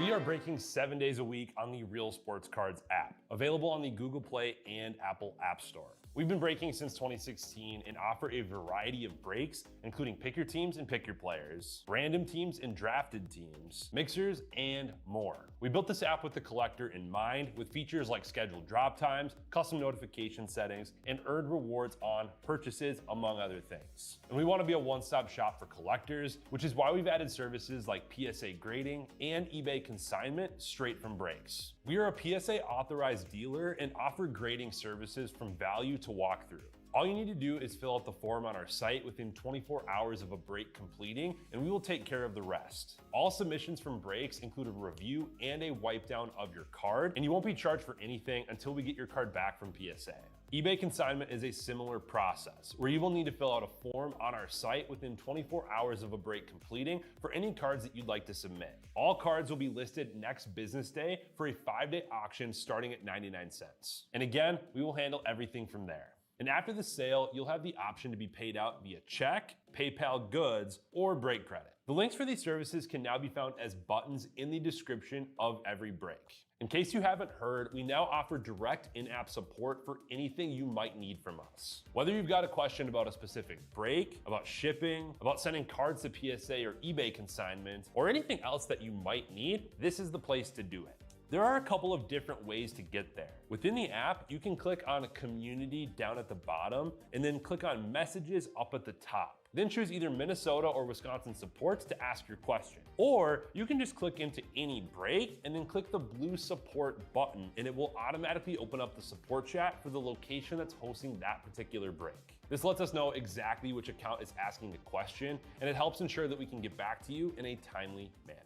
We are breaking 7 days a week on the Real Sports Cards app, available on the Google Play and Apple App Store. We've been breaking since 2016 and offer a variety of breaks, including pick your teams and pick your players, random teams and drafted teams, mixers, and more. We built this app with the collector in mind, with features like scheduled drop times, custom notification settings, and earned rewards on purchases, among other things. And we want to be a one-stop shop for collectors, which is why we've added services like PSA grading and eBay consignment straight from breaks. We are a PSA authorized dealer and offer grading services from value to walkthrough. All you need to do is fill out the form on our site within 24 hours of a break completing, and we will take care of the rest. All submissions from breaks include a review and a wipe down of your card, and you won't be charged for anything until we get your card back from PSA. eBay consignment is a similar process, where you will need to fill out a form on our site within 24 hours of a break completing for any cards that you'd like to submit. All cards will be listed next business day for a 5-day auction starting at 99 cents. And again, we will handle everything from there. And after the sale, you'll have the option to be paid out via check, PayPal goods, or break credit. The links for these services can now be found as buttons in the description of every break. In case you haven't heard, we now offer direct in-app support for anything you might need from us. Whether you've got a question about a specific break, about shipping, about sending cards to PSA or eBay consignment, or anything else that you might need, this is the place to do it. There are a couple of different ways to get there. Within the app, you can click on Community down at the bottom and then click on Messages up at the top. Then choose either Minnesota or Wisconsin supports to ask your question. Or you can just click into any break and then click the blue support button, and it will automatically open up the support chat for the location that's hosting that particular break. This lets us know exactly which account is asking the question, and it helps ensure that we can get back to you in a timely manner.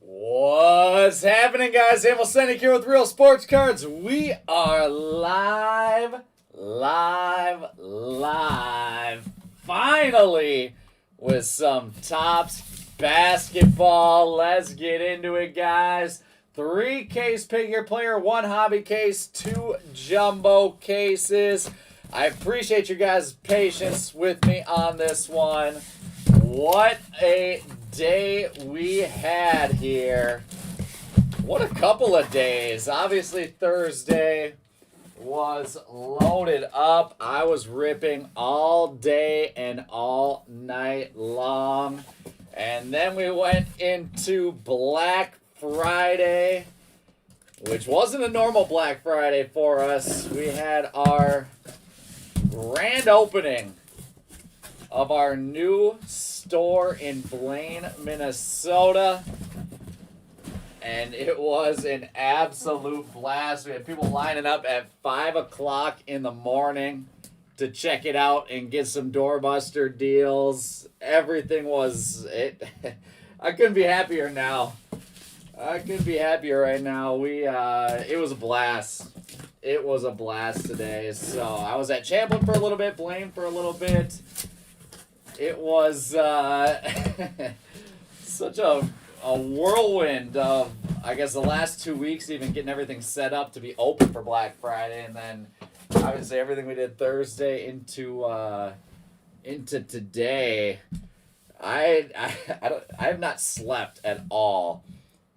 What's happening, guys? Emil Senek here with Real Sports Cards. We are live. Finally, with some Topps basketball. Let's get into it, guys. 3 case pick your player, 1 hobby case, 2 jumbo cases. I appreciate you guys' patience with me on this one. What a day we had here. What a couple of days. Obviously, Thursday was loaded up. I was ripping all day and all night long. And then we went into Black Friday, which wasn't a normal Black Friday for us. We had our grand opening of our new store in Blaine, Minnesota. And it was an absolute blast. We had people lining up at 5 o'clock in the morning to check it out and get some doorbuster deals. Everything was it. I couldn't be happier now. I couldn't be happier right now. It was a blast. It was a blast today. So I was at Champlin for a little bit, Blaine for a little bit. It was such a whirlwind of, I guess, the last 2 weeks, even getting everything set up to be open for Black Friday, and then obviously everything we did Thursday into today. I have not slept at all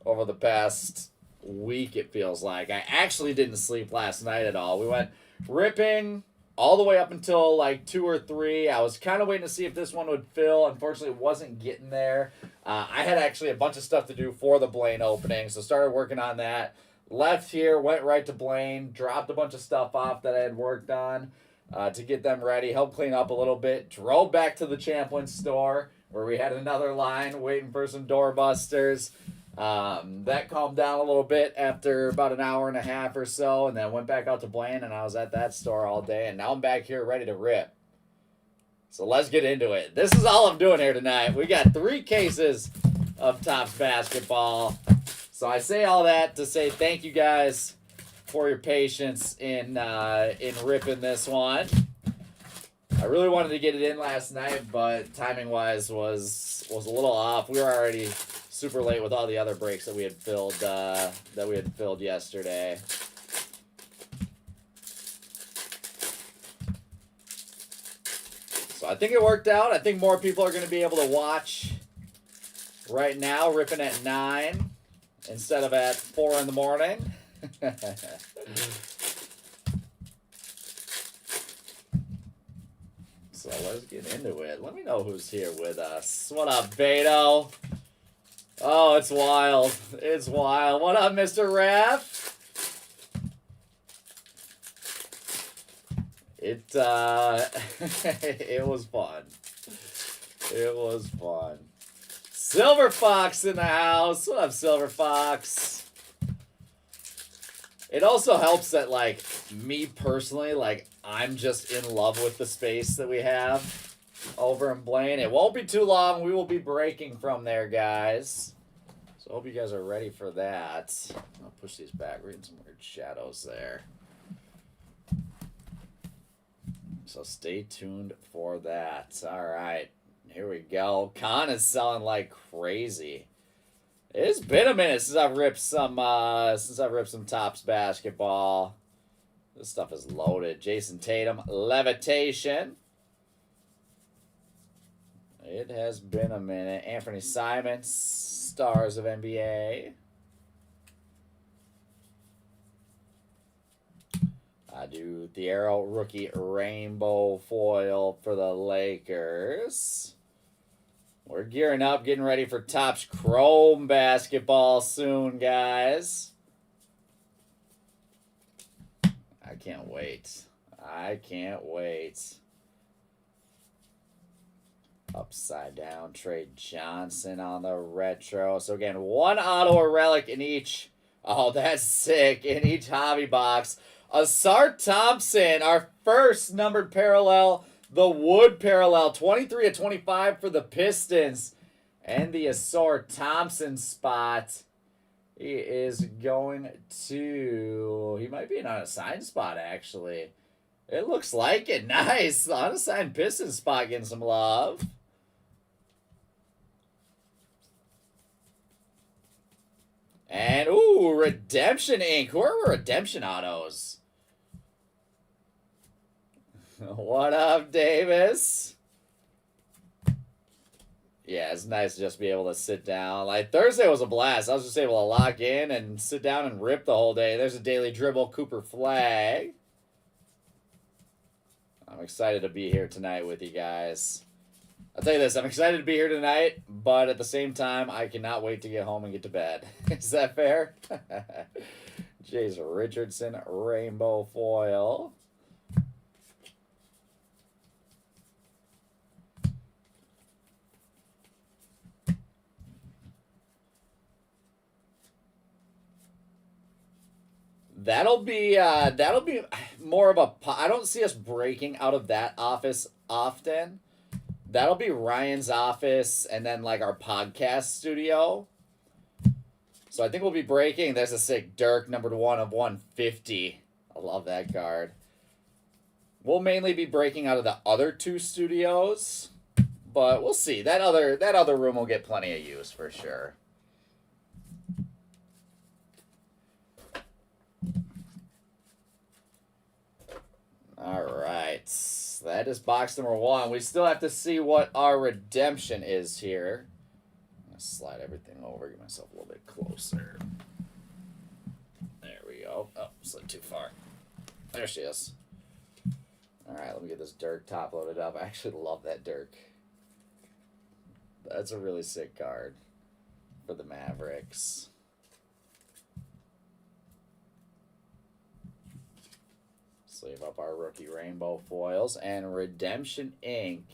over the past week, it feels like. I actually didn't sleep last night at all. We went ripping all the way up until like 2 or 3. I was kind of waiting to see if this one would fill. Unfortunately, it wasn't getting there. I had actually a bunch of stuff to do for the Blaine opening, so started working on that. Left here, went right to Blaine, dropped a bunch of stuff off that I had worked on to get them ready, helped clean up a little bit, drove back to the Champlin store where we had another line waiting for some doorbusters. That calmed down a little bit after about an hour and a half or so, and then went back out to Blaine, and I was at that store all day, and now I'm back here ready to rip. So let's get into it. This is all I'm doing here tonight. We got 3 cases of Topps basketball. So I say all that to say thank you guys for your patience in ripping this one. I really wanted to get it in last night, but timing-wise was a little off. We were already super late with all the other breaks that we had filled yesterday. So I think it worked out. I think more people are going to be able to watch right now, ripping at 9 instead of at 4 in the morning. So let's get into it. Let me know who's here with us. What up, Beto? Oh, it's wild. It's wild. What up, Mr. Ref? It was fun. It was fun. Silver Fox in the house. What up, Silver Fox? It also helps that, like, me personally, like, I'm just in love with the space that we have over in Blaine. It won't be too long. We will be breaking from there, guys. So I hope you guys are ready for that. I'll push these back. We're getting some weird shadows there. So stay tuned for that. All right. Here we go. Con is selling like crazy. It's been a minute since I've ripped some Topps basketball. This stuff is loaded. Jason Tatum, Levitation. It has been a minute. Anthony Simons, Stars of NBA. I do the Arrow rookie rainbow foil for the Lakers. We're gearing up, getting ready for Topps Chrome basketball soon, guys. I can't wait. I can't wait. Upside down, Trey Johnson on the retro. So again, 1 auto or relic in each. Oh, that's sick. In each hobby box. Ausar Thompson, our first numbered parallel. The Wood parallel, 23/25 for the Pistons. And the Ausar Thompson spot. He is going to... He might be in an unassigned spot, actually. It looks like it. Nice. The unassigned Pistons spot getting some love. And, ooh, Redemption Ink. Who are Redemption autos? What up, Davis? Yeah, it's nice to just be able to sit down. Like, Thursday was a blast. I was just able to lock in and sit down and rip the whole day. There's a daily dribble, Cooper Flag. I'm excited to be here tonight with you guys. I'll tell you this, I'm excited to be here tonight, but at the same time, I cannot wait to get home and get to bed. Is that fair? Jace Richardson, rainbow foil. That'll be more of a... I don't see us breaking out of that office often. That'll be Ryan's office and then, like, our podcast studio. So I think we'll be breaking. There's a sick Dirk, numbered 1 of 150. I love that card. We'll mainly be breaking out of the other 2 studios, but we'll see. That other room will get plenty of use for sure. All right, that is box number 1. We still have to see what our redemption is here. I'm gonna slide everything over, get myself a little bit closer. There we go. Oh, slid too far. There she is. All right, let me get this Dirk top loaded up. I actually love that Dirk. That's a really sick card for the Mavericks. Save up our rookie rainbow foils and Redemption Ink.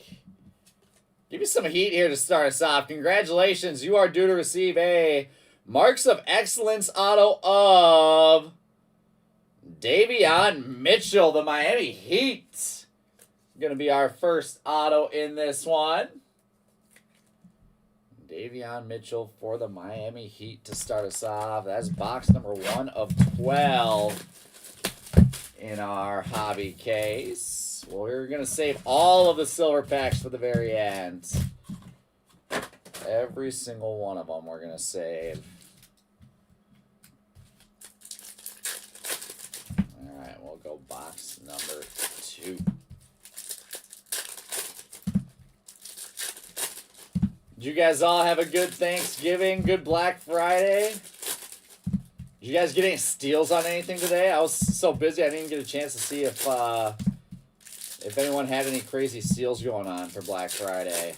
Give me some heat here to start us off. Congratulations, you are due to receive a Marks of Excellence auto of Davion Mitchell, the Miami Heat. Going to be our first auto in this one. Davion Mitchell for the Miami Heat to start us off. That's box number 1 of 12 in our hobby case. Well, we're going to save all of the silver packs for the very end. Every single one of them we're going to save. All right, we'll go box number 2. Did you guys all have a good Thanksgiving, good Black Friday? Did you guys get any steals on anything today? I was so busy I didn't even get a chance to see if anyone had any crazy steals going on for Black Friday.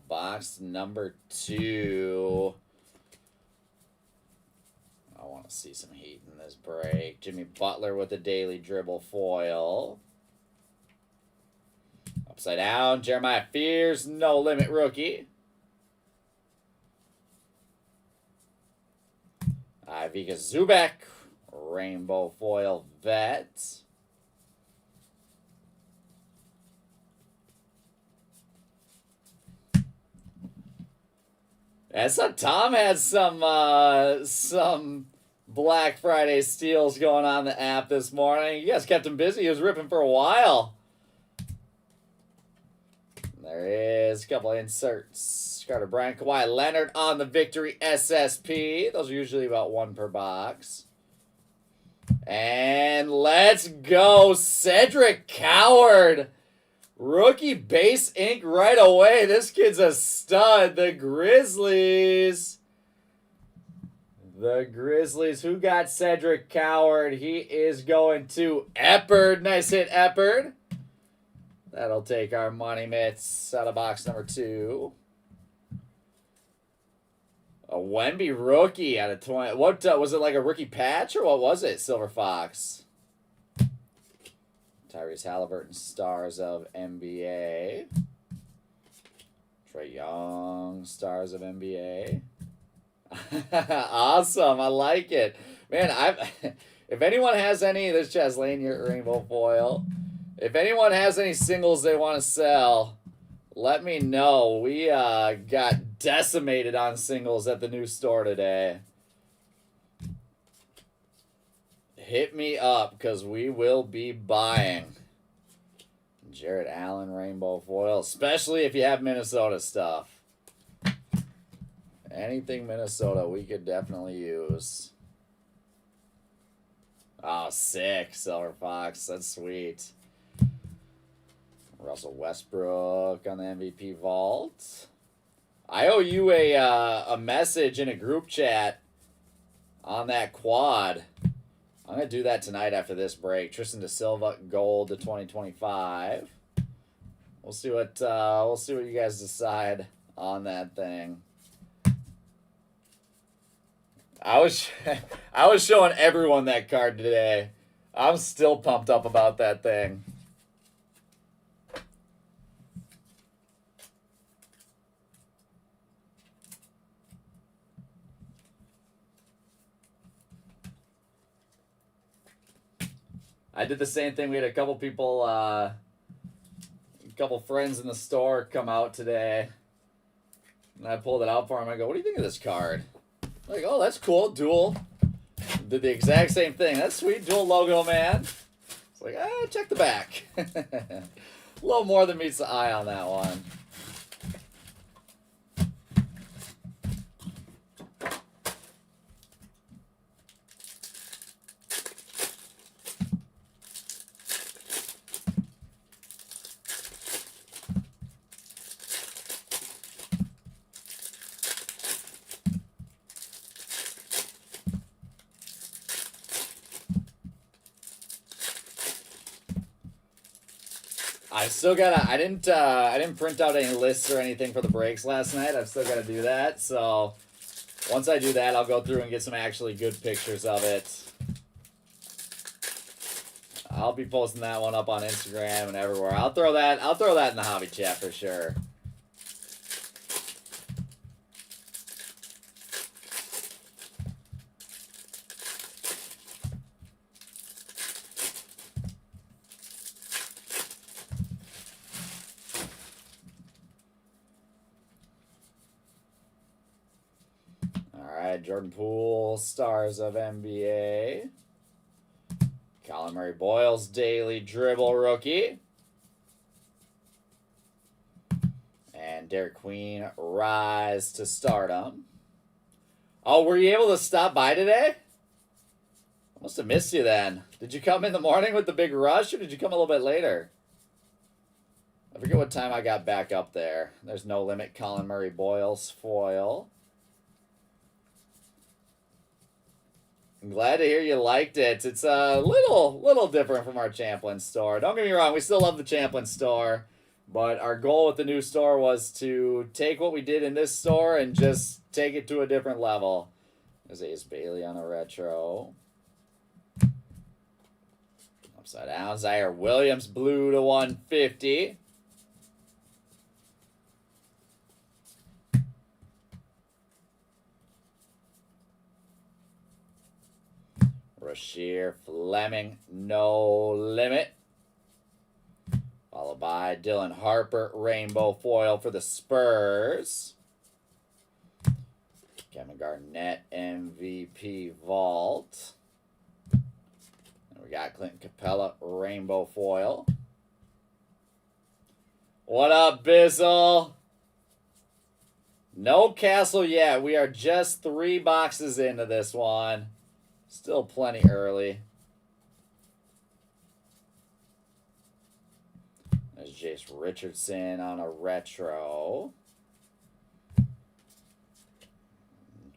Box number 2. I want to see some heat in this break. Jimmy Butler with the daily dribble foil. Upside down, Jeremiah Fears, no limit rookie. Vika Zubac, rainbow foil vet. And so Tom has some Black Friday steals going on the app this morning. You guys kept him busy. He was ripping for a while. There is a couple of inserts. Carter Bryant, Kawhi Leonard on the Victory SSP. Those are usually about 1 per box. And let's go, Cedric Coward. Rookie base ink right away. This kid's a stud. The Grizzlies. The Grizzlies. Who got Cedric Coward? He is going to Eppard. Nice hit, Eppard. That'll take our money mitts out of box number 2. A Wemby rookie out of 20. What was it, like a rookie patch, or what was it, Silver Fox? Tyrese Halliburton, Stars of NBA. Trae Young, Stars of NBA. Awesome, I like it. Man, if anyone has any, there's Chaz Lanier rainbow foil. If anyone has any singles they want to sell, let me know. We got decimated on singles at the new store today. Hit me up, because we will be buying. Jarrett Allen rainbow foil, especially if you have Minnesota stuff. Anything Minnesota we could definitely use. Oh, sick, Silver Fox. That's sweet. Russell Westbrook on the MVP vault. I owe you a message in a group chat on that quad. I'm going to do that tonight after this break. Tristan Da Silva, gold to 2025. We'll see what you guys decide on that thing. I was showing everyone that card today. I'm still pumped up about that thing. I did the same thing. We had a couple people, a couple friends in the store come out today. And I pulled it out for him. I go, what do you think of this card? Like, oh, that's cool. Dual. Did the exact same thing. That's sweet. Dual logo, man. It's like, check the back. A little more than meets the eye on that one. I still gotta. I didn't print out any lists or anything for the breaks last night. I've still got to do that. So once I do that, I'll go through and get some actually good pictures of it. I'll be posting that one up on Instagram and everywhere. I'll throw that in the hobby chat for sure. Jordan Poole, Stars of NBA. Colin Murray Boyles, Daily Dribble Rookie. And Derek Queen, Rise to Stardom. Oh, were you able to stop by today? I must have missed you then. Did you come in the morning with the big rush, or did you come a little bit later? I forget what time I got back up there. There's No Limit, Colin Murray Boyles foil. I'm glad to hear you liked it. It's a little different from our Champlin store. Don't get me wrong, we still love the Champlin store, but our goal with the new store was to take what we did in this store and just take it to a different level. There's Ace Bailey on a retro. Upside down, Zaire Williams, blue to 150. Rasheer Fleming, No Limit. Followed by Dylan Harper, rainbow foil for the Spurs. Kevin Garnett, MVP vault. And we got Clinton Capella, rainbow foil. What up, Bizzle? No Castle yet. We are just 3 boxes into this one. Still plenty early. There's Jace Richardson on a retro.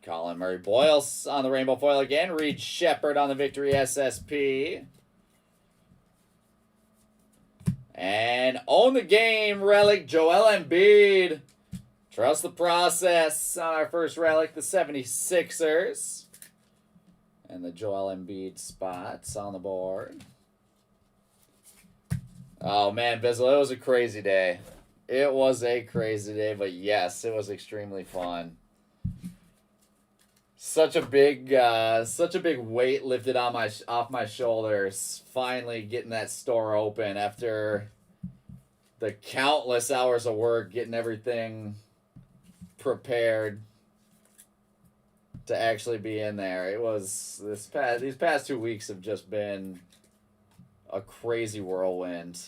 Colin Murray Boyles on the rainbow foil again. Reed Shepard on the Victory SSP. And own the game relic, Joel Embiid. Trust the process on our first relic, the 76ers. And the Joel Embiid spots on the board. Oh, man, Bizzle, it was a crazy day. It was a crazy day, but yes, it was extremely fun. Such a big weight lifted on off my shoulders. Finally getting that store open after the countless hours of work, getting everything prepared to actually be in there. It was these past 2 weeks have just been a crazy whirlwind.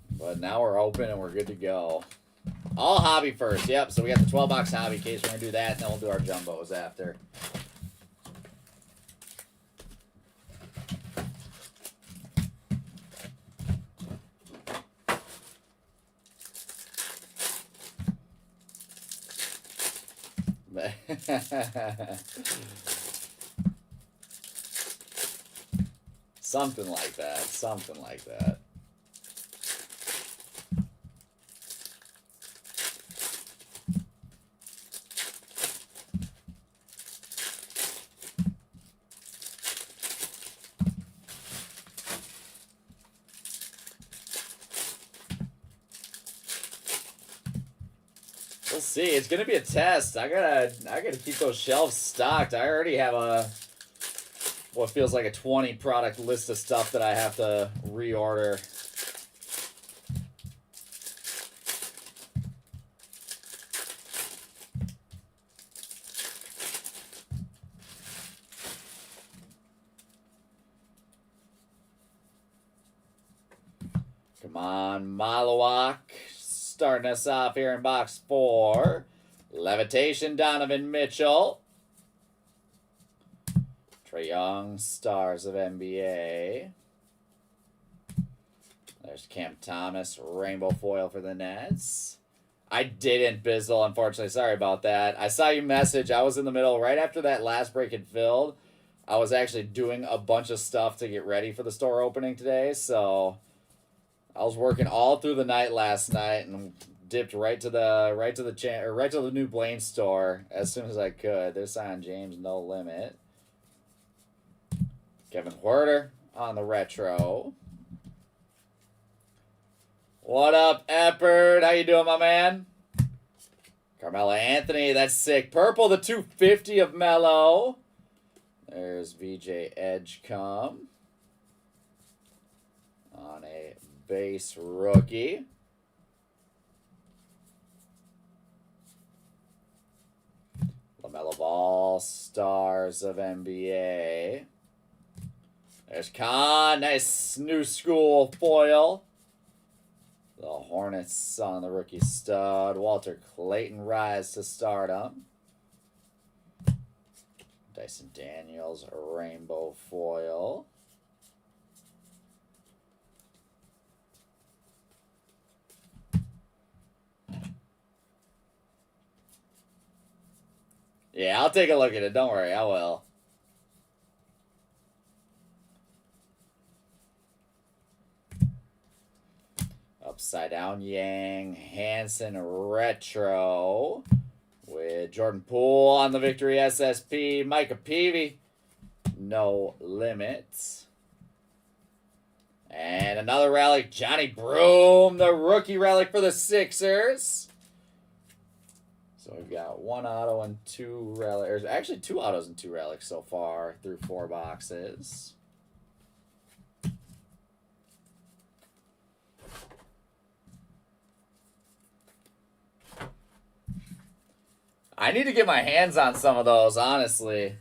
But now we're open and we're good to go. All hobby first. Yep, so we got the 12-box hobby case. We're going to do that, and then we'll do our jumbos after. Something like that. Something like that. We'll see. It's gonna be a test. I gotta keep those shelves stocked. I already have what feels like a 20 product list of stuff that I have to reorder. Come on, Malawak. Starting us off here in box 4. Levitation, Donovan Mitchell. Trae Young, Stars of NBA. There's Cam Thomas, rainbow foil for the Nets. I didn't, Bizzle, unfortunately. Sorry about that. I saw you message. I was in the middle right after that last break had filled. I was actually doing a bunch of stuff to get ready for the store opening today, so I was working all through the night last night and dipped right to the new Blaine store as soon as I could. There's Zion James, no limit. Kevin Huerter on the retro. What up, Eppard? How you doing, my man? Carmelo Anthony, that's sick. Purple, the 250 of Melo. There's VJ Edgecombe on a base rookie. LaMelo Ball, Stars of NBA. There's Khan, nice new school foil. The Hornets on the rookie stud. Walter Clayton rise to stardom. Dyson Daniels, a rainbow foil. Yeah, I'll take a look at it. Don't worry, I will. Upside down Yang Hansen retro with Jordan Poole on the Victory SSP. Micah Peavy, no limits. And another relic, Johnny Broom, the rookie relic for the Sixers. So we've got one auto and two relics. Actually, two autos and two relics so far through 4 boxes. I need to get my hands on some of those, honestly.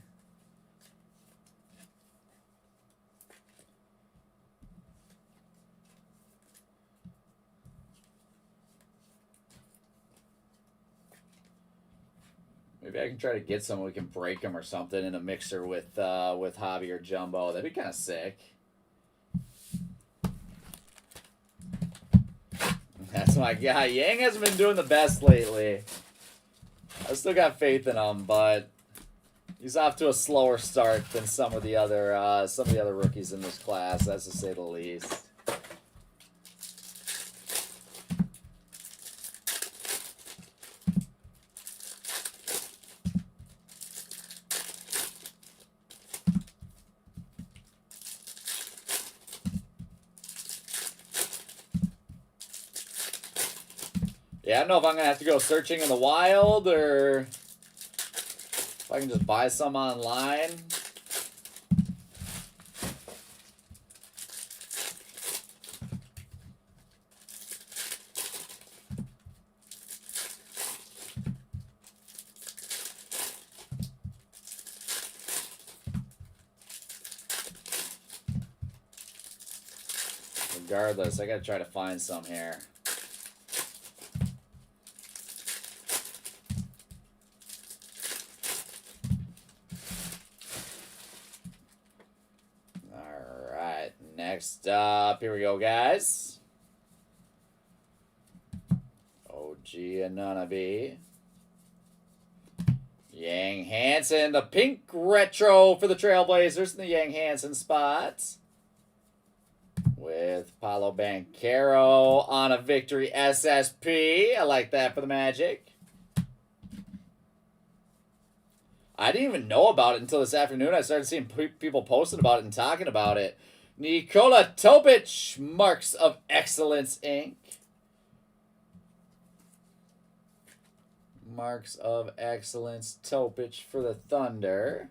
Maybe I can try to get some. We can break them or something in a mixer with Hobby or Jumbo. That'd be kind of sick. That's my guy. Yang hasn't been doing the best lately. I still got faith in him, but he's off to a slower start than some of the other rookies in this class. That's to say the least. Yeah, I don't know if I'm going to have to go searching in the wild or if I can just buy some online. Regardless, I got to try to find some here. Next up, here we go, guys. OG Anunoby. Yang Hansen, the pink retro for the Trailblazers in the Yang Hansen spots. With Paolo Banchero on a Victory SSP. I like that for the Magic. I didn't even know about it until this afternoon. I started seeing people posting about it and talking about it. Nikola Topic, Marks of Excellence, Inc. Marks of Excellence, Topic for the Thunder.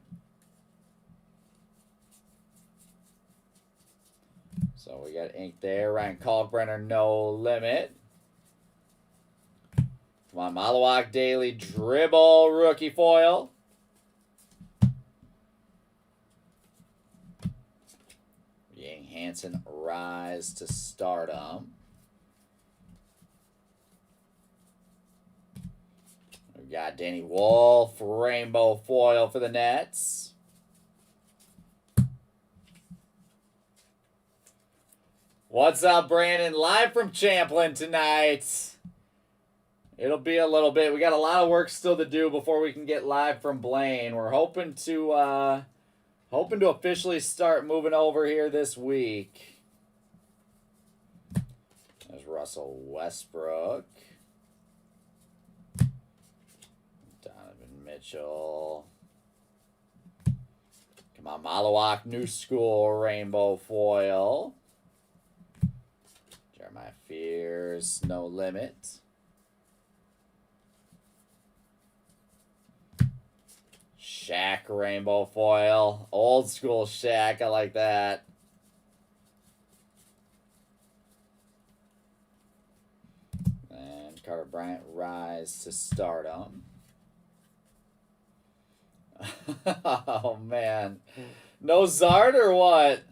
So we got ink there. Ryan Kalkbrenner, no limit. Come on, Malawak Daily Dribble, rookie foil. Yang Hansen, rise to stardom. We got Danny Wolf, rainbow foil for the Nets. What's up, Brandon? Live from Champlin tonight. It'll be a little bit. We got a lot of work still to do before we can get live from Blaine. We're hoping to Hoping to officially start moving over here this week. There's Russell Westbrook. Donovan Mitchell. Come on, Malawak, New School, Rainbow Foil. Jeremiah Fears, No Limit. Shaq, Rainbow Foil. Old School Shaq, I like that. And Carter Bryant, Rise to Stardom. Oh, man. No Zard or what?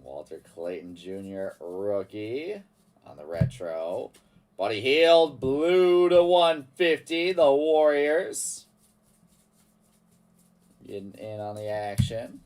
Walter Clayton Jr., rookie on the retro. Buddy Hield, blue to 150, the Warriors. Getting in on the action.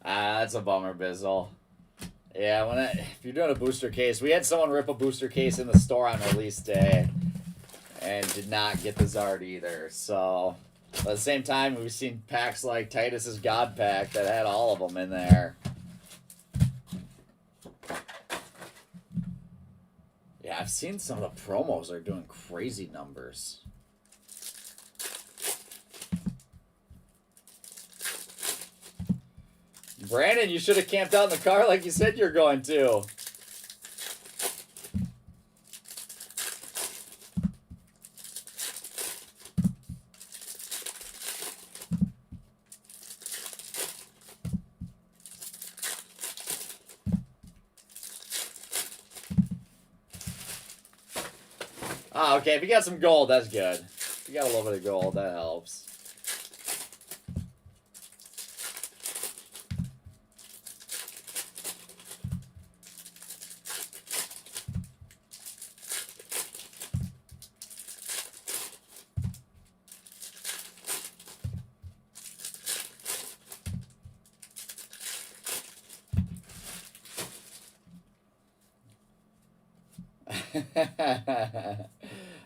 That's a bummer, Bizzle. Yeah, if you're doing a booster case, we had someone rip a booster case in the store on release day and did not get the Zard either. So, but at the same time, we've seen packs like Titus's God Pack that had all of them in there. Yeah, I've seen some of the promos are doing crazy numbers. Brandon, you should have camped out in the car like you said you're going to. Ah, okay. If you got some gold, that's good. If you got a little bit of gold, that helps.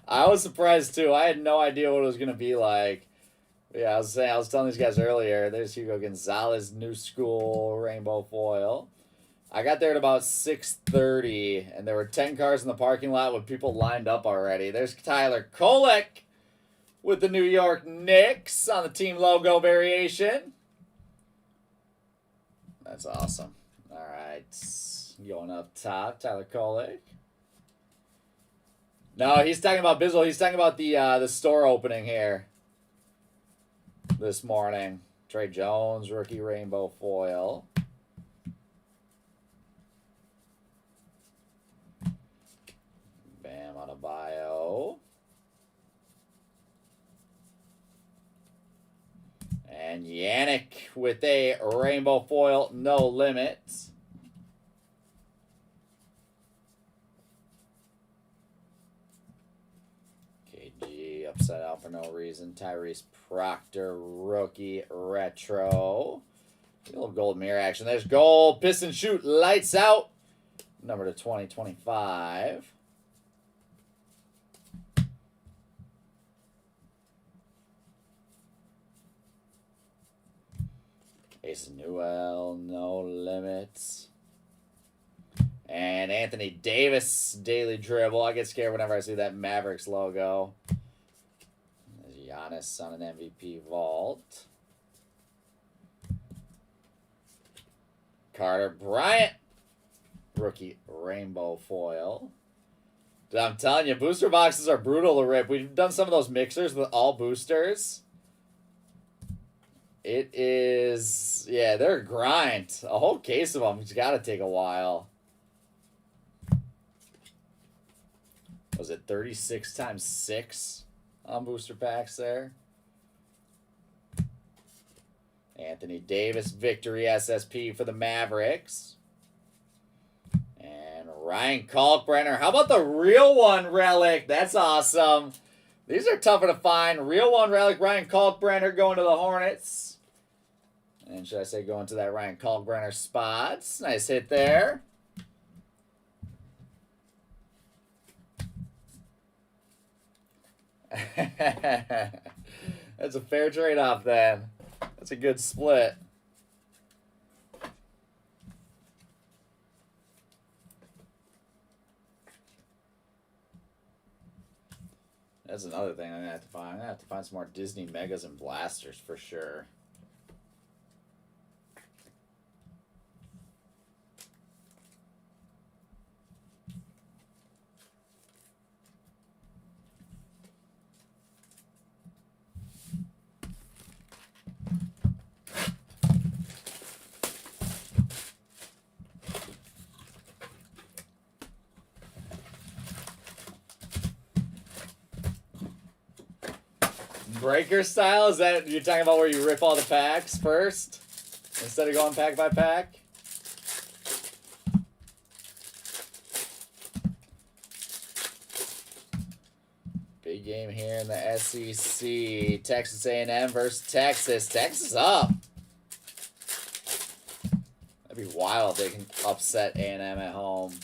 I was surprised too. I had no idea what it was gonna be like. Yeah, I was telling these guys earlier. There's Hugo Gonzalez, New School, Rainbow Foil. I got there at about 6:30, and there were 10 cars in the parking lot with people lined up already. There's Tyler Kolek with the New York Knicks on the team logo variation. That's awesome. All right, going up top, Tyler Kolek. No, he's talking about Bizzle. He's talking about the store opening here this morning. Trey Jones, rookie Rainbow Foil. Bam Adebayo. And Yannick with a Rainbow Foil, No Limit. KG upside out for no reason. Tyrese Proctor, rookie retro. A little gold mirror action. There's gold. Piston shoot. Lights out. Number to 2025. Ace Newell, No Limits. And Anthony Davis, Daily Dribble. I get scared whenever I see that Mavericks logo. There's Giannis on an MVP vault. Carter Bryant, rookie Rainbow Foil. Dude, I'm telling you, booster boxes are brutal to rip. We've done some of those mixers with all boosters. It is, yeah, they're a grind. A whole case of them has got to take a while. Was it 36 times 6 on booster packs there? Anthony Davis, Victory SSP for the Mavericks. And Ryan Kalkbrenner. How about the real one relic? That's awesome. These are tougher to find. Real one relic, Ryan Kalkbrenner going to the Hornets. And should I say going to that Ryan Kalkbrenner spots? Nice hit there. That's a fair trade-off then. That's a good split. That's another thing I'm going to have to find. I'm going to have to find some more Disney Megas and Blasters for sure. Breaker style? Is that you're talking about where you rip all the packs first instead of going pack by pack? Big game here in the SEC. Texas A&M versus Texas. Texas up. That'd be wild if they can upset A&M at home.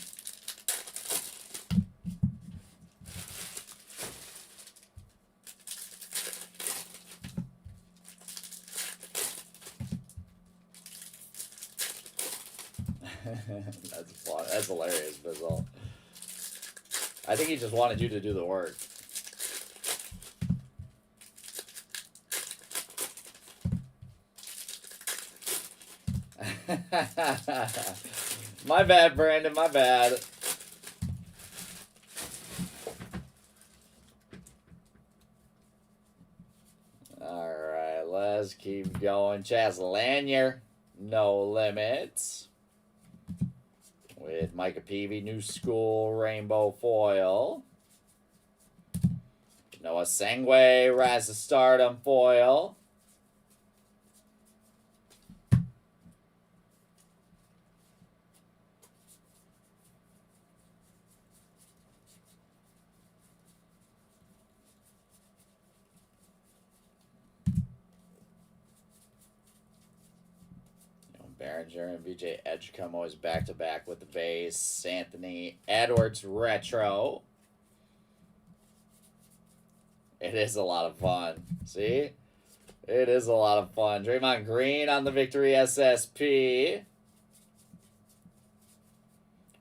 That's fun. That's hilarious, Bizzle. I think he just wanted you to do the work. My bad, Brandon. My bad. All right, let's keep going. Chaz Lanier, no limits. With Micah Peavy, New School Rainbow Foil. Noah Sengwe, Rise to Stardom Foil. Behringer and VJ Edgecombe always back-to-back with the base. Anthony Edwards Retro. It is a lot of fun. See? It is a lot of fun. Draymond Green on the Victory SSP.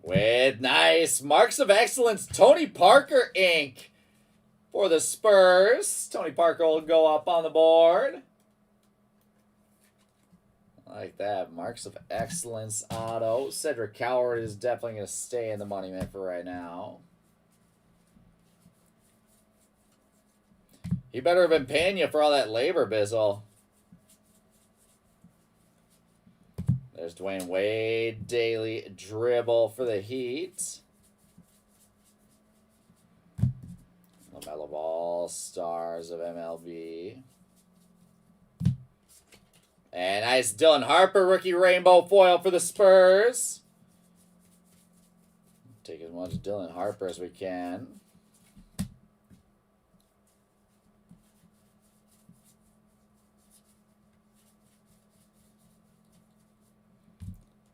With nice Marks of Excellence, Tony Parker Inc. for the Spurs. Tony Parker will go up on the board. Like that. Marks of Excellence auto. Cedric Coward is definitely going to stay in the money man for right now. He better have been paying you for all that labor, Bizzle. There's Dwayne Wade. Daily dribble for the Heat. LaMelo Ball. Stars of MLB. And nice Dylan Harper, rookie rainbow foil for the Spurs. Take as much Dylan Harper as we can.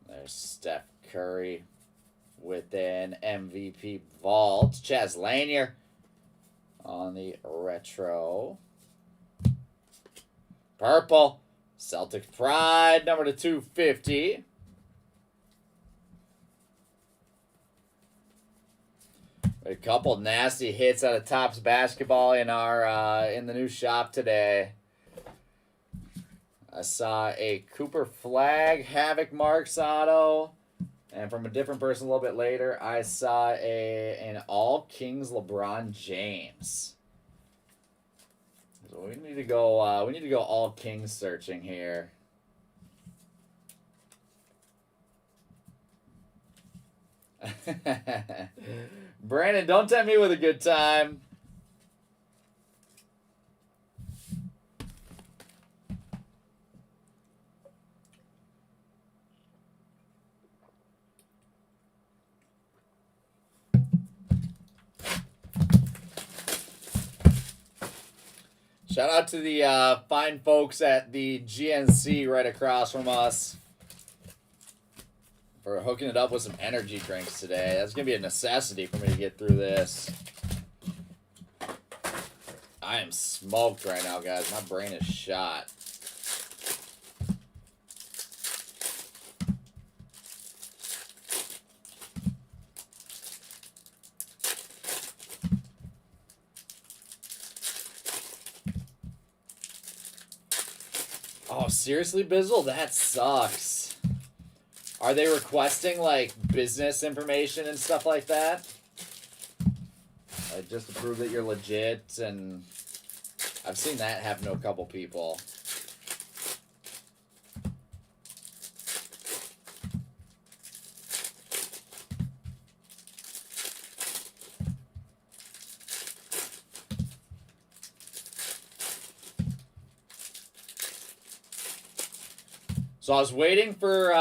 There's Steph Curry with an MVP vault. Chaz Lanier on the retro. Purple. Celtic Pride, number to 250. A couple nasty hits out of Topps Basketball in our in the new shop today. I saw a Cooper Flag Havoc Marks auto, and from a different person a little bit later, I saw an All Kings LeBron James. So we need to go. We need to go all Kings searching here. Brandon, don't tempt me with a good time. Shout out to the fine folks at the GNC right across from us for hooking it up with some energy drinks today. That's going to be a necessity for me to get through this. I am smoked right now, guys. My brain is shot. Oh, seriously, Bizzle? That sucks. Are they requesting, like, business information and stuff like that? Like, just to prove that you're legit, and I've seen that happen to a couple people. So I was waiting for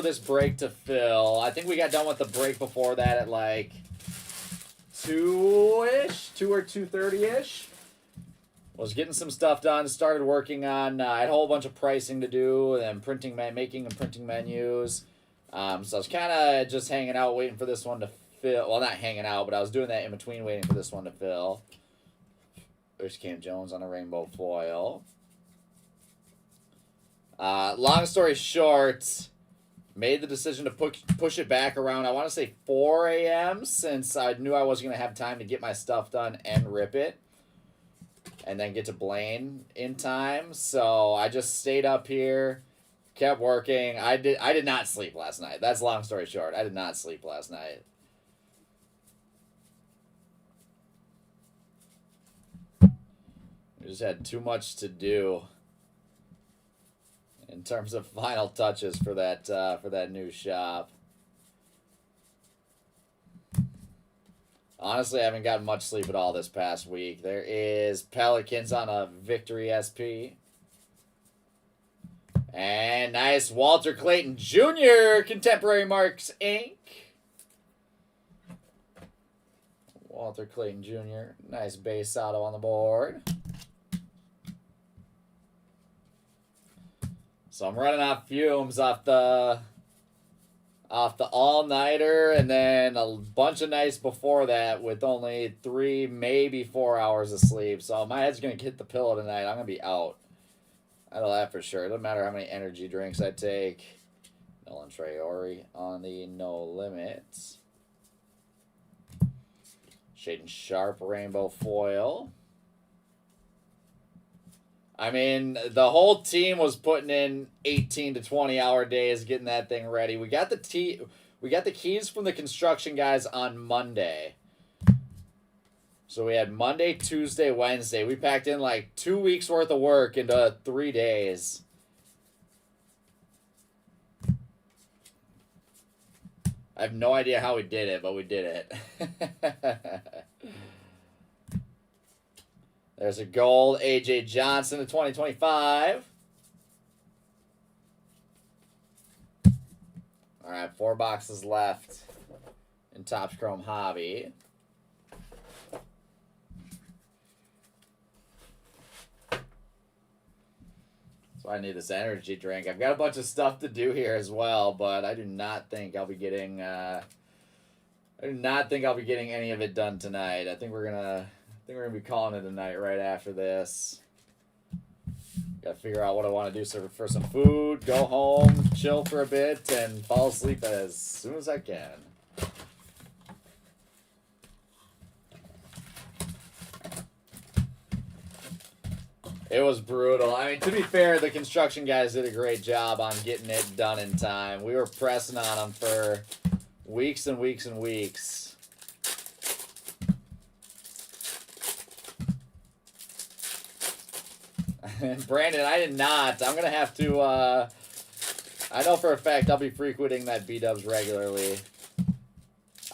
this break to fill. I think we got done with the break before that at like 2-ish, 2 or 2:30-ish. Was getting some stuff done. Started working on. I had a whole bunch of pricing to do, and then making and printing menus. So I was kind of just hanging out, waiting for this one to fill. Well, not hanging out, but I was doing that in between, waiting for this one to fill. There's Cam Jones on a rainbow foil. Long story short, made the decision to push it back around, I want to say 4 a.m. since I knew I wasn't going to have time to get my stuff done and rip it. And then get to Blaine in time. So I just stayed up here, kept working. I did not sleep last night. That's long story short. I did not sleep last night. We just had too much to do in terms of final touches for that new shop. Honestly, I haven't gotten much sleep at all this past week. There is Pelicans on a Victory SP. And nice Walter Clayton Jr. Contemporary Marks Inc. Walter Clayton Jr. Nice base auto on the board. So I'm running off fumes off the all-nighter, and then a bunch of nights before that with only 3, maybe 4 hours of sleep. So my head's going to hit the pillow tonight. I'm going to be out. I know that for sure. It doesn't matter how many energy drinks I take. Nolan Traore on the No Limits. Shaden Sharp rainbow foil. I mean, the whole team was putting in 18 to 20 hour days getting that thing ready. We got the keys from the construction guys on Monday. So we had Monday, Tuesday, Wednesday. We packed in like 2 weeks worth of work into 3 days. I have no idea how we did it, but we did it. There's a gold AJ Johnson to 2025. All right, 4 boxes left in Topps Chrome Hobby. So I need this energy drink. I've got a bunch of stuff to do here as well, but I do not think I'll be getting. I do not think I'll be getting any of it done tonight. I think we're gonna be calling it a night right after this. Gotta figure out what I want to do for some food, go home, chill for a bit, and fall asleep as soon as I can. It was brutal. I mean, to be fair, the construction guys did a great job on getting it done in time. We were pressing on them for weeks and weeks and weeks. And Brandon, I did not. I'm going to have to, I know for a fact I'll be frequenting that B-Dubs regularly.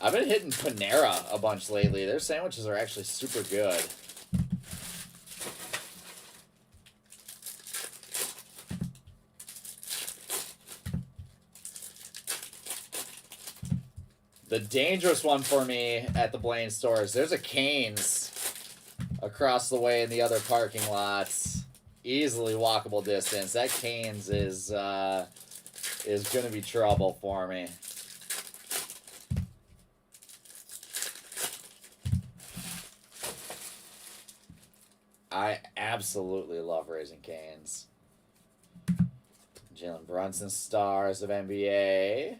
I've been hitting Panera a bunch lately. Their sandwiches are actually super good. The dangerous one for me at the Blaine stores, there's a Canes across the way in the other parking lots. Easily walkable distance. That Canes is going to be trouble for me. I absolutely love Raising Canes. Jalen Brunson, Stars of NBA.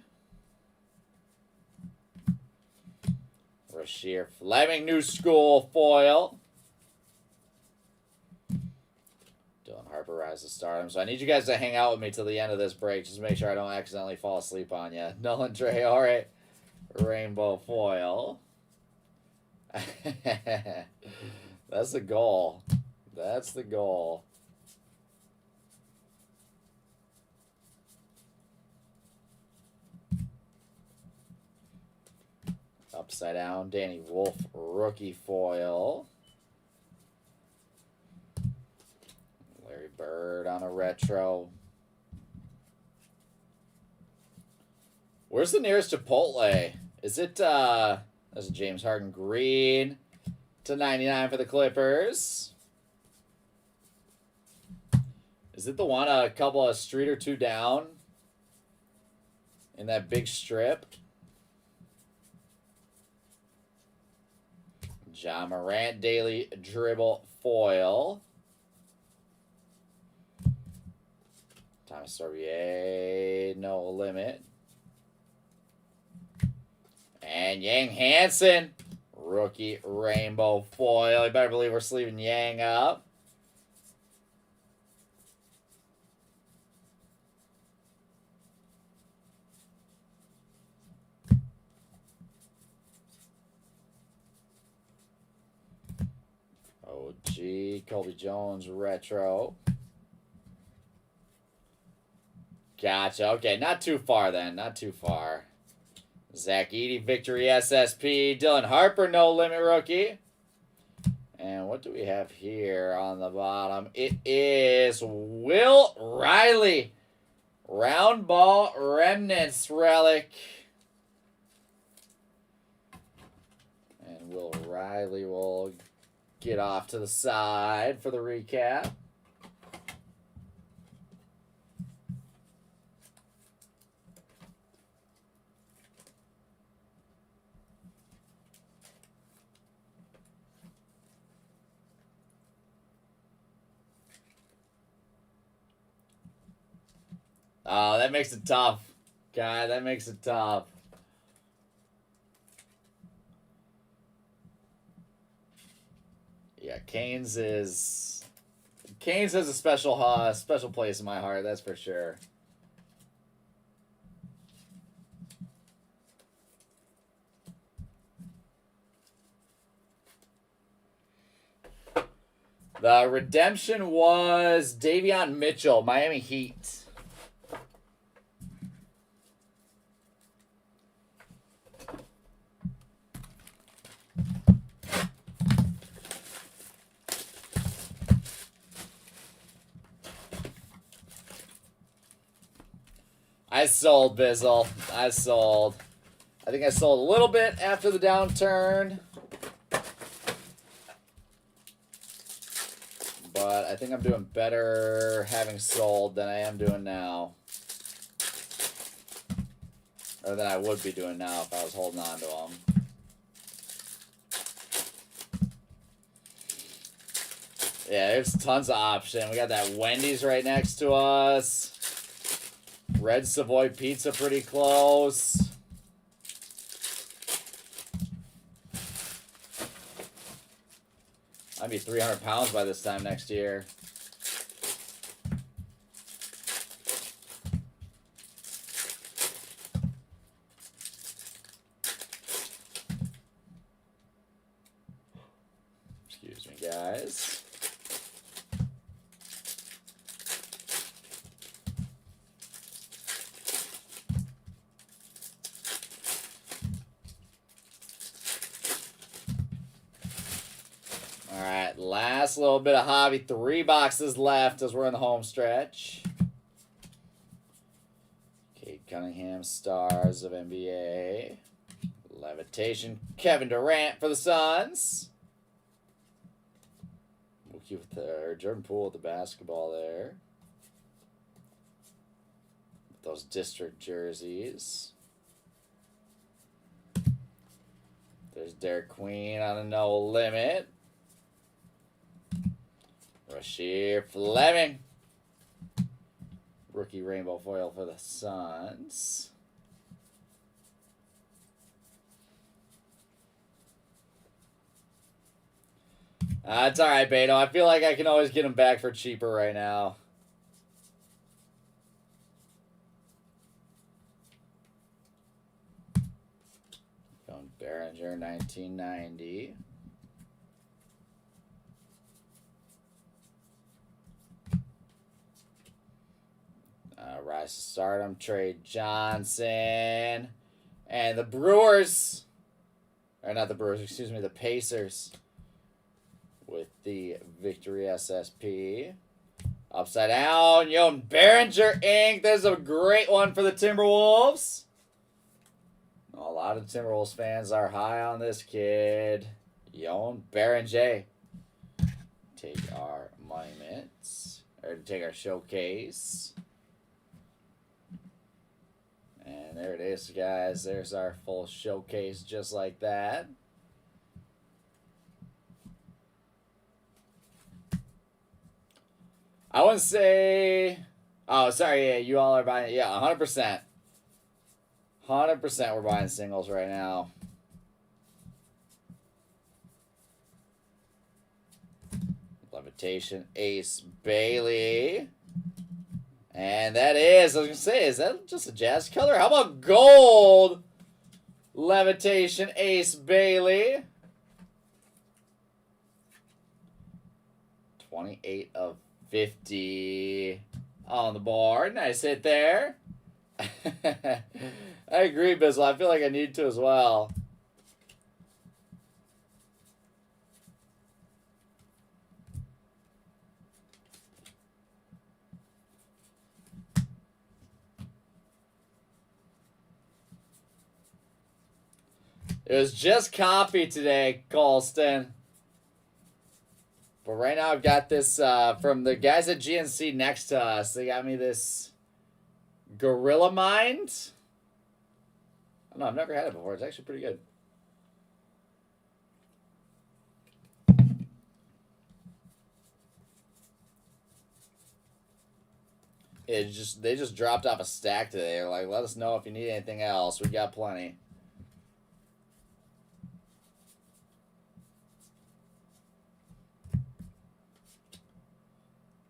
Rasheer Fleming, New School foil. Dylan Harper, Rise of Stardom. So I need you guys to hang out with me till the end of this break, just to make sure I don't accidentally fall asleep on you. Nolan Traore, Rainbow foil. That's the goal. That's the goal. Upside down, Danny Wolf, rookie foil. Larry Bird on a retro. Where's the nearest Chipotle? Is it, that's a James Harden green /99 for the Clippers. Is it the one a couple of street or two down in that big strip? John Morant, daily dribble foil. Thomas Sorbier, no limit. And Yang Hansen, rookie rainbow foil. You better believe we're sleeving Yang up. OG, Colby Jones, retro. Gotcha. Okay, not too far then. Not too far. Zach Edey, Victory SSP. Dylan Harper, no limit rookie. And what do we have here on the bottom? It is Will Riley. Round ball remnants relic. And Will Riley will get off to the side for the recap. Oh, that makes it tough. God, that makes it tough. Yeah, Canes has a special place in my heart, that's for sure. The redemption was Davion Mitchell, Miami Heat. I sold, Bizzle. I sold. I think I sold a little bit after the downturn. But I think I'm doing better having sold than I am doing now. Or than I would be doing now if I was holding on to them. Yeah, there's tons of option. We got that Wendy's right next to us. Red Savoy Pizza pretty close. I'd be 300 pounds by this time next year. Excuse me, guys. Alright, last little bit of hobby. 3 boxes left as we're in the home stretch. Cade Cunningham, Stars of NBA. Levitation, Kevin Durant for the Suns. Mookie with the Jordan Poole with the basketball there. Those district jerseys. There's Derek Queen on a no limit. Rasheer Fleming. Rookie rainbow foil for the Suns. It's alright, Beto. I feel like I can always get him back for cheaper right now. Going Behringer, 1990. Rise to Stardom, Trey Johnson. And the Brewers. Or not the Brewers, excuse me, the Pacers. With the Victory SSP. Upside down, Yoan Behringer Inc. There's a great one for the Timberwolves. A lot of Timberwolves fans are high on this kid. Yoan Behringer. Take our monuments. Or take our showcase. And there it is, guys. There's our full showcase just like that. I wouldn't say... Oh, sorry. Yeah, you all are buying... Yeah, 100%. 100% we're buying singles right now. Levitation Ace Bailey. And that is... I was going to say, is that just a Jazz color? How about gold? Levitation Ace Bailey. 28 of 50 on the board. Nice hit there. I agree, Bizzle. I feel like I need to as well. It was just copy today, Colston. But right now I've got this from the guys at GNC next to us. They got me this Gorilla Mind. I don't know, I've never had it before. It's actually pretty good. They just dropped off a stack today. They're like, let us know if you need anything else. We got plenty.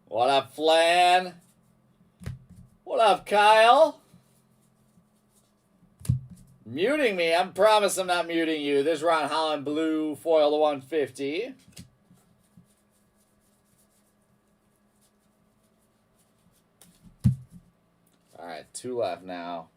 What up, Flan? What up, Kyle? Muting me. I promise I'm not muting you. There's Ron Holland Blue foil to 150. All right, 2 left now.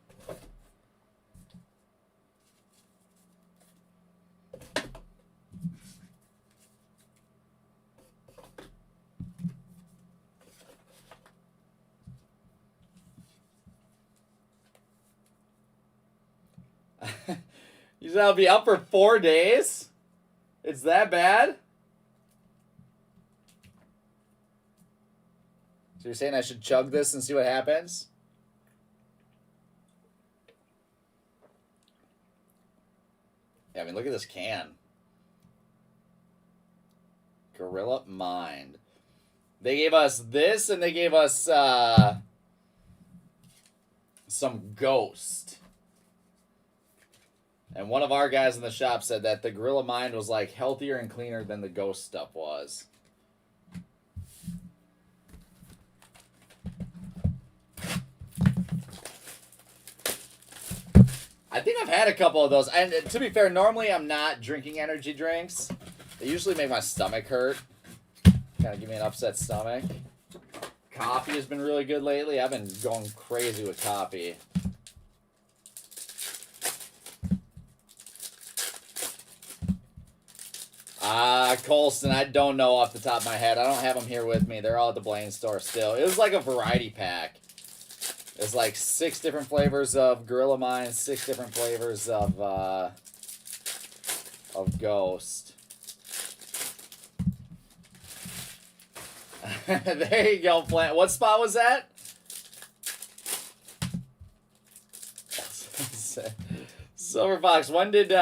You said I'll be up for 4 days? It's that bad? So you're saying I should chug this and see what happens? Yeah, I mean, look at this can. Gorilla Mind. They gave us this, and they gave us some Ghost. And one of our guys in the shop said that the Gorilla Mind was like healthier and cleaner than the Ghost stuff was. I think I've had a couple of those. And to be fair, normally I'm not drinking energy drinks. They usually make my stomach hurt. Kind of give me an upset stomach. Coffee has been really good lately. I've been going crazy with coffee. Colston, I don't know off the top of my head. I don't have them here with me. They're all at the Blaine store still. It was like a variety pack. It's like 6 different flavors of Gorilla Mind, 6 different flavors of Ghost. There you go, Plant. What spot was that? Silver Fox, when did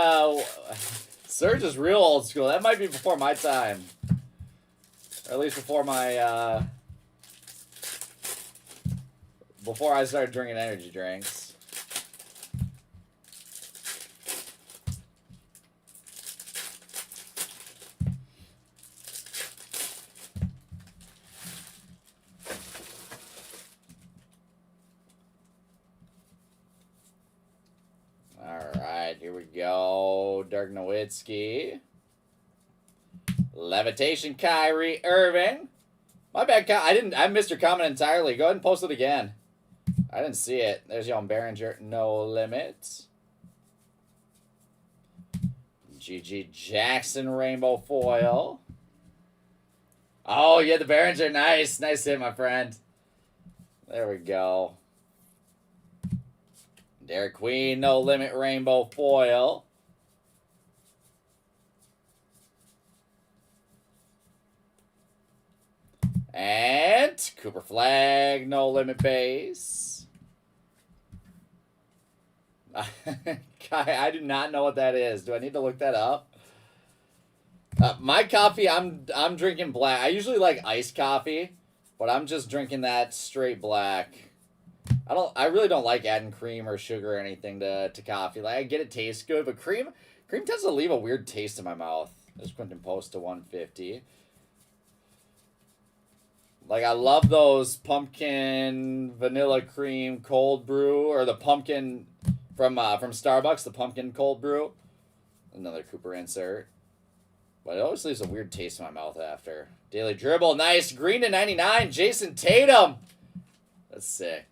Surge is real old school. That might be before my time. Or at least before my before I started drinking energy drinks. Alright, here we go. Dirk Nowitzki. Levitation Kyrie Irving. My bad, I missed your comment entirely. Go ahead and post it again. I didn't see it. There's Young Behringer, no limits. GG Jackson Rainbow Foil. Oh, yeah, the Behringer. Nice. Nice hit, my friend. There we go. Derek Queen, no limit Rainbow Foil. And Cooper Flag, no limit base. I do not know what that is. Do I need to look that up? My coffee, I'm drinking black. I usually like iced coffee, but I'm just drinking that straight black. I really don't like adding cream or sugar or anything to coffee. Like, I get it tastes good, but cream tends to leave a weird taste in my mouth. There's Quentin Post to 150. Like, I love those pumpkin vanilla cream cold brew, or the pumpkin from Starbucks, the pumpkin cold brew. Another Cooper insert. But it always leaves a weird taste in my mouth after. Daily Dribble, nice. Green to 99, Jason Tatum. That's sick.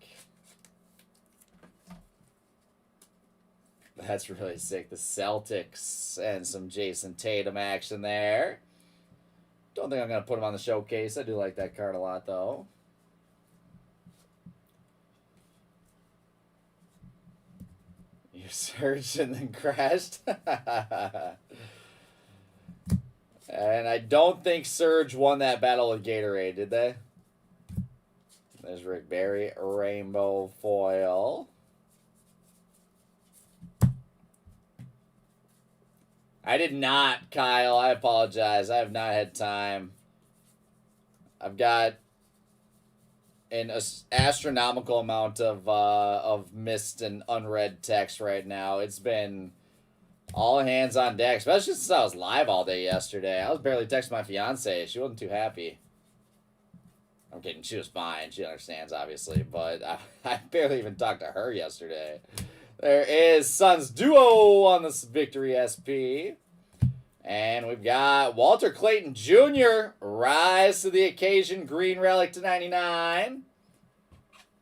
That's really sick. The Celtics and some Jason Tatum action there. Don't think I'm going to put him on the showcase. I do like that card a lot, though. You surged and then crashed. And I don't think Surge won that battle with Gatorade, did they? There's Rick Barry, Rainbow Foil. I did not, Kyle. I apologize. I have not had time. I've got an astronomical amount of missed and unread text right now. It's been all hands on deck, especially since I was live all day yesterday. I was barely texting my fiance. She wasn't too happy. I'm kidding. She was fine. She understands, obviously. But I barely even talked to her yesterday. There is Suns Duo on this Victory SP. And we've got Walter Clayton Jr. Rise to the occasion. Green relic to 99.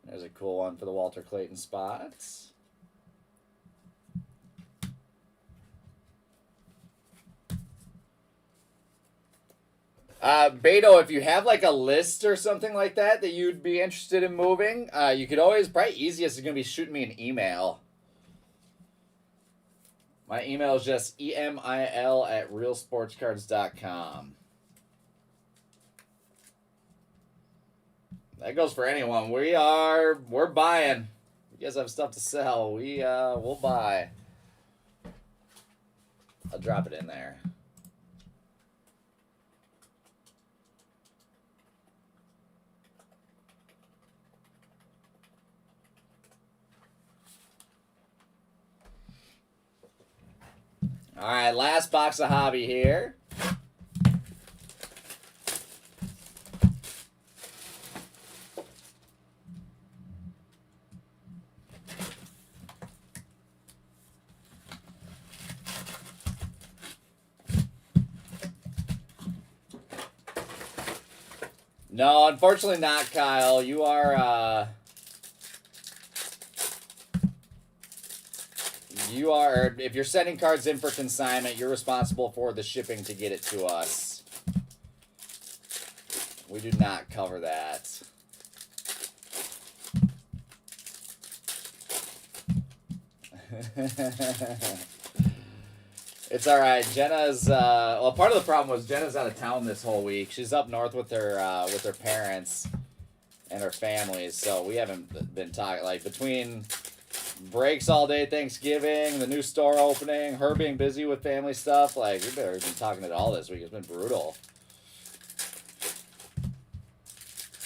There's a cool one for the Walter Clayton spots. Beto, if you have like a list or something like that you'd be interested in moving, you could always, probably easiest is going to be shooting me an email. My email is just emil@realsportscards.com. That goes for anyone. We're buying. You guys have stuff to sell. We'll buy. I'll drop it in there. All right, last box of hobby here. No, unfortunately not, Kyle. You are, if you're sending cards in for consignment, you're responsible for the shipping to get it to us. We do not cover that. It's all right. Jenna's well, part of the problem was Jenna's out of town this whole week. She's up north with her parents and her families, so we haven't been talking. Like between breaks all day, Thanksgiving, the new store opening, her being busy with family stuff, like we've been talking it all this week. It's been brutal.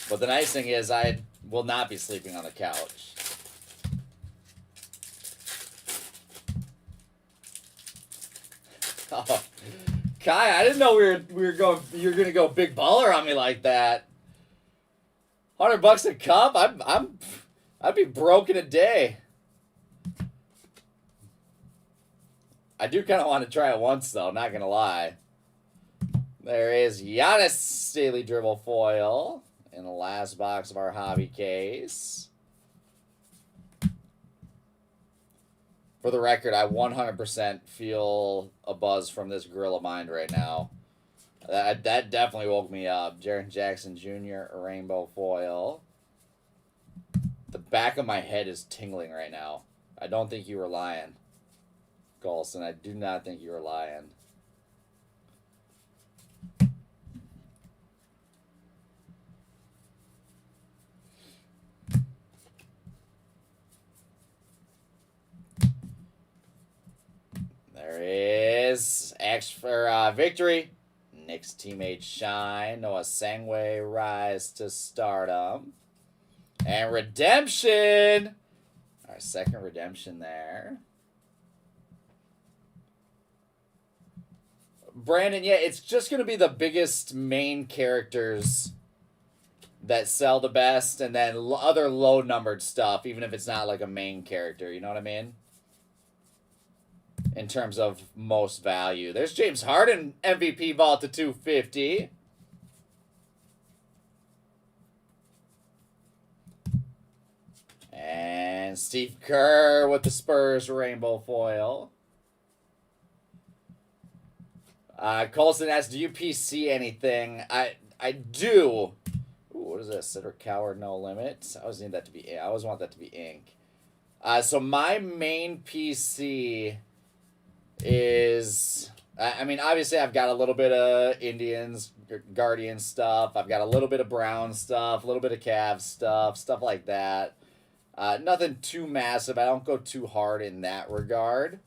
But the nice thing is I will not be sleeping on the couch. Oh, Kai, I didn't know we were going. You're gonna go big baller on me like that. $100 a cup. I'd be broke in a day. I do kind of want to try it once though. Not gonna lie. There is Giannis Daily Dribble foil in the last box of our hobby case. For the record, I 100% feel a buzz from this Gorilla Mind right now. That definitely woke me up. Jaren Jackson Jr., a rainbow foil. The back of my head is tingling right now. I don't think you were lying, Golson. I do not think you were lying. There is X for victory. Knicks teammate shine. Noah Sangwe rise to stardom. And redemption. Our second redemption there. Brandon, yeah, it's just going to be the biggest main characters that sell the best, and then other low-numbered stuff, even if it's not like a main character. You know what I mean? In terms of most value. There's James Harden, MVP vault to 250. And Steve Kerr with the Spurs rainbow foil. Colson asks, do you PC anything? I do. Ooh, what is this? Cedric Coward, no limit. I always need that to be. I always want that to be ink. So my main PC is, I mean, obviously I've got a little bit of Indians, Guardian stuff. I've got a little bit of Brown stuff, a little bit of Cavs stuff like that. Nothing too massive. I don't go too hard in that regard.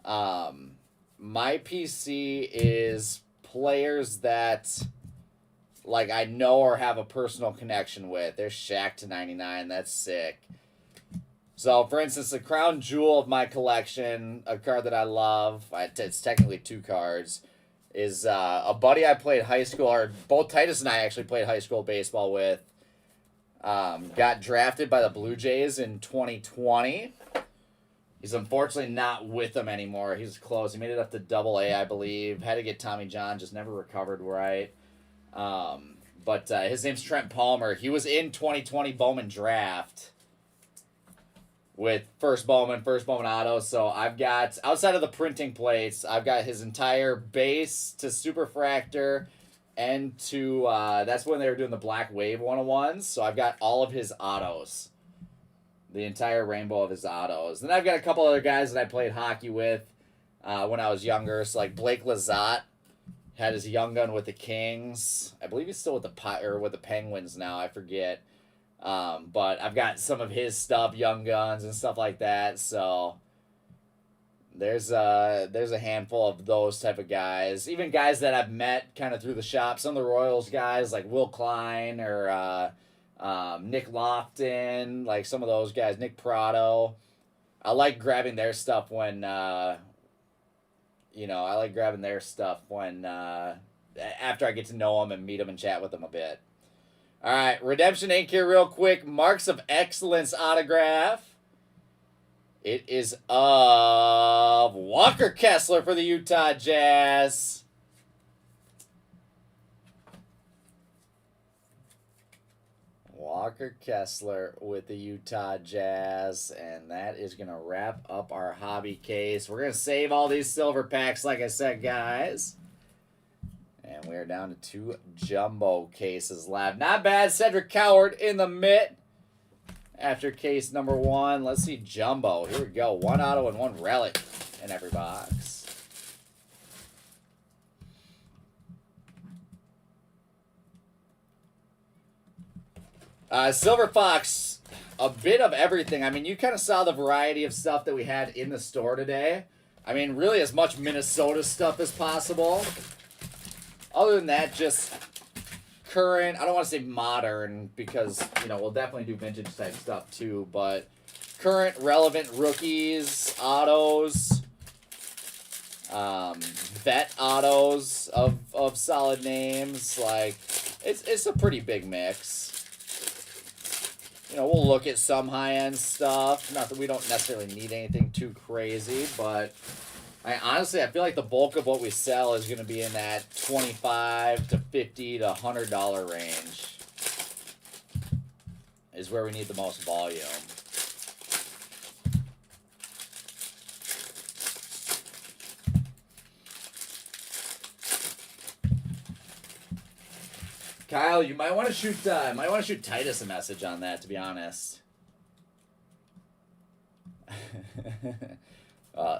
My PC is players that, like, I know or have a personal connection with. There's Shaq to 99. That's sick. So, for instance, the crown jewel of my collection, a card that I love, it's technically 2 cards, is a buddy I played high school, or both Titus and I actually played high school baseball with. Got drafted by the Blue Jays in 2020. He's unfortunately not with them anymore. He's close. He made it up to Double-A, I believe. Had to get Tommy John, just never recovered right. But his name's Trent Palmer. He was in 2020 Bowman draft with first Bowman auto. So I've got, outside of the printing plates, I've got his entire base to Superfractor and to, that's when they were doing the Black Wave 101s. So I've got all of his autos. The entire rainbow of his autos. Then I've got a couple other guys that I played hockey with when I was younger. So like Blake Lizotte had his young gun with the Kings. I believe he's still with the Penguins now. I forget. But I've got some of his stuff, young guns and stuff like that. So there's a handful of those type of guys. Even guys that I've met kind of through the shop. Some of the Royals guys like Will Klein or Nick Lofton, like some of those guys, Nick Prado. I like grabbing their stuff when, after I get to know them and meet them and chat with them a bit. All right, Redemption Ink here real quick. Marks of Excellence autograph. It is of Walker Kessler for the Utah Jazz. Walker Kessler with the Utah Jazz, and that is going to wrap up our hobby case. We're going to save all these silver packs, like I said, guys. And we are down to 2 jumbo cases left. Not bad. Cedric Coward in the mitt after case number 1. Let's see jumbo. Here we go. 1 auto and 1 relic in every box. Silver Fox, a bit of everything. I mean, you kind of saw the variety of stuff that we had in the store today. I mean, really as much Minnesota stuff as possible. Other than that, just current, I don't want to say modern because, you know, we'll definitely do vintage type stuff too, but current relevant rookies, autos, vet autos of solid names. Like, it's a pretty big mix. You know, we'll look at some high-end stuff. Not that we don't necessarily need anything too crazy, but honestly, I feel like the bulk of what we sell is going to be in that $25 to $50 to $100 range is where we need the most volume. Kyle, you might want to shoot Titus a message on that, to be honest.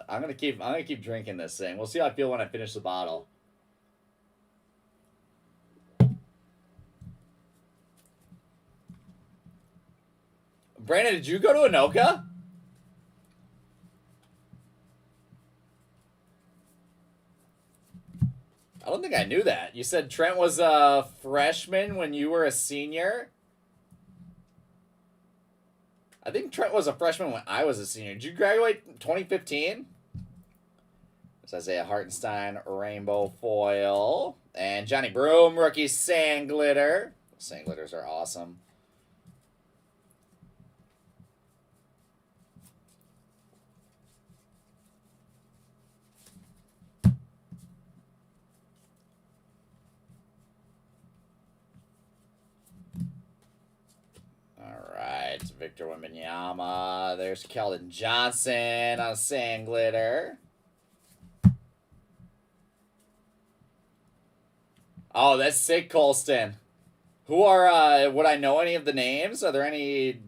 I'm gonna keep drinking this thing. We'll see how I feel when I finish the bottle. Brandon, did you go to Anoka? I don't think I knew that. You said Trent was a freshman when you were a senior? I think Trent was a freshman when I was a senior. Did you graduate in 2015? It's Isaiah Hartenstein, rainbow foil. And Johnny Broom, rookie sand glitter. Sand glitters are awesome. Alright, Victor Wembanyama. There's Keldon Johnson on sand glitter. Oh, that's sick, Colston. Who are, would I know any of the names? Are there any,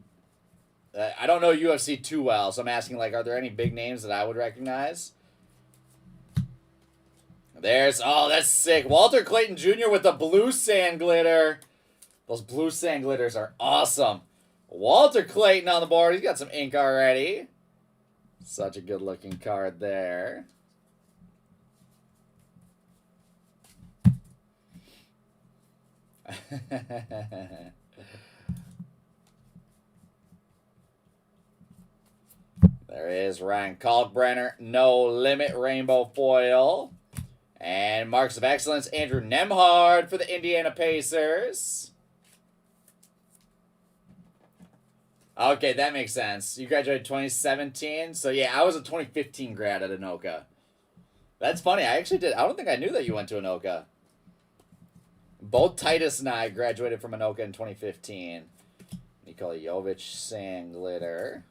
I don't know UFC too well, so I'm asking, like, are there any big names that I would recognize? There's, oh, that's sick. Walter Clayton Jr. with the blue sand glitter. Those blue sand glitters are awesome. Walter Clayton on the board. He's got some ink already. Such a good looking card there. There is Ryan Kalkbrenner, no limit rainbow foil. And marks of excellence, Andrew Nembhard for the Indiana Pacers. Okay, that makes sense. You graduated 2017, so yeah, I was a 2015 grad at Anoka. That's funny. I actually did. I don't think I knew that you went to Anoka. Both Titus and I graduated from Anoka in 2015. Nikola Jovic, sand glitter.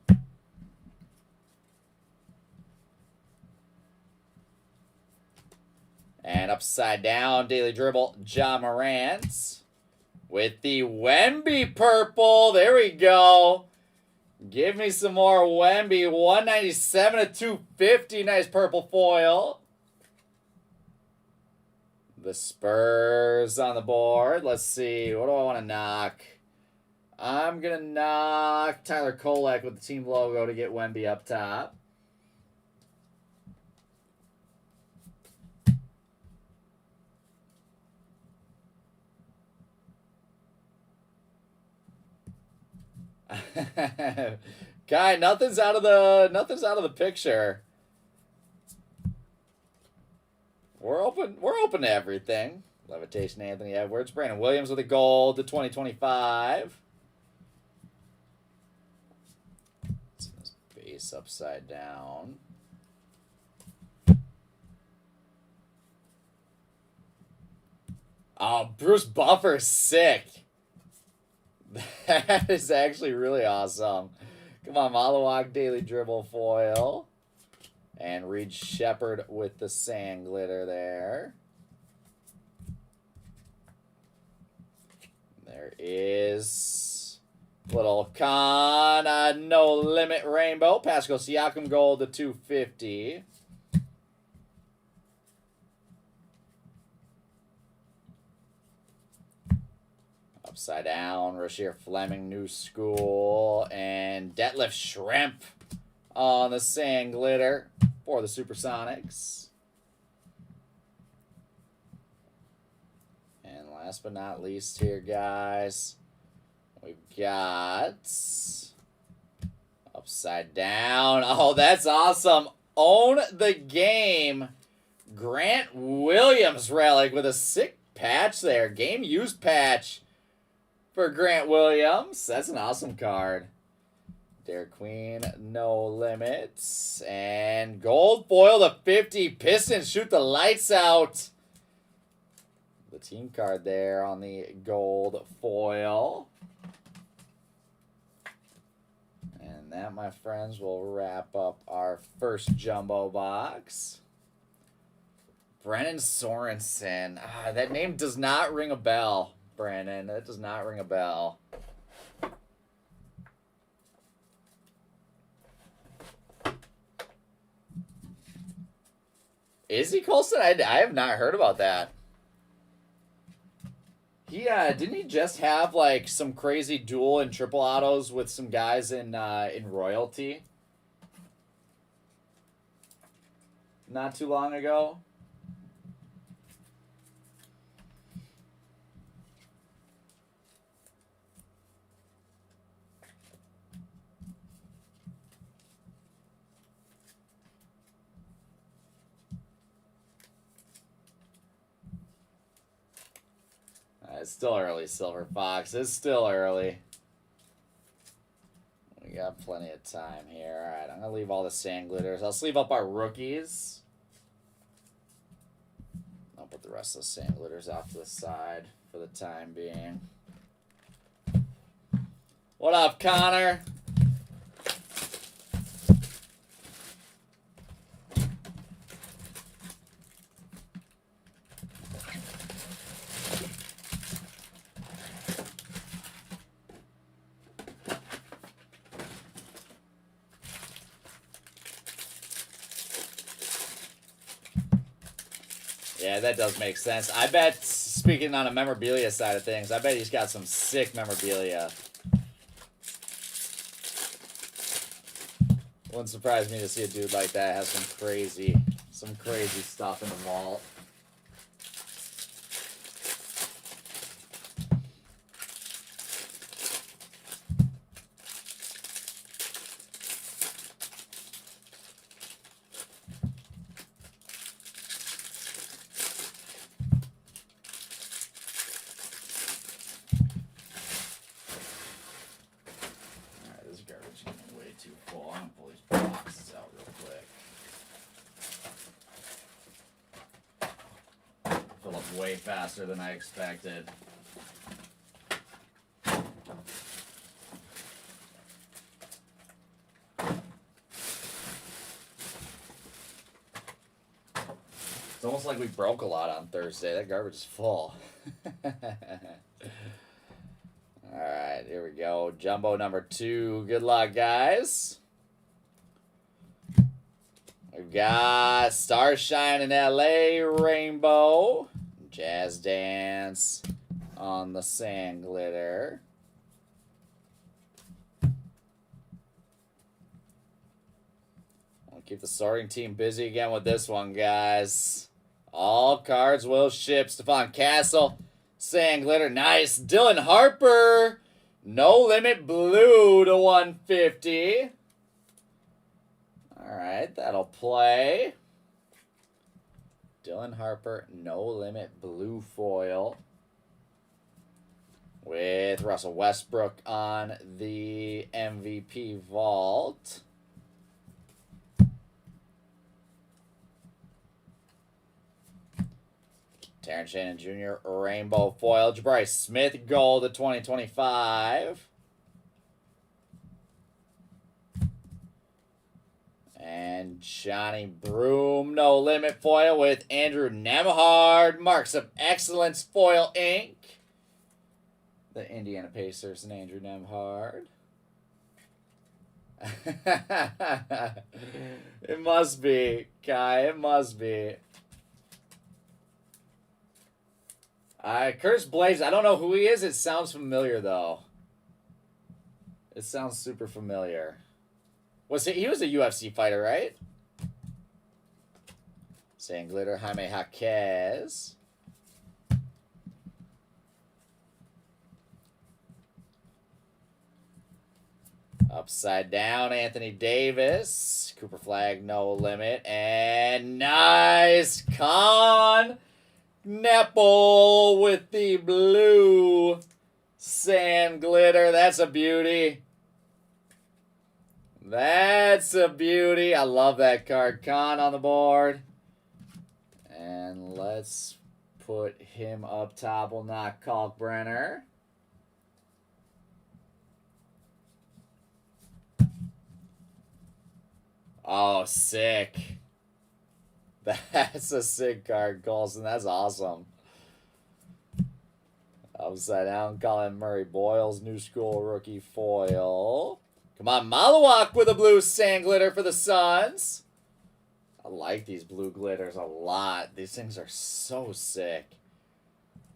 And upside down, Daily Dribble, Ja Morant. With the Wemby purple. There we go. Give me some more Wemby. 197 to 250. Nice purple foil. The Spurs on the board. Let's see. What do I want to knock? I'm going to knock Tyler Kolek with the team logo to get Wemby up top. Guy, nothing's out of the picture. We're open to everything. Levitation Anthony Edwards, Brandon Williams with a gold to 2025. It's this base upside down. Oh, Bruce Buffer, sick. That is actually really awesome. Come on, Malawak Daily Dribble foil. And Reed Shepard with the sand glitter there. There is little Con, no limit rainbow. Pascal Siakam gold to 250. Upside down, Rasheer Fleming, New School, and Detlef Schrempf on the sand glitter for the Supersonics. And last but not least here, guys, we've got upside down. Oh, that's awesome. Own the game. Grant Williams relic with a sick patch there. Game used patch for Grant Williams. That's an awesome card. Derek Queen, no limits. And gold foil to 50. Pistons shoot the lights out. The team card there on the gold foil. And that, my friends, will wrap up our first jumbo box. Brennan Sorensen. That name does not ring a bell, Brandon. That does not ring a bell. Is he Colson? I have not heard about that. He didn't he just have like some crazy dual and triple autos with some guys in royalty not too long ago? It's still early, Silver Fox. It's still early. We got plenty of time here. All right, I'm going to leave all the sand glitters. I'll sleeve up our rookies. I'll put the rest of the sand glitters off to the side for the time being. What up, Connor? Yeah, that does make sense. I bet, speaking on a memorabilia side of things, I bet he's got some sick memorabilia. Wouldn't surprise me to see a dude like that have some crazy stuff in the vault. Way faster than I expected. It's almost like we broke a lot on Thursday. That garbage is full. Alright, here we go. Jumbo number 2. Good luck, guys. We've got Starshine in LA, Rainbow. Jazz Dance on the sand glitter. I'll keep the sorting team busy again with this one, guys. All cards will ship. Stephon Castle, sand glitter, nice. Dylan Harper, no limit blue to 150. All right, that'll play. Dylan Harper, no limit blue foil. With Russell Westbrook on the MVP vault. Terrence Shannon Jr., rainbow foil. Jabari Smith, gold to 2025. And Johnny Broom, no limit foil with Andrew Nembhard. Marks of Excellence foil ink. The Indiana Pacers and Andrew Nembhard. It must be, Kai. It must be. Curtis Blaze. I don't know who he is. It sounds familiar though. It sounds super familiar. He was a UFC fighter, right? Sand Glitter, Jaime Jaquez. Upside down, Anthony Davis. Cooper Flag, no limit. And nice Con Nepal with the blue Sand Glitter. That's a beauty. That's a beauty. I love that card. Con on the board. And let's put him up top. We'll knock Kalkbrenner. Oh, sick. That's a sick card, Colson. That's awesome. Upside down, Colin Murray Boyles, New School rookie foil. Come on, Malawak with a blue Sand Glitter for the Suns. I like these blue glitters a lot. These things are so sick.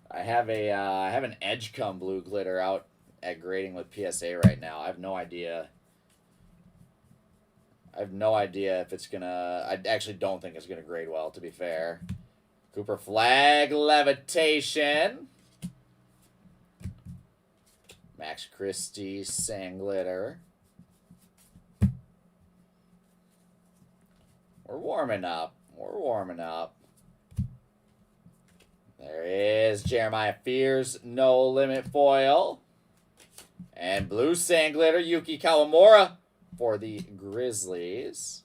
I have an Edgecombe blue glitter out at grading with PSA right now. I have no idea. If it's gonna. I actually don't think it's gonna grade well, to be fair. Cooper Flag, Levitation. Max Christie, Sand Glitter. We're warming up. There is Jeremiah Fears, no limit foil. And blue Sand Glitter, Yuki Kawamura for the Grizzlies.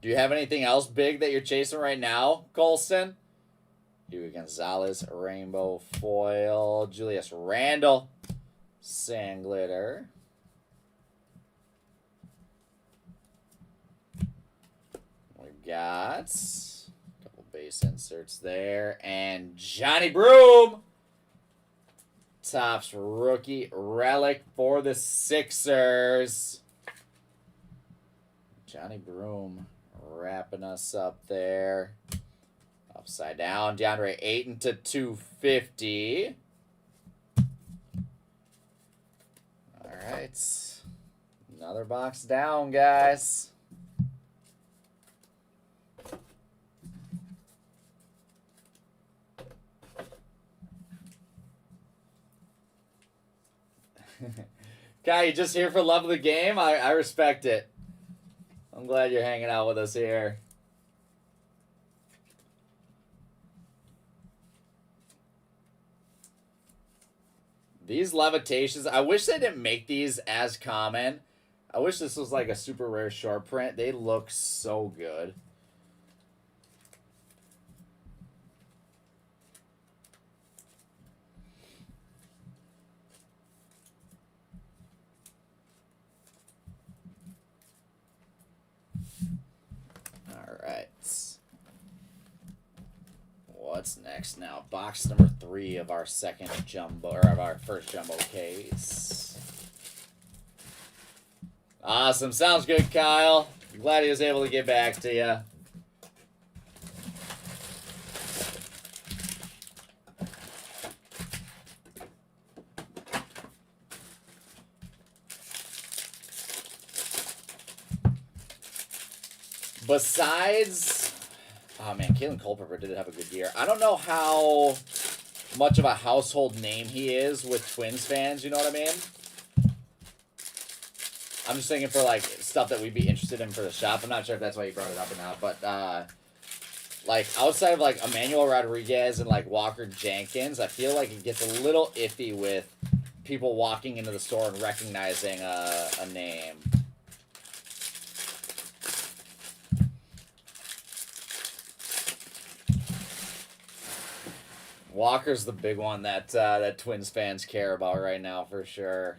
Do you have anything else big that you're chasing right now, Colston? Hugo Gonzalez, rainbow foil. Julius Randle, Sand Glitter. We got a couple base inserts there. And Johnny Broom, Topps rookie relic for the Sixers. Johnny Broom wrapping us up there. Upside down, DeAndre Ayton to 250. All right. Another box down, guys. Guy, you just here for love of the game? I respect it. I'm glad you're hanging out with us here. These Levitations, I wish they didn't make these as common. I wish this was like a super rare short print. They look so good. All right. What's next now? Box number 3 of our second jumbo, or of our first jumbo case. Awesome. Sounds good, Kyle. I'm glad he was able to get back to you. Besides, oh man, Kalen Culpepper did have a good year. I don't know how much of a household name he is with Twins fans, you know what I mean? I'm just thinking for like stuff that we'd be interested in for the shop. I'm not sure if that's why you brought it up or not, but like outside of like Emmanuel Rodriguez and like Walker Jenkins, I feel like it gets a little iffy with people walking into the store and recognizing a name. Walker's the big one that that Twins fans care about right now for sure.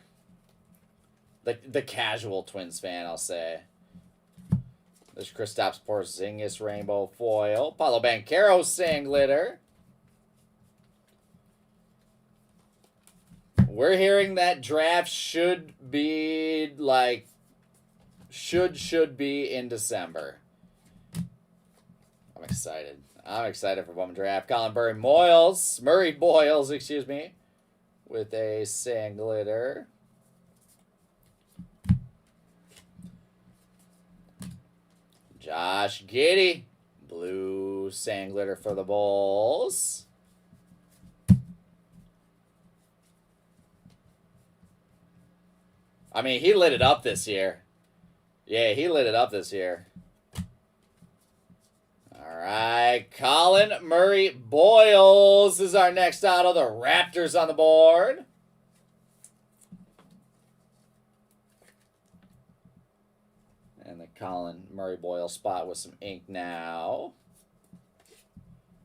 The casual Twins fan, I'll say. There's Kristaps Porzingis rainbow foil. Paulo Banchero Sand Glitter. We're hearing that draft should should be in December. I'm excited. I'm excited for Bowman Draft. Colin Murray Boyles, excuse me, with a sand glitter. Josh Giddey, blue sand glitter for the Bulls. I mean, he lit it up this year. Yeah, he lit it up this year. All right, Colin Murray Boyles is our next auto. The Raptors on the board. And the Colin Murray Boyles spot with some ink now.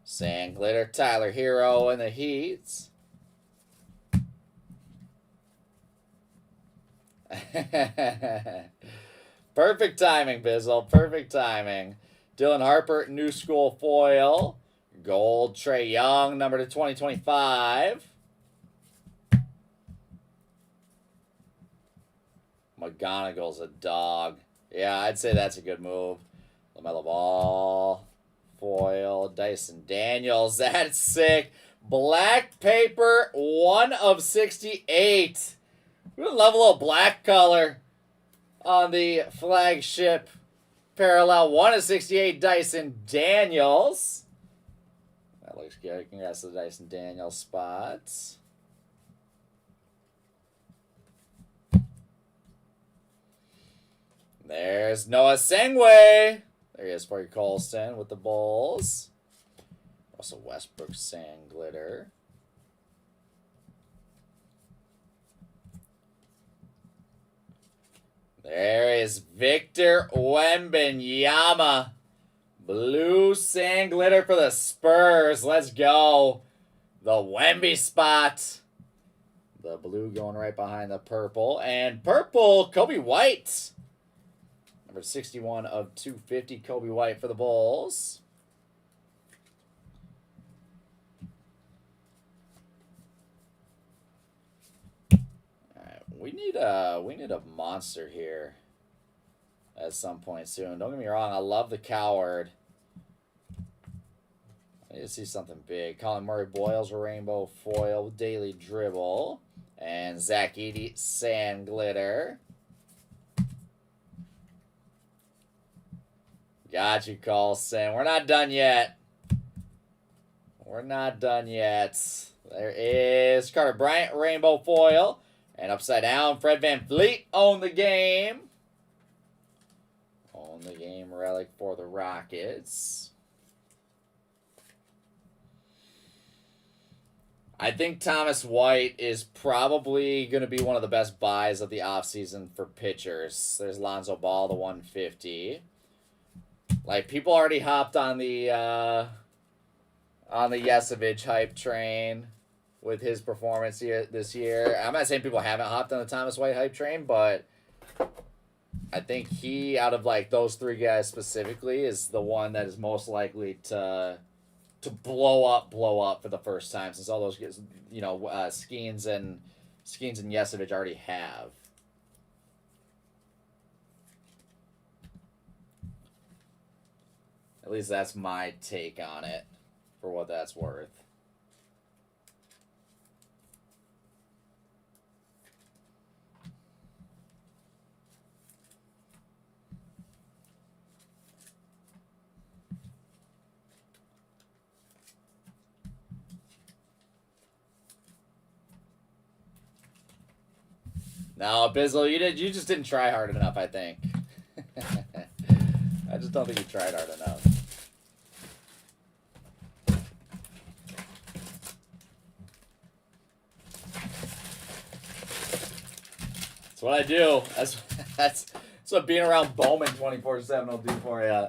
Sand glitter, Tyler Hero and the Heat. Perfect timing, Bizzle. Perfect timing. Dylan Harper, new school foil. Gold, Trae Young, number to 2025. McGonagall's a dog. Yeah, I'd say that's a good move. LaMelo Ball, foil, Dyson Daniels. That's sick. Black paper, 1 of 68. We love a little black color on the flagship parallel. 1 of 68, Dyson Daniels. That looks good. Congrats to the Dyson Daniels spots. There's Noah Sengwe. There he is for your Colston with the Bulls. Russell Westbrook sand glitter. There is Victor Wembanyama. Blue sand glitter for the Spurs. Let's go. The Wemby spot. The blue going right behind the purple. And purple, Kobe White. Number 61 of 250, Kobe White for the Bulls. We need a monster here at some point soon. Don't get me wrong, I love the Coward. I need to see something big. Colin Murray Boyles, rainbow foil, daily dribble, and Zach Edey sand glitter. Got you, Colson. We're not done yet. We're not done yet. There is Carter Bryant, rainbow foil. And upside down, Fred VanVleet own the game. Own the game relic for the Rockets. I think Thomas White is probably going to be one of the best buys of the offseason for pitchers. There's Lonzo Ball, the 150. Like, people already hopped on the Yesevich hype train with his performance here this year. I'm not saying people haven't hopped on the Thomas White hype train, but I think he, out of like those three guys specifically, is the one that is most likely to blow up for the first time, since all those guys, you know, Skeens and Yesevich already have. At least that's my take on it, for what that's worth. No, Bizzle, you just didn't try hard enough, I think. I just don't think you tried hard enough. That's what I do. That's what being around Bowman 24/7 will do for you.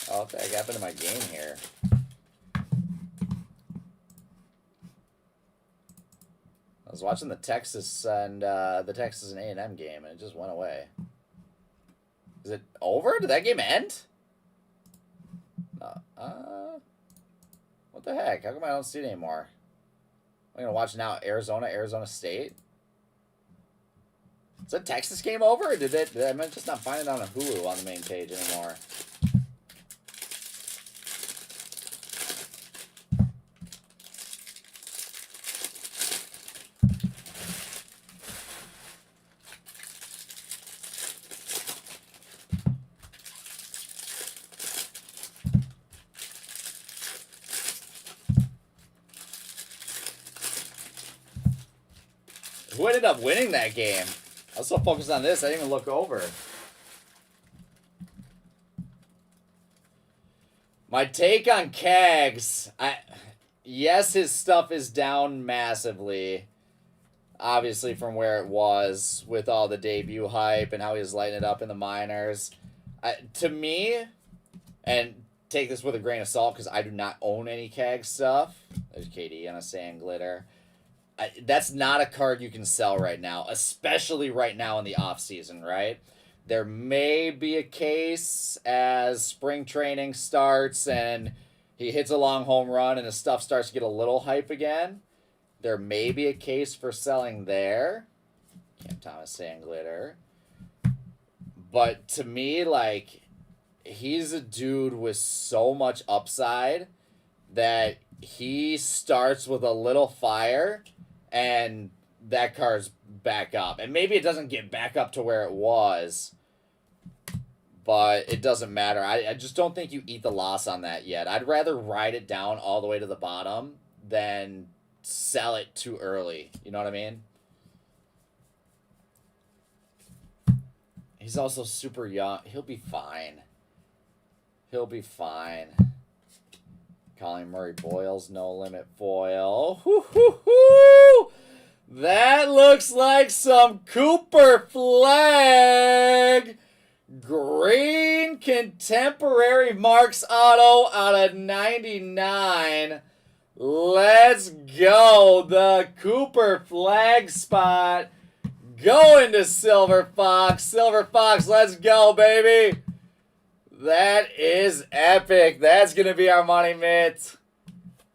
Oh, what the heck happened to my game here? I was watching the Texas and A&M game, and it just went away. Is it over? Did that game end? What the heck? How come I don't see it anymore? I'm going to watch now Arizona State. Is that Texas game over? Or did I just not find it on a Hulu on the main page anymore? Who ended up winning that game? I was so focused on this, I didn't even look over. My take on Kags, yes, his stuff is down massively. Obviously from where it was with all the debut hype and how he was lighting it up in the minors. To me, and take this with a grain of salt because I do not own any Kags stuff. There's KD on a Sand Glitter. That's not a card you can sell right now, especially right now in the off season, right? There may be a case as spring training starts and he hits a long home run and his stuff starts to get a little hype again. There may be a case for selling there. Cam Thomas Sand Glitter. But to me, like, he's a dude with so much upside that he starts with a little fire and that card's back up. And maybe it doesn't get back up to where it was, but it doesn't matter. I just don't think you eat the loss on that yet. I'd rather ride it down all the way to the bottom than sell it too early. You know what I mean? He's also super young. He'll be fine. He'll be fine. Colin Murray Boyles, no limit foil. Woo-hoo-hoo! That looks like some Cooper Flag. Green Contemporary Marks Auto out of 99. Let's go. The Cooper Flag spot going to Silver Fox. Silver Fox, let's go, baby. That is epic. That's going to be our money mitt.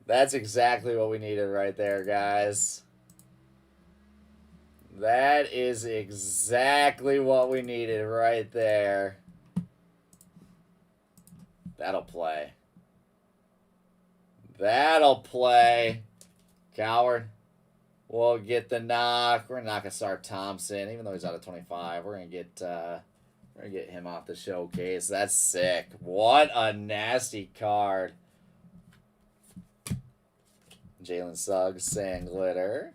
That's exactly what we needed right there, guys. That is exactly what we needed right there. That'll play. That'll play. Coward. We'll get the knock. We're going to knock Asar Thompson, even though he's out of 25. We're going to get him off the showcase. That's sick. What a nasty card. Jalen Suggs, Sand Glitter.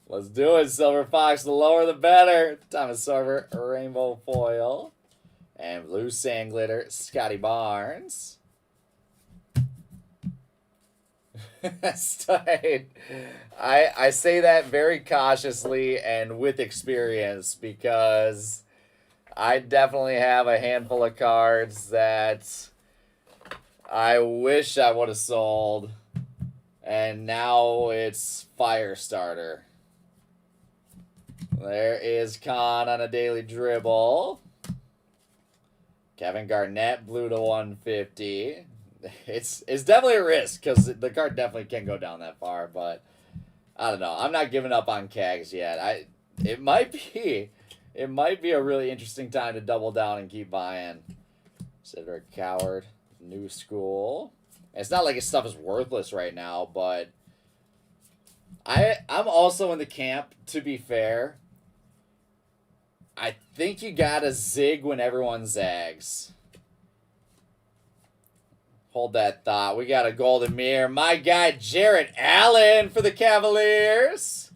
Let's do it, Silver Fox. The lower the better. Thomas Server, Rainbow Foil. And Blue Sand Glitter, Scotty Barnes. That's tight. I say that very cautiously and with experience because I definitely have a handful of cards that I wish I would have sold. And now it's Firestarter. There is Khan on a daily dribble. Kevin Garnett, blue to 150. It's definitely a risk because the card definitely can go down that far, but I don't know. I'm not giving up on Kags yet. It might be a really interesting time to double down and keep buying. Cedric Coward, New School. It's not like his stuff is worthless right now, but I'm also in the camp, to be fair. I think you gotta zig when everyone zags. Hold that thought. We got a golden mirror. My guy, Jarrett Allen for the Cavaliers.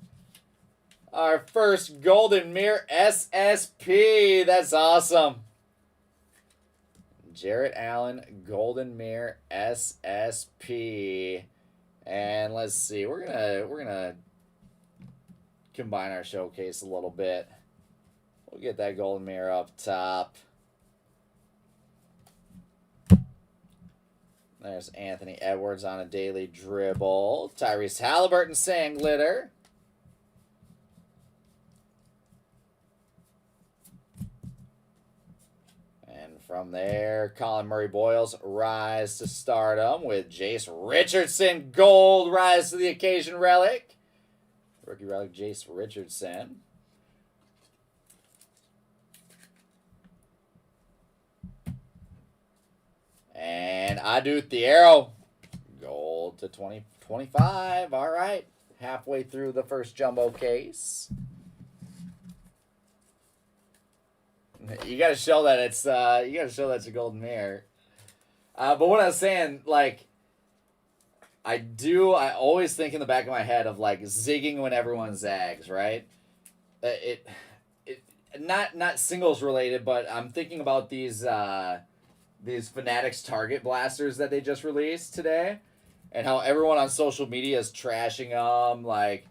Our first golden mirror SSP. That's awesome. Jarrett Allen, golden mirror SSP. And let's see. We're gonna combine our showcase a little bit. We'll get that golden mirror up top. There's Anthony Edwards on a daily dribble. Tyrese Halliburton, Sand Glitter. From there, Colin Murray Boyles, rise to stardom with Jace Richardson, gold, rise to the occasion relic. Rookie relic, Jace Richardson. And Adu Thiero, gold to 2025. All right, halfway through the first jumbo case. You gotta show that it's a golden mirror. But what I was saying, like, I always think in the back of my head of like zigging when everyone zags, right? It not singles related, but I'm thinking about these Fanatics Target blasters that they just released today, and how everyone on social media is trashing them, like,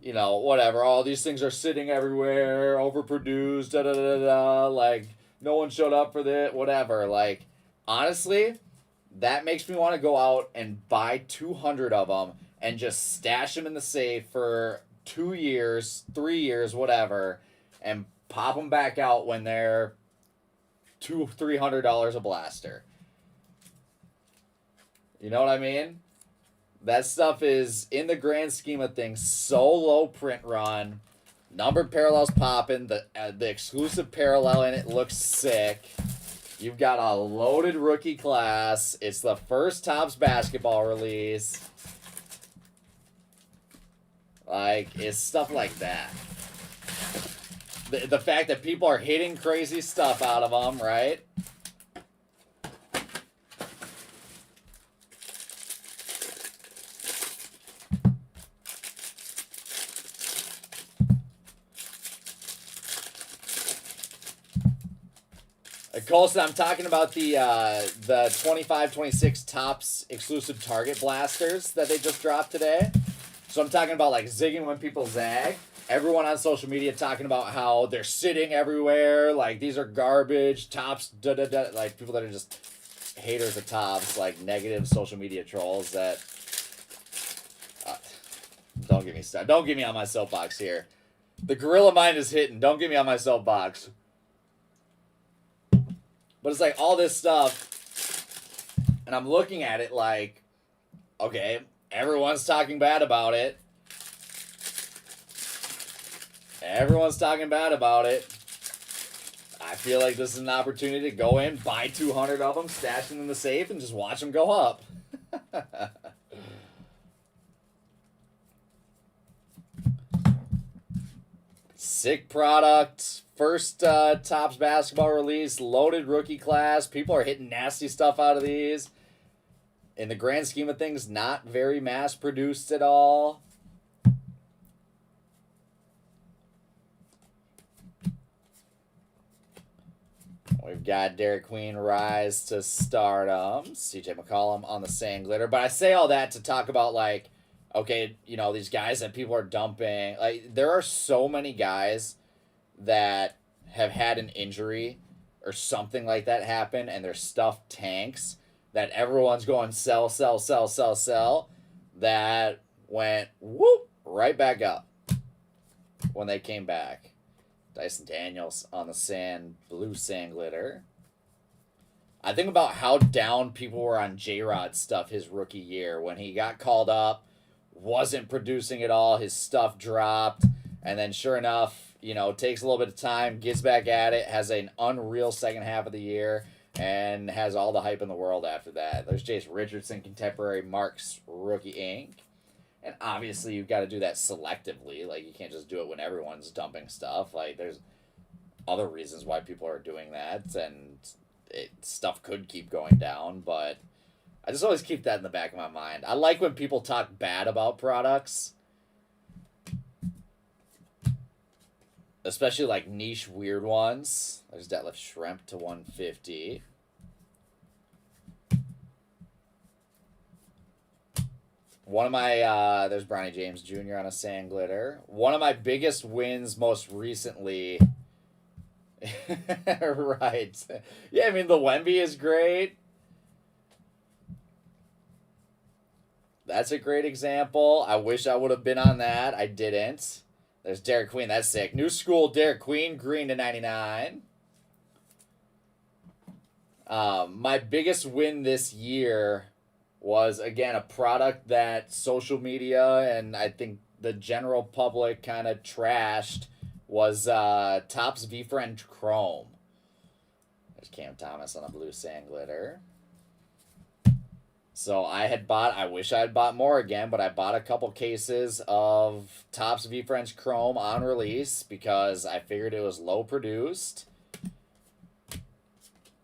you know, whatever. All these things are sitting everywhere, overproduced, da da da da. Like, no one showed up for this, whatever. Like, honestly, that makes me want to go out and buy 200 of them and just stash them in the safe for 2 years, 3 years, whatever, and pop them back out when they're $200-$300 a blaster. You know what I mean? That stuff is, in the grand scheme of things, so low print run. Numbered parallels popping. The exclusive parallel in it looks sick. You've got a loaded rookie class. It's the first Topps basketball release. Like, it's stuff like that. The fact that people are hitting crazy stuff out of them, right? Colson, I'm talking about the 25-26 Topps exclusive Target blasters that they just dropped today. So I'm talking about like zigging when people zag. Everyone on social media talking about how they're sitting everywhere, like these are garbage, Topps, da-da-da, like people that are just haters of Topps, like negative social media trolls that... don't get me started. Don't get me on my soapbox here. The gorilla mind is hitting. Don't get me on my soapbox. But it's like all this stuff, and I'm looking at it like, okay, everyone's talking bad about it. Everyone's talking bad about it. I feel like this is an opportunity to go in, buy 200 of them, stash them in the safe, and just watch them go up. Sick product. First Topps basketball release, loaded rookie class. People are hitting nasty stuff out of these. In the grand scheme of things, not very mass-produced at all. We've got Derek Queen rise to stardom. CJ McCollum on the sand glitter. But I say all that to talk about, like, okay, you know, these guys that people are dumping. Like, there are so many guys that have had an injury or something like that happen and their stuff tanks, that everyone's going sell, sell, sell, sell, sell, that went whoop right back up when they came back. Dyson Daniels on the sand, blue sand glitter. I think about how down people were on J-Rod stuff his rookie year when he got called up, wasn't producing at all, his stuff dropped, and then sure enough, you know, takes a little bit of time, gets back at it, has an unreal second half of the year, and has all the hype in the world after that. There's Jace Richardson, Contemporary Marks Rookie Ink. And obviously you've got to do that selectively. Like, you can't just do it when everyone's dumping stuff. Like, there's other reasons why people are doing that, and stuff could keep going down, but I just always keep that in the back of my mind. I like when people talk bad about products, especially like niche weird ones. There's Detlef Schrempf to 150. One of my, there's Bronny James Jr. on a sand glitter. One of my biggest wins most recently. Right. Yeah, I mean, the Wemby is great. That's a great example. I wish I would have been on that. I didn't. There's Derek Queen. That's sick. New school Derek Queen, green to 99. My biggest win this year was, again, a product that social media and I think the general public kind of trashed, was Topps V-Friend Chrome. There's Cam Thomas on a blue sand glitter. So I wish I had bought more again, but I bought a couple cases of Topps V-Friend Chrome on release because I figured it was low produced.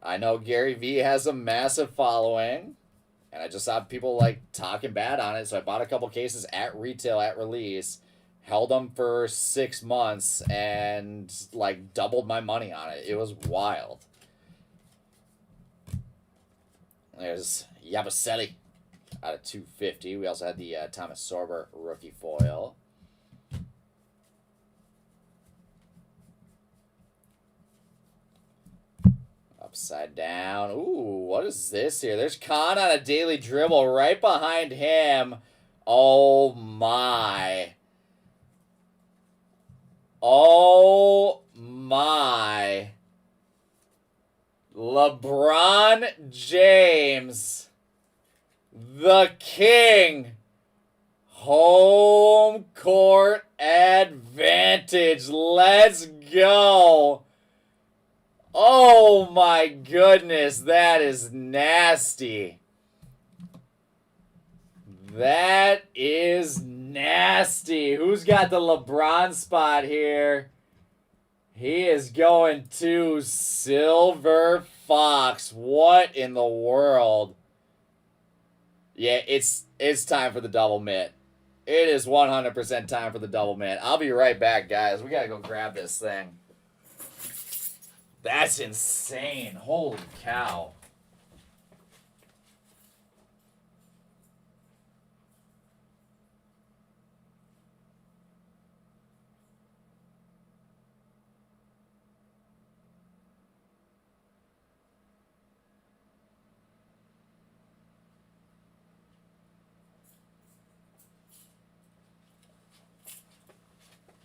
I know Gary Vee has a massive following, and I just saw people like talking bad on it, so I bought a couple cases at retail at release, held them for 6 months, and like doubled my money on it. It was wild. There's Yabusele out of 250. We also had the Thomas Sorber rookie foil. Upside down. Ooh, what is this here? There's Khan on a daily dribble right behind him. Oh my. Oh my. LeBron James, the king. Home court advantage. Let's go. Oh my goodness, that is nasty. That is nasty. Who's got the LeBron spot here? He is going to Silver Fox. What in the world? Yeah, it's time for the double mint. It is 100% time for the double mint. I'll be right back, guys. We got to go grab this thing. That's insane. Holy cow.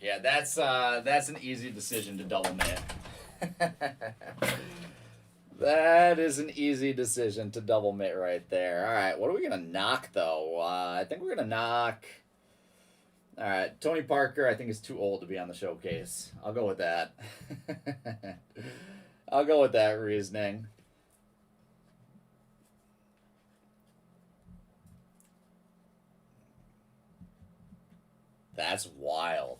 Yeah, that's an easy decision to double mint. That is an easy decision to double mint right there. All right, what are we going to knock, though? I think we're going to knock... All right, Tony Parker, I think, is too old to be on the showcase. I'll go with that. I'll go with that reasoning. That's wild.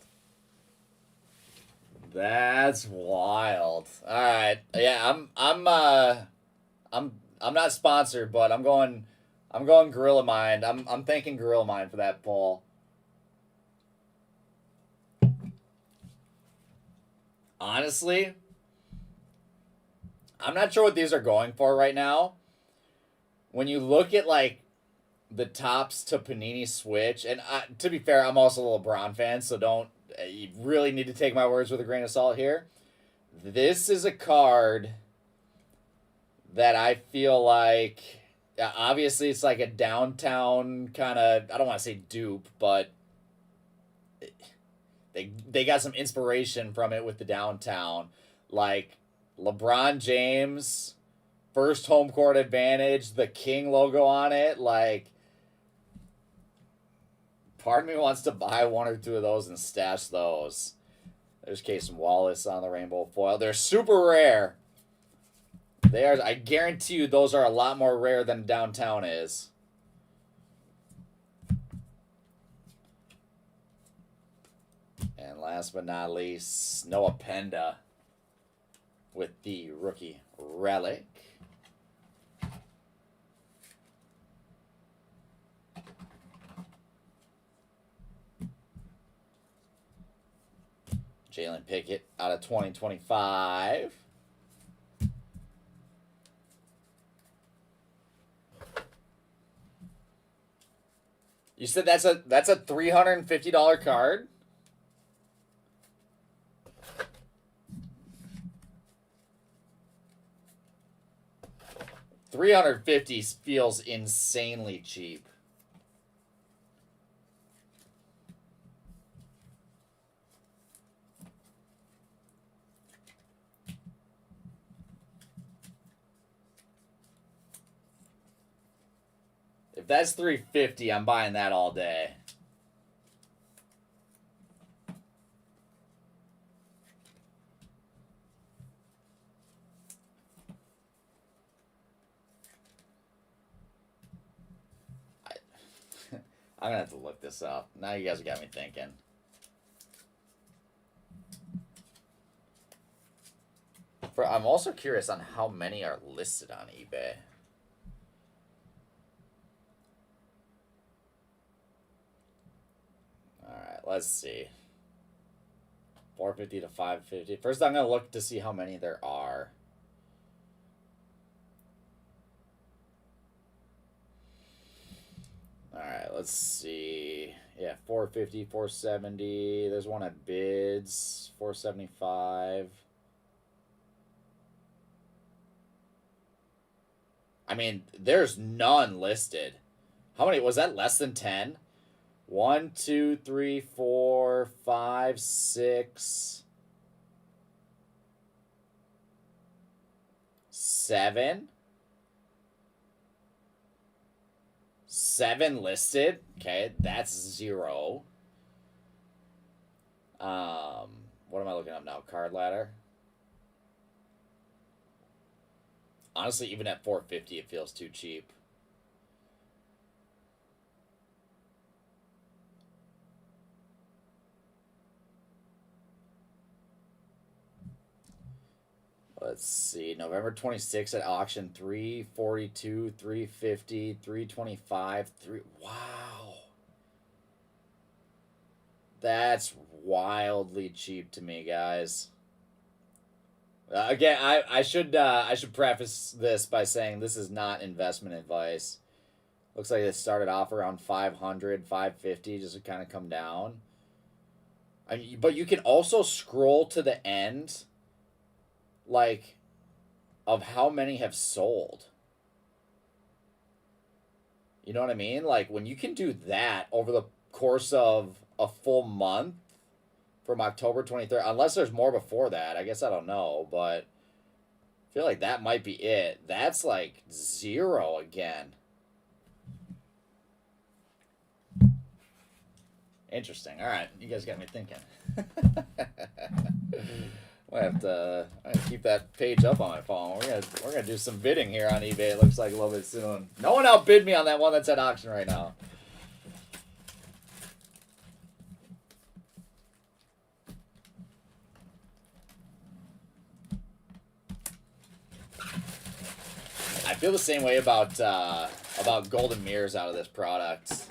That's wild. All right. Yeah, I'm not sponsored, but I'm going Gorilla Mind. I'm thanking Gorilla Mind for that pull. Honestly, I'm not sure what these are going for right now. When you look at like the Topps to Panini switch, and to be fair, I'm also a LeBron fan, so don't. You really need to take my words with a grain of salt here. This is a card that I feel like, obviously it's like a downtown kind of, I don't want to say dupe, but they got some inspiration from it with the downtown. Like LeBron James, first home court advantage, the King logo on it, like, part of me wants to buy one or two of those and stash those. There's Casey Wallace on the rainbow foil. They're super rare. They are. I guarantee you those are a lot more rare than downtown is. And last but not least, Noah Penda with the rookie relic. Jalen Pickett out of 2025. You said that's a $350 card? $350 feels insanely cheap. If that's 350, I'm buying that all day. I'm gonna have to look this up. Now you guys got me thinking. I'm also curious on how many are listed on eBay. Alright, let's see. 450 to 550. First, I'm going to look to see how many there are. Alright, let's see. Yeah, 450, 470. There's one at bids. 475. I mean, there's none listed. How many? Was that less than 10? 1, 2, 3, 4, 5, 6, 7. 7 listed. Okay, that's 0. What am I looking up now? Card ladder. Honestly, even at 450, it feels too cheap. Let's see. November 26th at auction, 342, 350, 325, 3. Wow. That's wildly cheap to me, guys. Again, I should preface this by saying this is not investment advice. Looks like it started off around 500, 550, just to kind of come down. But you can also scroll to the end, like, of how many have sold. You know what I mean? Like, when you can do that over the course of a full month, from October 23rd, unless there's more before that. I guess I don't know, but I feel like that might be it. That's like 0 again. Interesting. All right, you guys got me thinking. I have to keep that page up on my phone. We're gonna do some bidding here on eBay. It looks like a little bit soon. No one outbid me on that one that's at auction right now. I feel the same way about golden mirrors out of this product.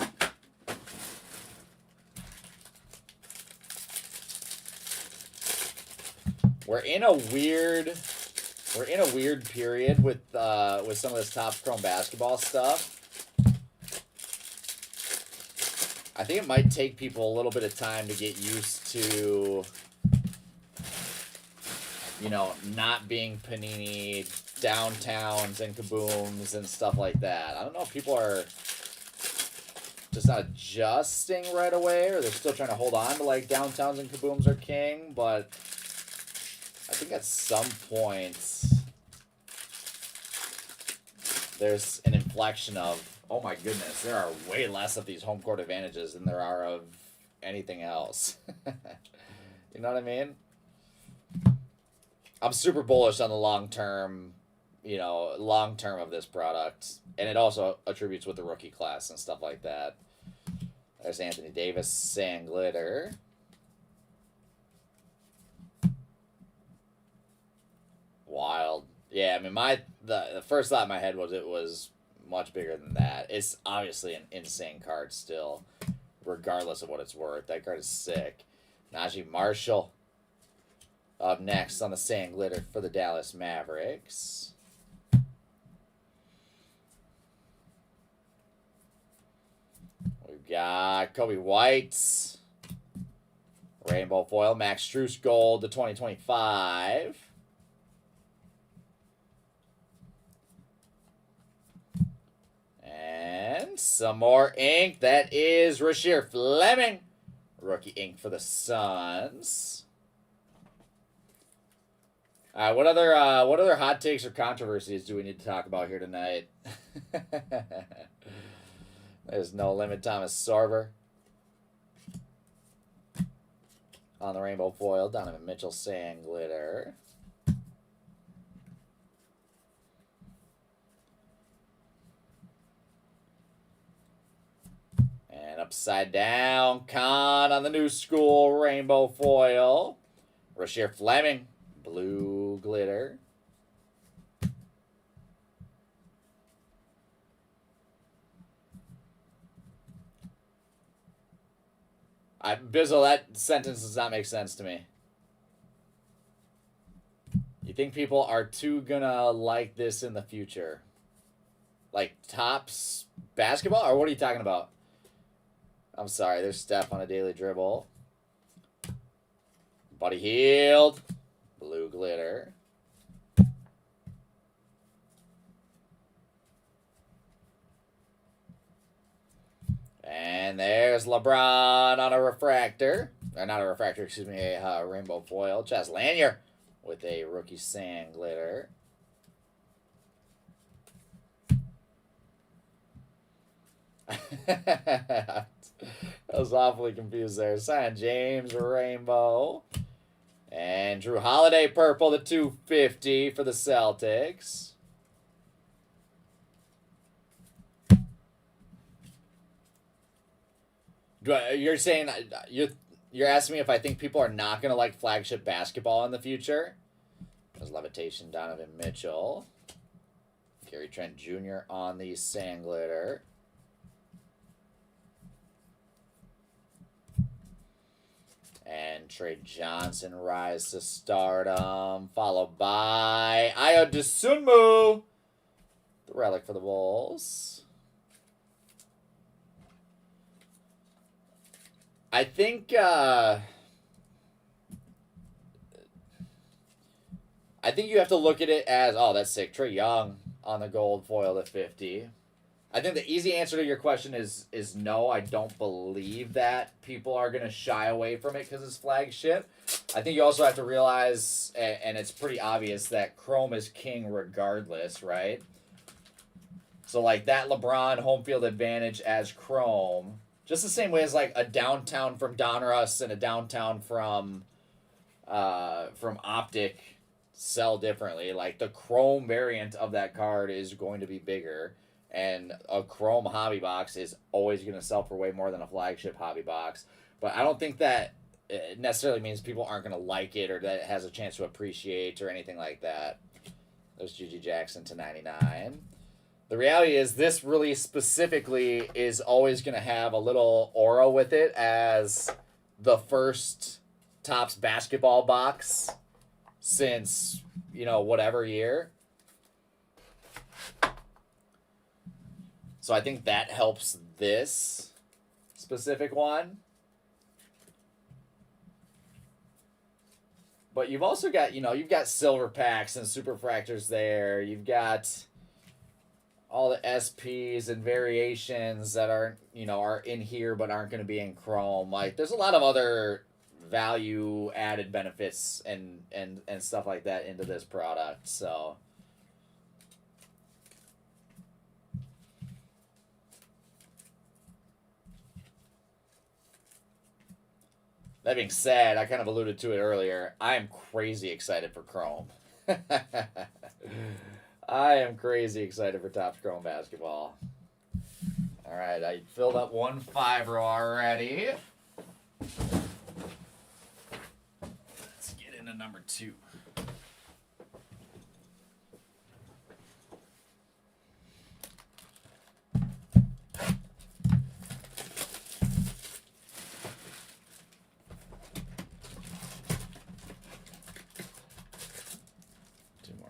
We're in a weird period with some of this Topps Chrome basketball stuff. I think it might take people a little bit of time to get used to, you know, not being Panini downtowns and kabooms and stuff like that. I don't know if people are just not adjusting right away, or they're still trying to hold on to like downtowns and kabooms are king, but I think at some point there's an inflection of, oh my goodness, there are way less of these home court advantages than there are of anything else. You know what I mean? I'm super bullish on the long term of this product. And it also attributes with the rookie class and stuff like that. There's Anthony Davis, Sand Glitter. Wild. Yeah, I mean, the first thought in my head was it was much bigger than that. It's obviously an insane card still, regardless of what it's worth. That card is sick. Najee Marshall up next on the Sand Glitter for the Dallas Mavericks. We've got Kobe White, Rainbow Foil, Max Strus Gold to 2025. And some more ink. That is Rasheer Fleming, rookie ink for the Suns. All right, what other hot takes or controversies do we need to talk about here tonight? There's No Limit Thomas Sorber. On the rainbow foil, Donovan Mitchell Sand Glitter. And upside down, Khan on the new school rainbow foil. Rasheer Fleming, blue glitter. Bizzle, that sentence does not make sense to me. You think people are too gonna like this in the future? Like Topps basketball? Or what are you talking about? I'm sorry, there's Steph on a daily dribble. Buddy Hield, blue glitter. And there's LeBron on a refractor. Or not a refractor, excuse me, a rainbow foil. Chas Lanier with a rookie sand glitter. I was awfully confused there. Zion James rainbow. And Drew Holiday purple, the 250 for the Celtics. You're saying you're asking me if I think people are not going to like flagship basketball in the future? There's Levitation Donovan Mitchell. Gary Trent Jr. on the sand glitter. And Trey Johnson rise to stardom, followed by Ayo Dosunmu, the relic for the Bulls. I think you have to look at it as, oh, that's sick. Trae Young on the gold foil at 50. I think the easy answer to your question is no. I don't believe that people are going to shy away from it because it's flagship. I think you also have to realize, and it's pretty obvious, that Chrome is king regardless, right? So, like, that LeBron home field advantage as Chrome, just the same way as, like, a downtown from Donruss and a downtown from Optic sell differently. Like, the Chrome variant of that card is going to be bigger. And a Chrome hobby box is always going to sell for way more than a flagship hobby box. But I don't think that it necessarily means people aren't going to like it or that it has a chance to appreciate or anything like that. There's Gigi Jackson to 99. The reality is this release specifically is always going to have a little aura with it as the first Topps basketball box since, whatever year. So I think that helps this specific one. But you've also got, you've got silver packs and super fractors there. You've got all the SPs and variations that are in here but aren't going to be in Chrome. Like, there's a lot of other value added benefits and stuff like that into this product. So that being said, I kind of alluded to it earlier. I am crazy excited for Chrome. I am crazy excited for Topps Chrome basketball. All right, I filled up 1 5-row already. Let's get into number 2.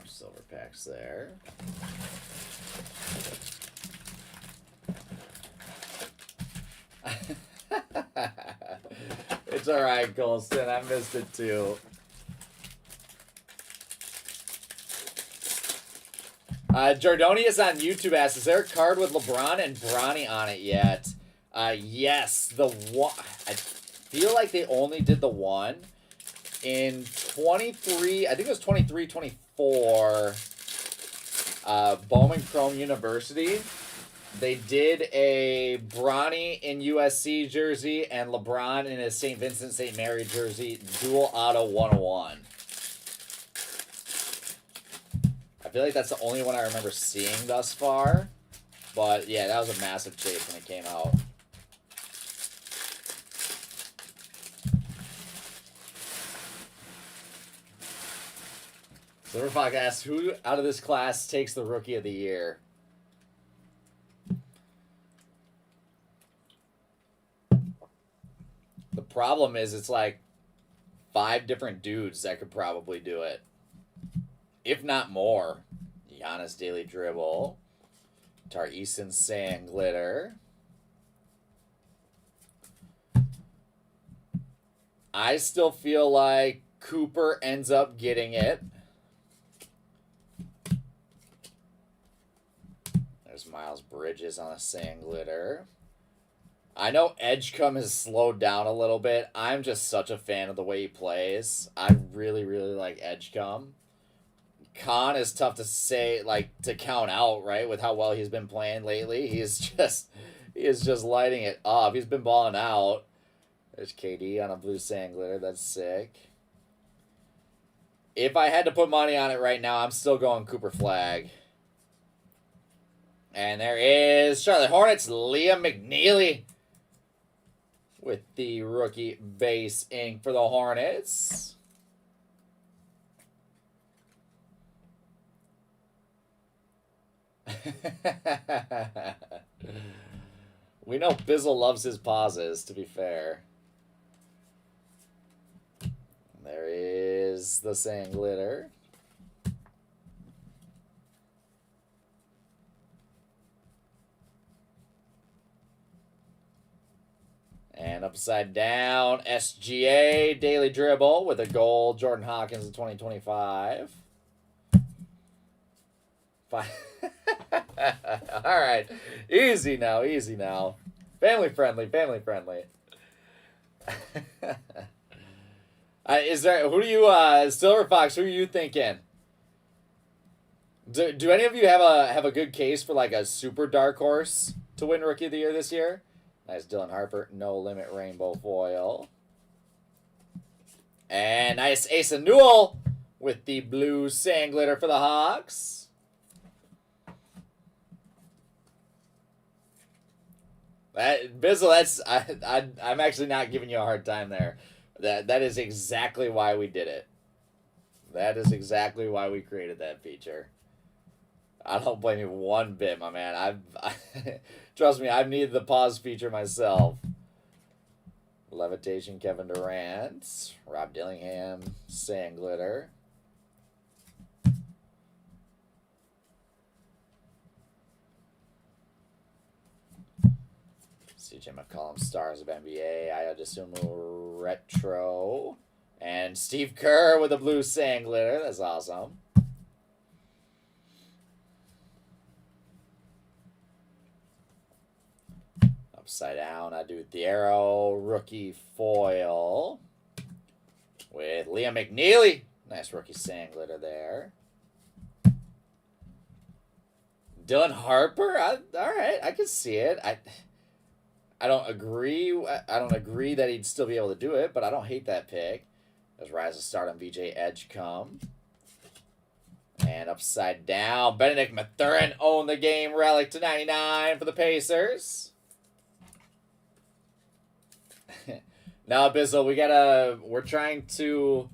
Silver packs there. It's all right, Colston. I missed it too. Jordonius on YouTube asks, is there a card with LeBron and Bronny on it yet? Yes. The one. I feel like they only did the one. In 23, I think it was 23, 24, Bowman Chrome University, They did a Bronny in USC jersey and LeBron in a St. Vincent St. Mary jersey, dual auto 101. I feel like that's the only one I remember seeing thus far. But yeah, that was a massive chase when it came out. Silverfox asks, who out of this class takes the Rookie of the Year? The problem is it's like 5 different dudes that could probably do it. If not more. Giannis Daily Dribble. Tar-Eason Sand Glitter. I still feel like Cooper ends up getting it. There's Miles Bridges on a Sand Glitter. I know Edgecombe has slowed down a little bit. I'm just such a fan of the way he plays. I really, really like Edgecombe. Khan is tough to say, like, to count out, right, with how well he's been playing lately. He is just lighting it up. He's been balling out. There's KD on a blue Sand Glitter. That's sick. If I had to put money on it right now, I'm still going Cooper Flag. And there is Charlotte Hornets, Liam McNeely with the rookie base ink for the Hornets. We know Bizzle loves his pauses, to be fair. There is the Sand Glitter. And upside down, SGA Daily Dribble with a gold Jordan Hawkins in 2025. Fine. All right. Easy now, easy now. Family friendly, family friendly. Is there, who do you, Silver Fox, who are you thinking? Do any of you have a good case for like a super dark horse to win Rookie of the Year this year? Nice Dylan Harper, No Limit Rainbow Foil. And nice Asa Newell with the blue Sand Glitter for the Hawks. Bizzle, that's I'm actually not giving you a hard time there. That is exactly why we did it. That is exactly why we created that feature. I don't blame you one bit, my man. Trust me, I've needed the pause feature myself. Levitation, Kevin Durant, Rob Dillingham, Sand Glitter. CJ McCollum, Stars of NBA, Ayo Dosunmu Retro, and Steve Kerr with a blue Sand Glitter. That's awesome. Upside down, I do Thiero rookie foil with Liam McNeely. Nice rookie Sand Glitter there. Dylan Harper. All right, I can see it. I don't agree. I don't agree that he'd still be able to do it, but I don't hate that pick. There's Rise of Stardom, VJ Edgecombe. And upside down, Benedict Mathurin owned the game. Relic to 99 for the Pacers. Now, Bizzle, we're trying to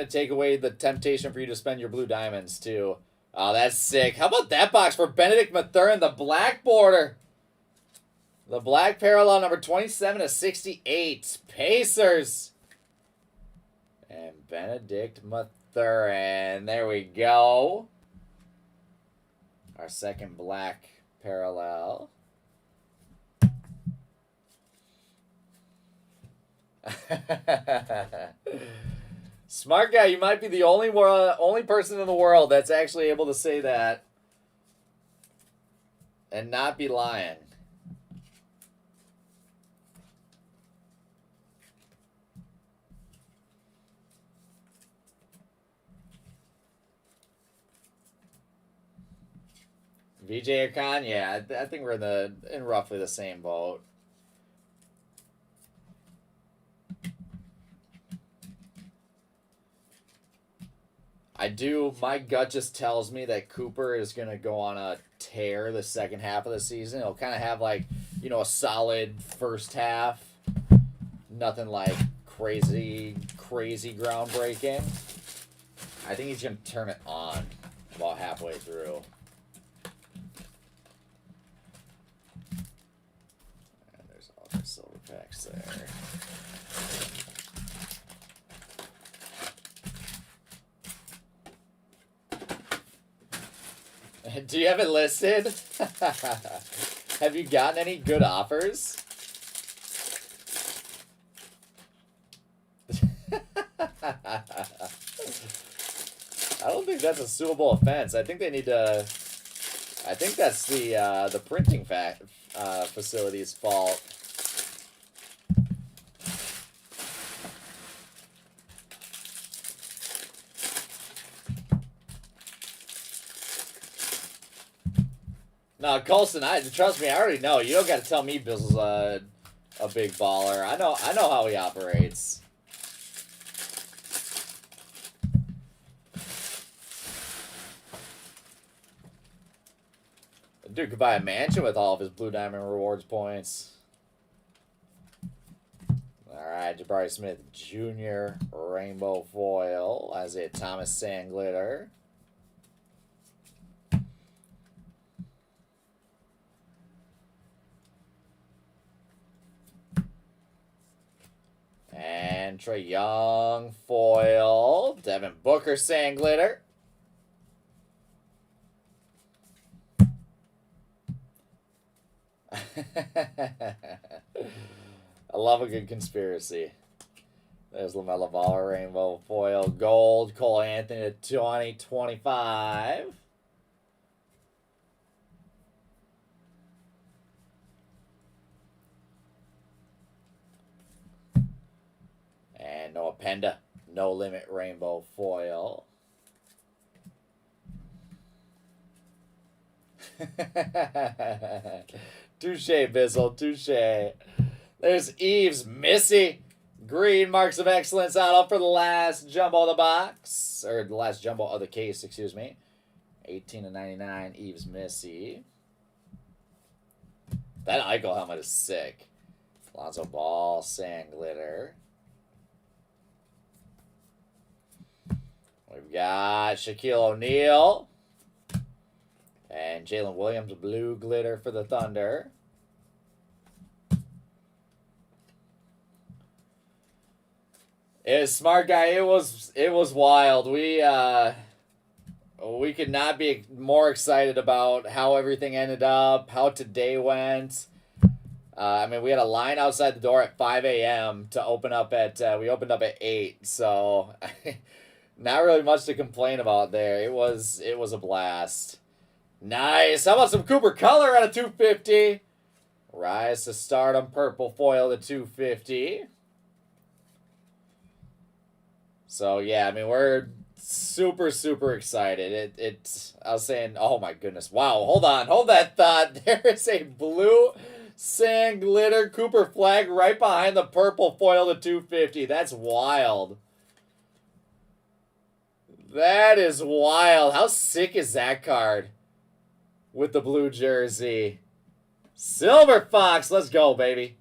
take away the temptation for you to spend your blue diamonds too. Oh, that's sick. How about that box for Benedict Mathurin, the black border? The black parallel number 27 to 68. Pacers. And Benedict Mathurin. There we go. Our second black parallel. Smart guy, you might be the only person in the world that's actually able to say that and not be lying. BJ or Con? Yeah, I think we're in roughly the same boat. My gut just tells me that Cooper is going to go on a tear the second half of the season. He'll kind of have like, a solid first half. Nothing like crazy groundbreaking. I think he's going to turn it on about halfway through. And there's all the silver packs there. Do you have it listed? Have you gotten any good offers? I don't think that's a suable offense. I think they need to. I think that's the printing facility's fault. No, Colson, trust me, I already know. You don't got to tell me Bizzle's a big baller. I know how he operates. Dude could buy a mansion with all of his Blue Diamond Rewards points. Alright, Jabari Smith Jr. Rainbow Foil. Isaiah Thomas Sandglitter. And Trae Young Foil. Devin Booker Sandglitter. I love a good conspiracy. There's LaMelo Ball Rainbow Foil Gold. Cole Anthony at 2025. And Noah Penda. No Limit Rainbow Foil. Touche, Bizzle. Touche. There's Eves Missy. Green Marks of Excellence auto for the last jumbo of the box. Or the last jumbo of the case, excuse me. 18/99 Eves Missy. That Eichel helmet is sick. Lonzo Ball, Sandglitter. We've got Shaquille O'Neal. And Jalen Williams, blue glitter for the Thunder. It was smart guy. It was wild. We could not be more excited about how everything ended up, how today went. I mean, we had a line outside the door at 5 a.m. to open up at. We opened up at 8, so not really much to complain about there. It was a blast. Nice. How about some Cooper Color at a 250? Rise to Stardom purple foil to 250. So yeah, I mean we're super excited. I was saying, oh my goodness, wow, hold that thought. There is a blue Sandglitter Cooper flag right behind the purple foil to 250. That's wild. That is wild. How sick is that card? With the blue jersey. Silver Fox, let's go, baby.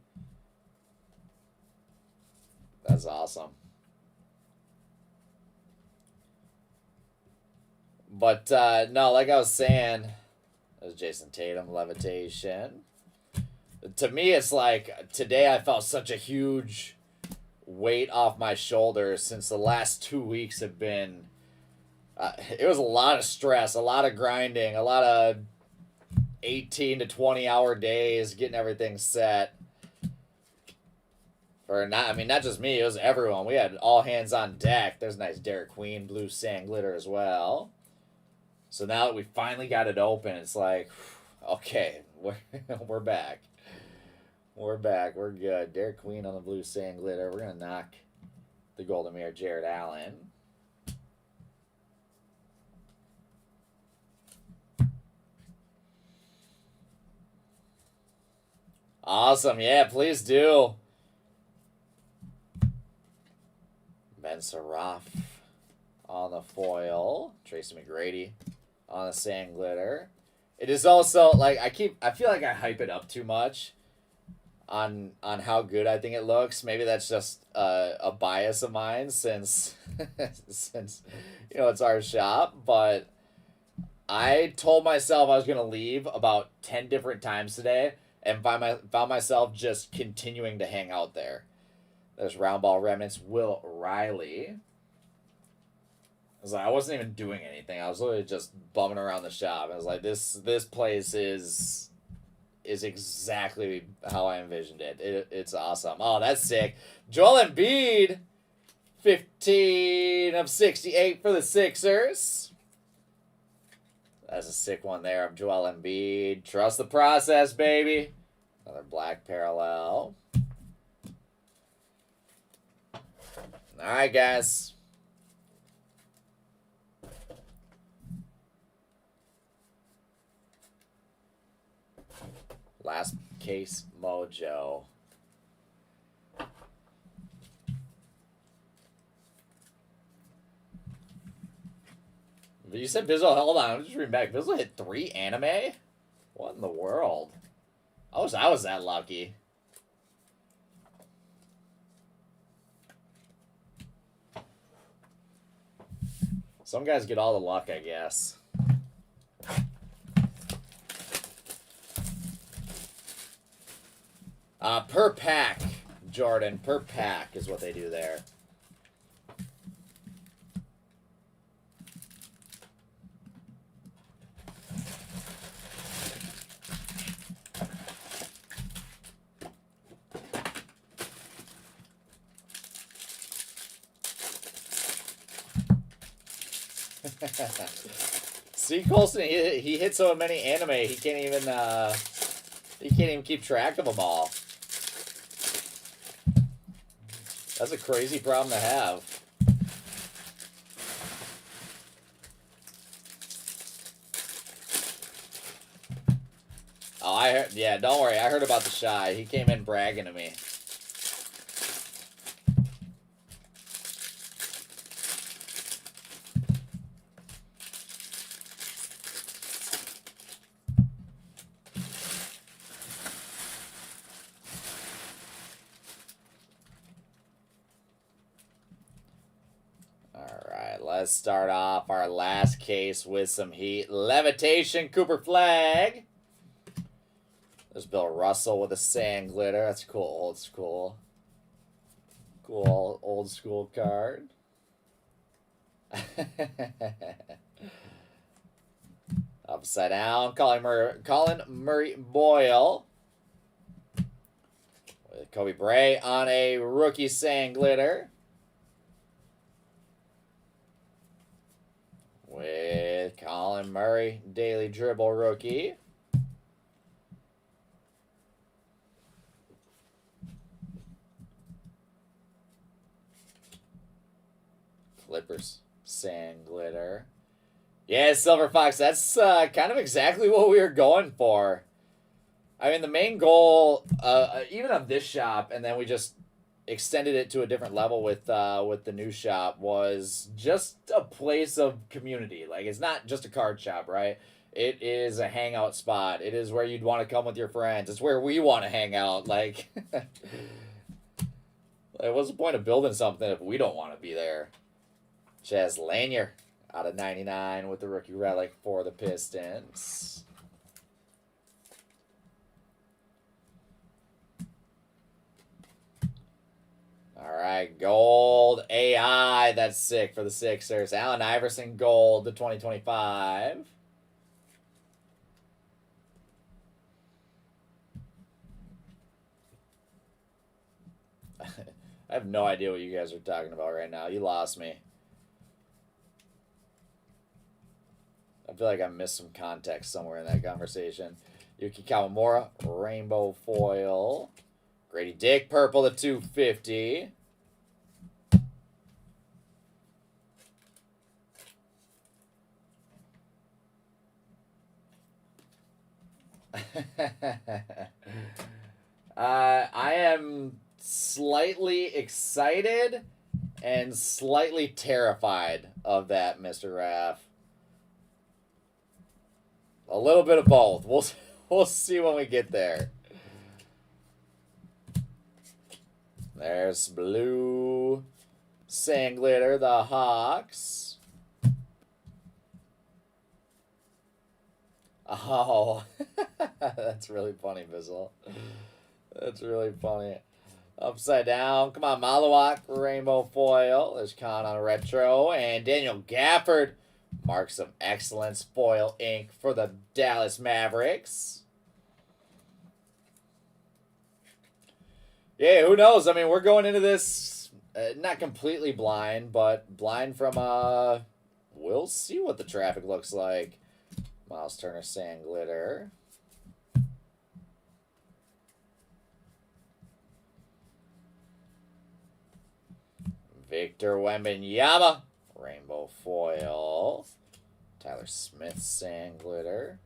That's awesome. But, no, like I was saying, that was Jason Tatum, Levitation. To me, it's like, today I felt such a huge weight off my shoulders since the last 2 weeks have been, it was a lot of stress, a lot of grinding, a lot of 18 to 20 hour days getting everything set. Not just me, it was everyone. We had all hands on deck. There's a nice Derek Queen blue Sandglitter as well. So now that we finally got it open, it's like, okay, we're back. We're back. We're good. Derek Queen on the blue Sandglitter. We're going to knock the Golden Mirror Jared Allen. Awesome. Yeah, please do. Ben Saraf on the foil. Tracy McGrady on the sand glitter. It is also like I feel like I hype it up too much on how good I think it looks. Maybe that's just a bias of mine since since it's our shop, but I told myself I was gonna leave about 10 different times today, and found myself just continuing to hang out there. There's Round Ball Remnants, Will Riley. I wasn't even doing anything. I was literally just bumming around the shop. I was like, this place is exactly how I envisioned it. It's awesome. Oh, that's sick. Joel Embiid, 15 of 68 for the Sixers. That's a sick one there of Joel Embiid. Trust the process, baby. Another black parallel. All right, guys. Last case mojo. You said Bizzle, hold on, I'm just reading back. Bizzle hit 3 anime? What in the world? I was that lucky. Some guys get all the luck, I guess. Per pack, Jordan. Per pack is what they do there. See, Colson, he hit so many anime, he can't even keep track of them all. That's a crazy problem to have. Oh, I heard. Yeah, don't worry. I heard about the Shy. He came in bragging to me. Let's start off our last case with some heat. Levitation Cooper Flag. There's Bill Russell with a sand glitter. That's cool, old school. Cool old school card. Upside down, Colin Murray Boyle. With Kobe Bray on a rookie sand glitter. With Colin Murray, daily dribble rookie. Clippers, sand glitter. Yeah, Silver Fox, that's kind of exactly what we were going for. I mean, the main goal, even of this shop, and then we just extended it to a different level with the new shop, was just a place of community. Like, it's not just a card shop, right? It is a hangout spot. It is where you'd want to come with your friends. It's where we want to hang out. Like, what's the point of building something if we don't want to be there? Chaz Lanier out of 99 with the rookie relic for the Pistons. All right, gold AI. That's sick for the Sixers. Allen Iverson gold to 2025. I have no idea what you guys are talking about right now. You lost me. I feel like I missed some context somewhere in that conversation. Yuki Kawamura, rainbow foil. Grady Dick, purple to 250. I am slightly excited and slightly terrified of that, Mr. Raff. A little bit of both. We'll see when we get there. There's blue Sandglitter, the Hawks. Oh, that's really funny, Bizzle. That's really funny. Upside down. Come on, Malawak, rainbow foil. There's Con on retro. And Daniel Gafford marks some excellence foil ink for the Dallas Mavericks. Yeah, who knows? I mean, we're going into this not completely blind, but blind from we'll see what the traffic looks like. Miles Turner Sandglitter. Victor Wembanyama, rainbow foil. Tyler Smith Sandglitter.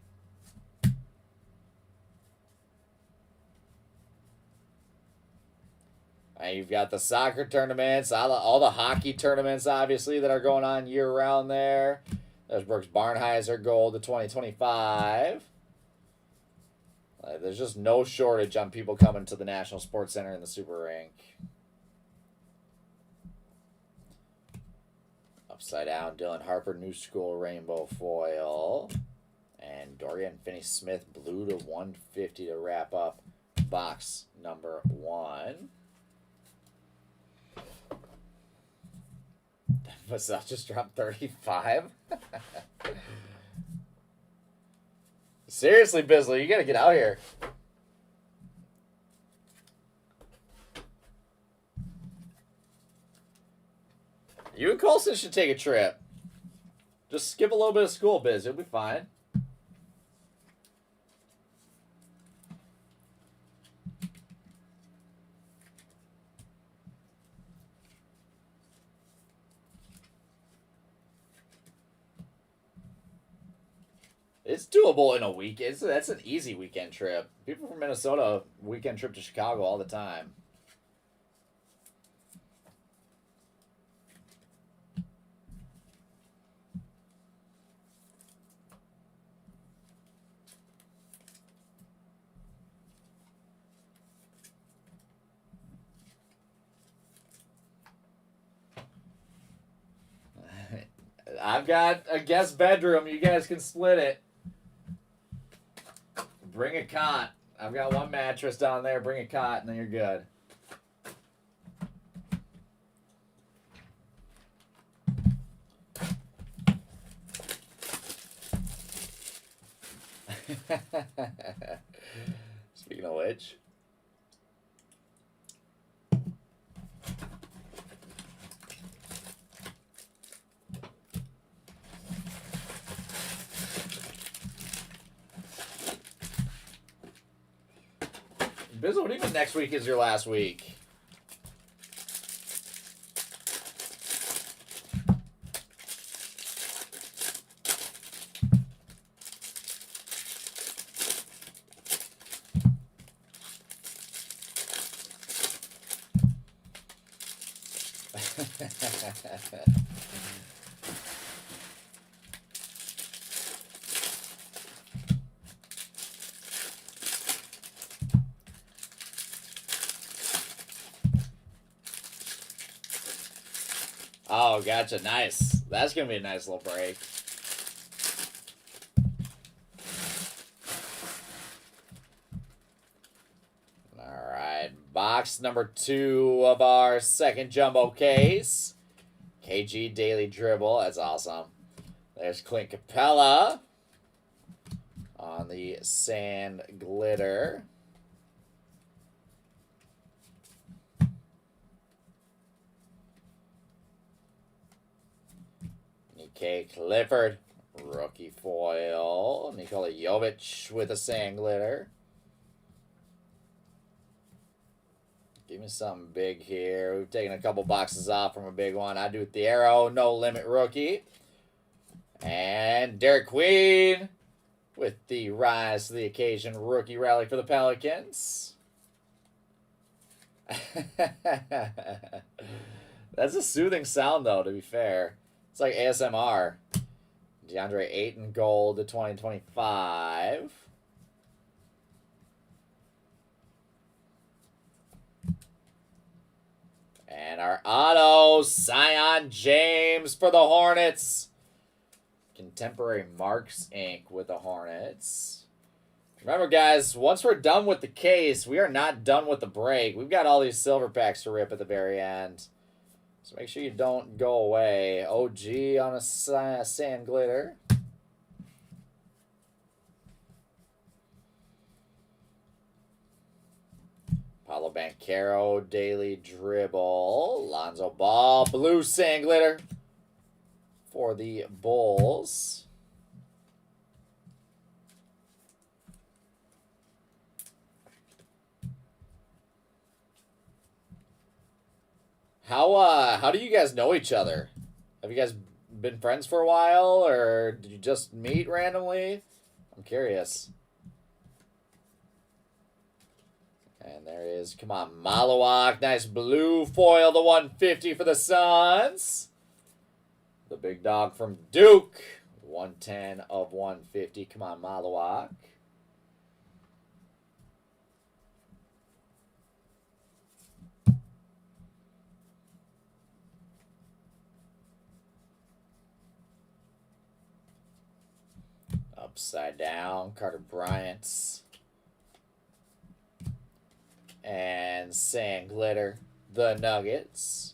And you've got the soccer tournaments, all the hockey tournaments, obviously, that are going on year-round there. There's Brooks Barnheiser Gold to 2025. There's just no shortage on people coming to the National Sports Center in the Super Rink. Upside down, Dylan Harper, New School Rainbow Foil. And Dorian Finney-Smith, blue to 150 to wrap up box number 1. Was that just dropped 35? Seriously, Bizzle, you gotta get out here. You and Colson should take a trip. Just skip a little bit of school, Biz. It'll be fine. It's doable in a week. That's an easy weekend trip. People from Minnesota weekend trip to Chicago all the time. I've got a guest bedroom. You guys can split it. Bring a cot. I've got one mattress down there. Bring a cot, and then you're good. Speaking of which. Biz, what do you mean next week is your last week? Oh, gotcha. Nice. That's going to be a nice little break. All right. Box number 2 of our second jumbo case. KG Daily Dribble. That's awesome. There's Clint Capella on the Sandglitter. K. Clifford, rookie foil. Nikola Jovic with a Sandglitter. Give me something big here. We've taken a couple boxes off from a big one. I do with the Arrow, no limit rookie. And Derek Queen with the Rise to the Occasion rookie rally for the Pelicans. That's a soothing sound, though, to be fair. It's like ASMR. DeAndre Ayton gold to 2025. And our auto, Zion James for the Hornets. Contemporary Marks Inc. with the Hornets. Remember, guys, once we're done with the case, we are not done with the break. We've got all these silver packs to rip at the very end. So make sure you don't go away. OG on a sand glitter. Paulo Banchero, daily dribble. Lonzo Ball, blue sand glitter for the Bulls. How do you guys know each other? Have you guys been friends for a while, or did you just meet randomly? I'm curious. And there is, come on, Malawak. Nice blue foil, the 150 for the Suns. The big dog from Duke. 110 of 150. Come on, Malawak. Upside down, Carter Bryant's. And sand glitter, the Nuggets.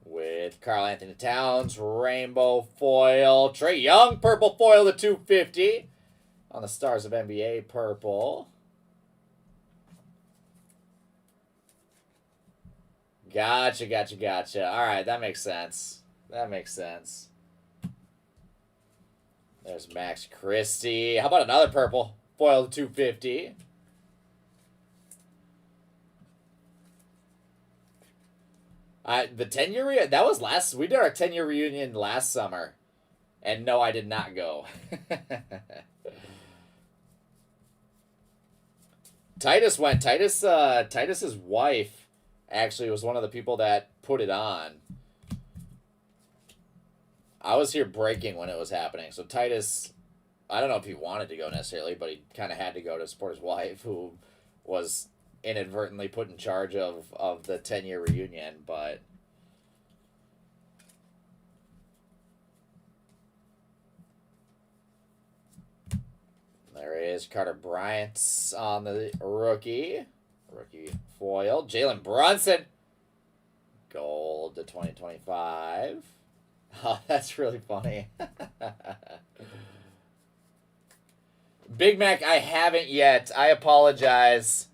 With Karl-Anthony Towns, rainbow foil. Trae Young, purple foil to 250 on the Stars of NBA purple. Gotcha. All right, that makes sense. There's Max Christie. How about another purple foil to 250? The 10-year that was last. We did our 10-year reunion last summer, and no, I did not go. Titus went. Titus's wife actually was one of the people that put it on. I was here breaking when it was happening, so Titus, I don't know if he wanted to go necessarily, but he kind of had to go to support his wife, who was inadvertently put in charge of the 10-year reunion, but there is Carter Bryant on the rookie foil. Jalen Brunson, gold to 2025. Oh, that's really funny. Big Mac, I haven't yet. I apologize.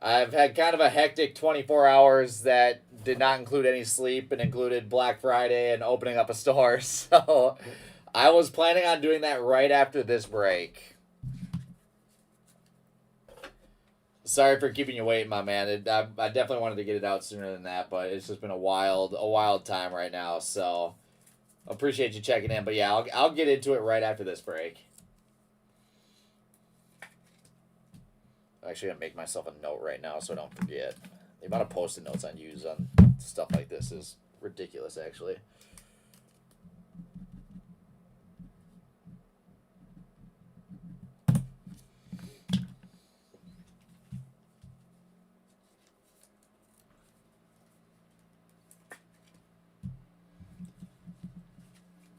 I've had kind of a hectic 24 hours that did not include any sleep and included Black Friday and opening up a store. So I was planning on doing that right after this break. Sorry for keeping you waiting, my man. I definitely wanted to get it out sooner than that, but it's just been a wild time right now. So appreciate you checking in. But yeah, I'll get into it right after this break. I'm actually going to make myself a note right now so I don't forget. The amount of Post-it notes I use on stuff like this is ridiculous, actually.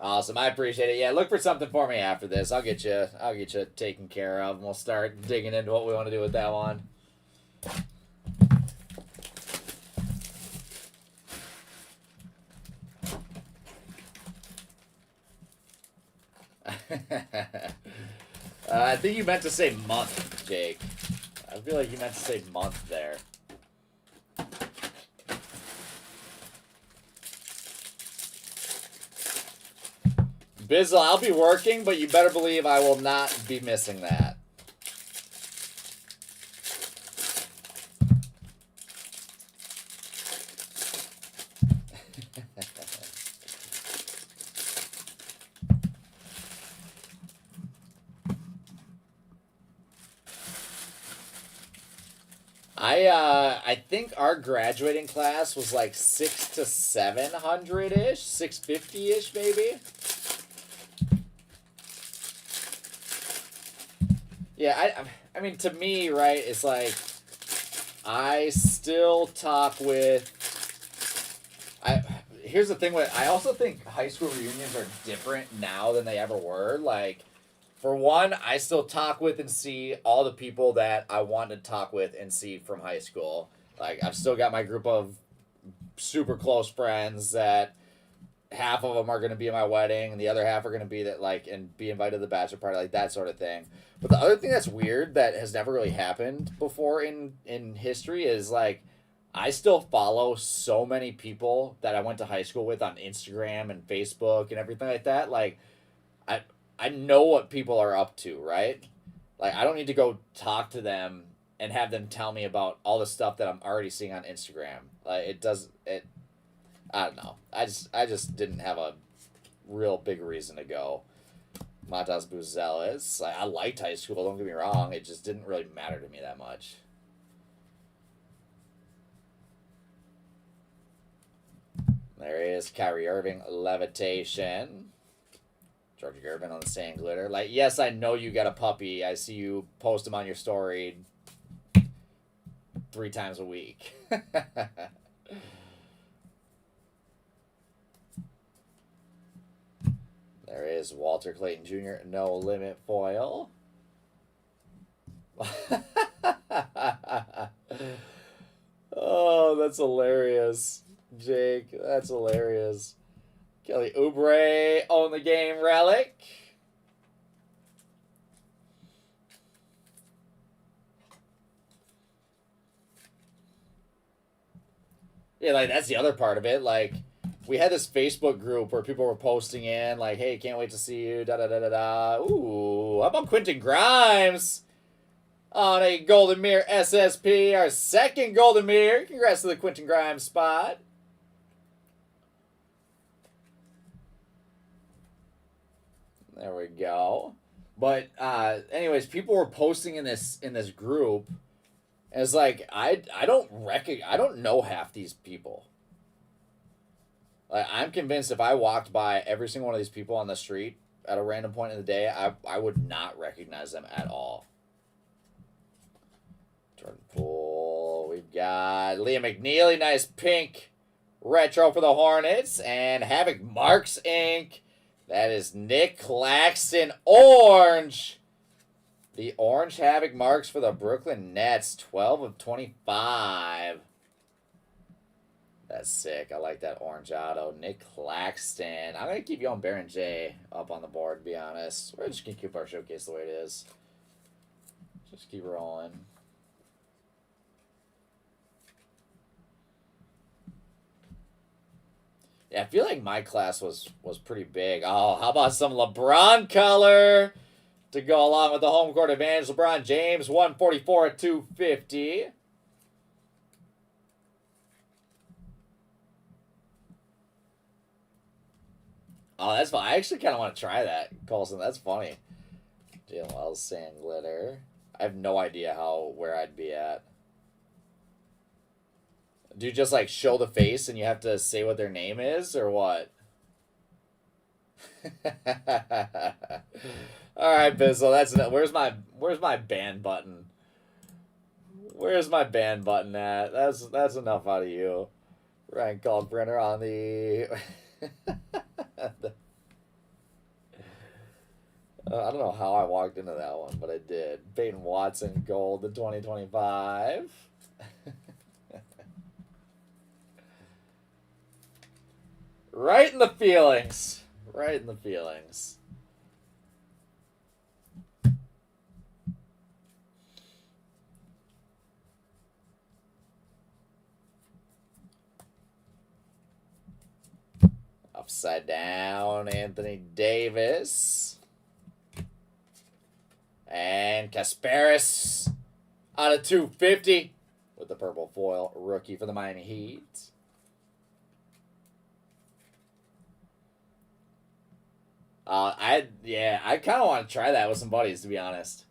Awesome, I appreciate it. Yeah, look for something for me after this. I'll get you taken care of, and we'll start digging into what we want to do with that one. I think you meant to say month, Jake. I feel like you meant to say month there. Bizzle, I'll be working, but you better believe I will not be missing that. I think our graduating class was like 600 to 700 ish, 650 ish maybe. Yeah, I mean, to me, right, it's like I still talk with. Here's the thing with I also think high school reunions are different now than they ever were. Like, for one, I still talk with and see all the people that I want to talk with and see from high school. Like, I've still got my group of super close friends that half of them are going to be at my wedding and the other half are going to be that like and be invited to the bachelor party, like that sort of thing. But the other thing that's weird that has never really happened before in history is like I still follow so many people that I went to high school with on Instagram and Facebook and everything like that. Like I know what people are up to, right? Like I don't need to go talk to them and have them tell me about all the stuff that I'm already seeing on Instagram. Like it I don't know. I just didn't have a real big reason to go. Matas Buzelis. I liked high school, don't get me wrong. It just didn't really matter to me that much. There is Kyrie Irving, Levitation. George Gervin on the Sand Glitter. Like, yes, I know you got a puppy. I see you post him on your story 3 times a week. There is Walter Clayton Jr. No Limit Foil. Oh, that's hilarious. Jake, that's hilarious. Kelly Oubre on the game relic. Yeah, like that's the other part of it. Like we had this Facebook group where people were posting in, like, hey, can't wait to see you, da da da da da. Ooh, how about Quentin Grimes on a Golden Mirror SSP, our second Golden Mirror. Congrats to the Quentin Grimes spot. There we go. But anyways, people were posting in this group, and it's like I don't know half these people. Like, I'm convinced if I walked by every single one of these people on the street at a random point in the day, I would not recognize them at all. Jordan Poole. We've got Liam McNeely. Nice pink retro for the Hornets. And Havoc Marks Inc. That is Nick Claxton orange. The orange Havoc Marks for the Brooklyn Nets. 12 of 25. That's sick. I like that orange auto. Nick Claxton. I'm going to keep Young Baron J up on the board, to be honest. We're just going to keep our showcase the way it is. Just keep rolling. Yeah, I feel like my class was pretty big. Oh, how about some LeBron color to go along with the home court advantage? LeBron James, 144 at 250. Oh, that's fun. I actually kind of want to try that, Colson. That's funny. Jalen Wells, Sand Glitter. I have no idea where I'd be at. Do you just like show the face and you have to say what their name is, or what? All right, Bizzle. That's enough. Where's my ban button? Where's my ban button at? That's enough out of you. Ryan Kalkbrenner on the. I don't know how I walked into that one, but I did. Peyton Watson gold to 2025. Right in the feelings. Right in the feelings. Upside down, Anthony Davis. And Kasparis out of 250 with the purple foil rookie for the Miami Heat. I kind of want to try that with some buddies, to be honest.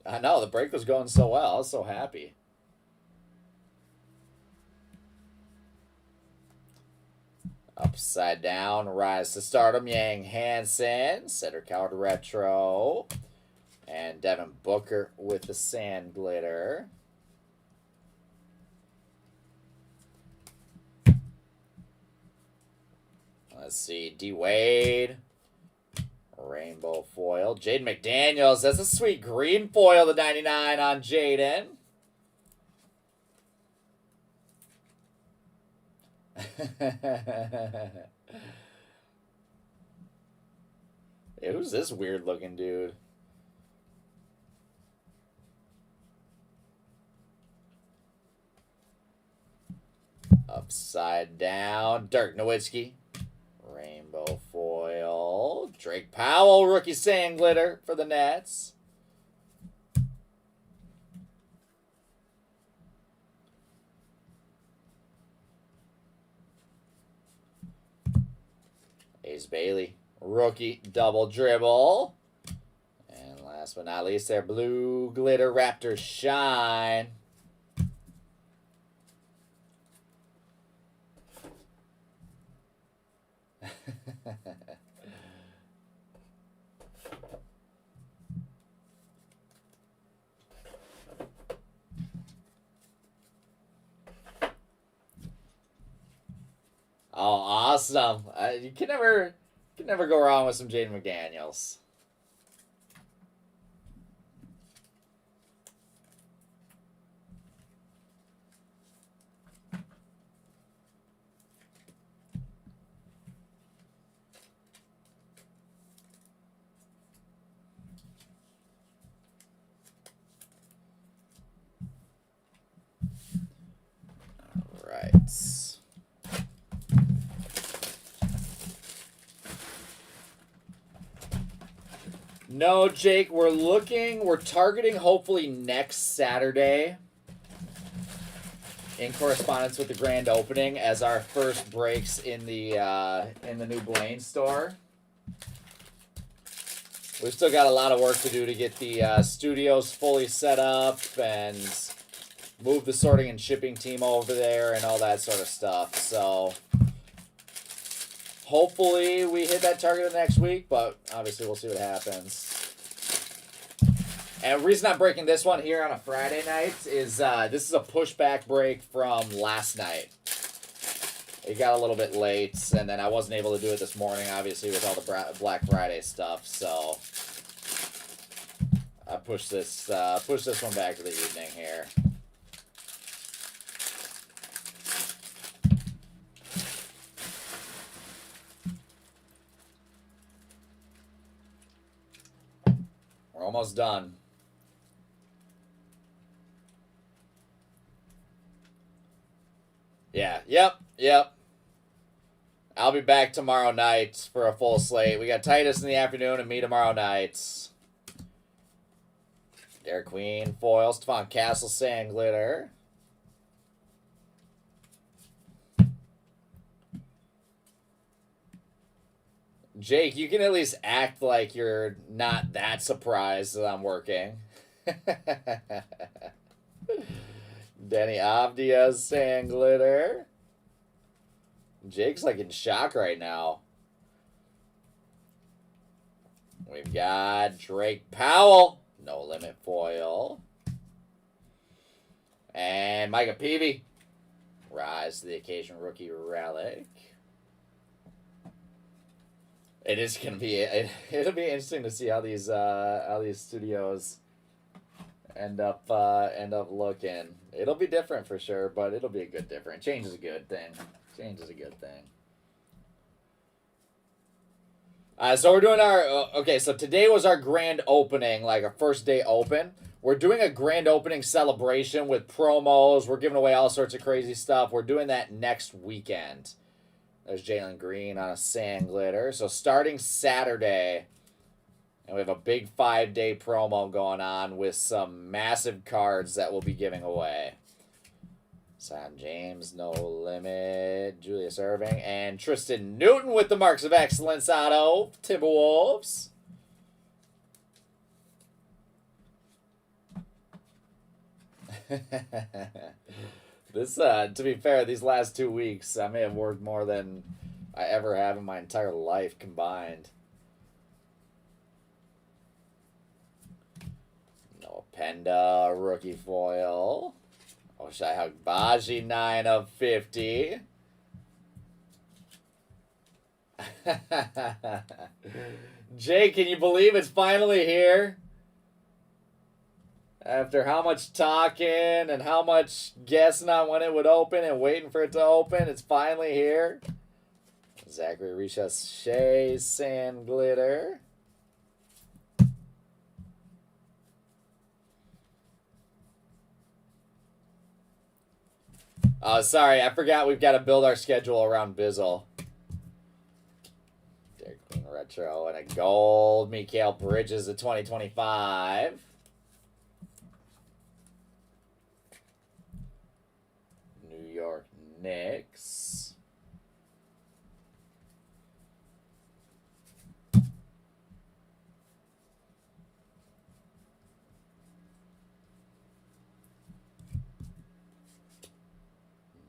I know, the break was going so well. I was so happy. Upside Down, Rise to Stardom, Yang Hansen, Cedric Howard Retro, and Devin Booker with the Sand Glitter. Let's see, D Wade, Rainbow Foil, Jaden McDaniels. That's a sweet green foil, the 99 on Jaden. Hey, who's this weird looking dude? Upside Down, Dirk Nowitzki, Rainbow Foil, Drake Powell, rookie Sand Glitter for the Nets. Ace Bailey, rookie double dribble. And last but not least, their blue glitter Raptor Shine. Oh, awesome! You can never go wrong with some Jaden McDaniels. All right. No, Jake, we're targeting hopefully next Saturday in correspondence with the grand opening as our first breaks in the new Blaine store. We've still got a lot of work to do to get the studios fully set up and move the sorting and shipping team over there and all that sort of stuff. So hopefully we hit that target next week, but obviously we'll see what happens. And the reason I'm breaking this one here on a Friday night is this is a pushback break from last night. It got a little bit late, and then I wasn't able to do it this morning, obviously, with all the Black Friday stuff. So I pushed this one back to the evening here. We're almost done. Yeah, yep. I'll be back tomorrow night for a full slate. We got Titus in the afternoon and me tomorrow night. Derek Queen, foil, Stephon Castle, Sand Glitter. Jake, you can at least act like you're not that surprised that I'm working. Danny Avdia, Sand Glitter. Jake's like in shock right now. We've got Drake Powell, No Limit foil. And Micah Peavy, Rise to the Occasion rookie relic. It is gonna be it'll be interesting to see how these studios end up looking. It'll be different for sure, but it'll be a good different. Change is a good thing. Change is a good thing. So we're doing our okay. So today was our grand opening, like our first day open. We're doing a grand opening celebration with promos. We're giving away all sorts of crazy stuff. We're doing that next weekend. There's Jalen Green on a Sand Glitter. So starting Saturday, and we have a big 5-day promo going on with some massive cards that we'll be giving away. Sam James, No Limit, Julius Irving, and Tristan Newton with the Marks of Excellence auto, Timberwolves. This, to be fair, these last 2 weeks, I may have worked more than I ever have in my entire life combined. No Penda, rookie foil. Oshai Hagbaji, 9 of 50. Jay, can you believe it's finally here? After how much talking and how much guessing on when it would open and waiting for it to open, it's finally here. Zachary Richache, Sand Glitter. Oh, sorry, I forgot we've got to build our schedule around Bizzle. Dairy Queen Retro and a gold Mikal Bridges of 2025. New York Knicks.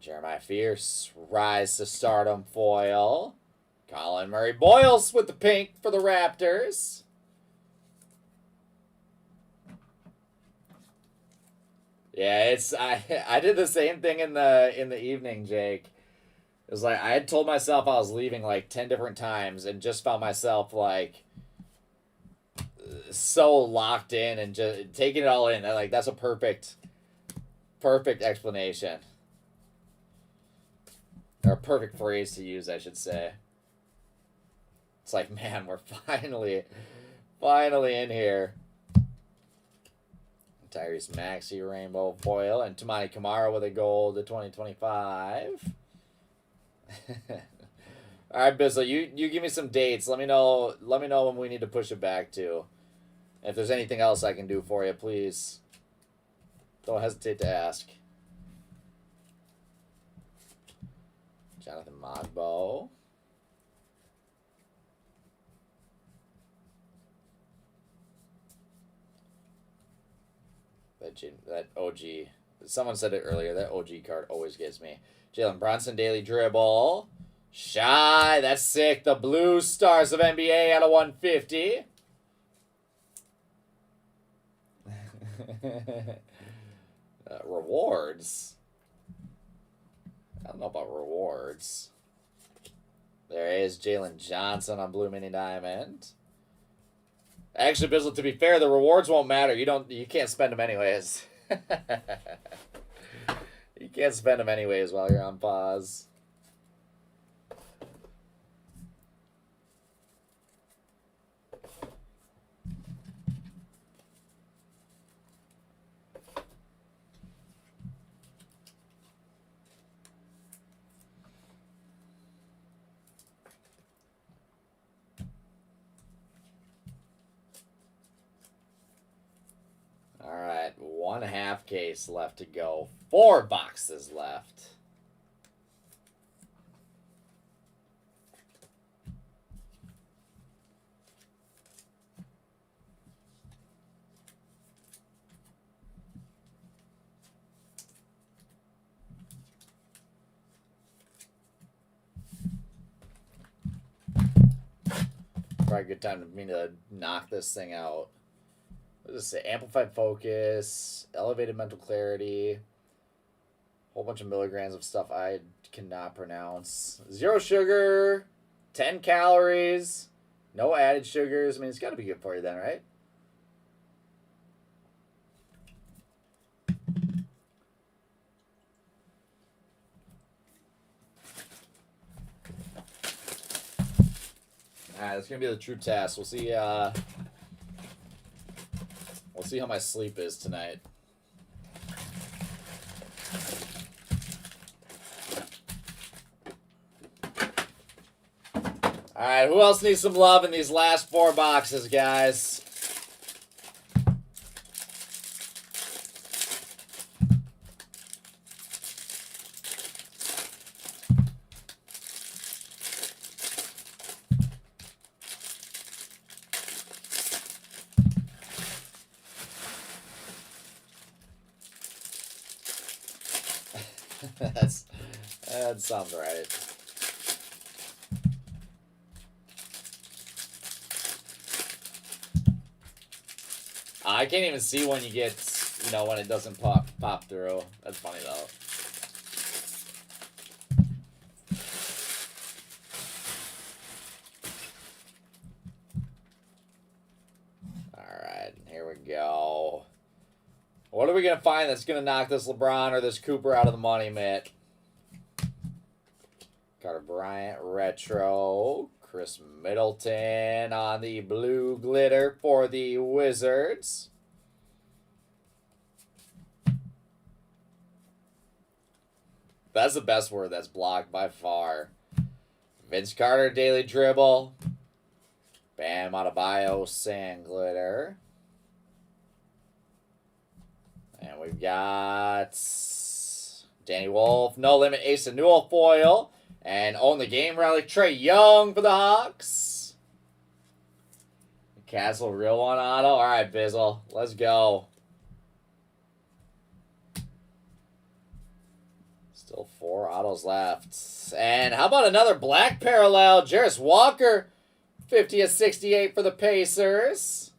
Jeremiah Fierce, Rise to Stardom foil. Colin Murray Boyles with the pink for the Raptors. Yeah, it's I did the same thing in the evening, Jake. It was like I had told myself I was leaving like 10 different times and just found myself like so locked in and just taking it all in. Like that's a perfect explanation. Or a perfect phrase to use, I should say. It's like, man, we're finally in here. Tyrese Maxey rainbow foil and Tamani Kamara with a gold to 2025. All right, Bizzle, you give me some dates. Let me know when we need to push it back to. If there's anything else I can do for you, please don't hesitate to ask. Jonathan Mogbo. That OG. Someone said it earlier. That OG card always gets me. Jalen Brunson, Daily Dribble. Shy. That's sick. The Blue Stars of NBA out of 150. Rewards. I don't know about rewards. There is Jalen Johnson on Blue Mini Diamond. Actually, Bizzle, to be fair, the rewards won't matter. You can't spend them anyways. You can't spend them anyways while you're on pause. All right, 1/2 case left to go. 4 boxes left. Probably a good time for me to knock this thing out. What does it say? Amplified focus, elevated mental clarity, whole bunch of milligrams of stuff I cannot pronounce. 0 sugar, 10 calories, no added sugars. I mean, it's got to be good for you then, right? All right, that's going to be the true test. We'll see. We'll see how my sleep is tonight. All right, who else needs some love in these last 4 boxes, guys? That sounds right. I can't even see when you get, when it doesn't pop through. That's funny though. Alright, here we go. What are we going to find that's going to knock this LeBron or this Cooper out of the money, Mitt? Carter Bryant retro. Chris Middleton on the blue glitter for the Wizards. That's the best word that's blocked by far. Vince Carter daily dribble. Bam Adebayo sand glitter. And we've got Danny Wolf, No Limit Ace of Newell foil. And Own the Game Relic, Trae Young for the Hawks. Castle real one auto. All right, Bizzle. Let's go. Still 4 autos left. And how about another black parallel? Jarris Walker, 50/68 for the Pacers.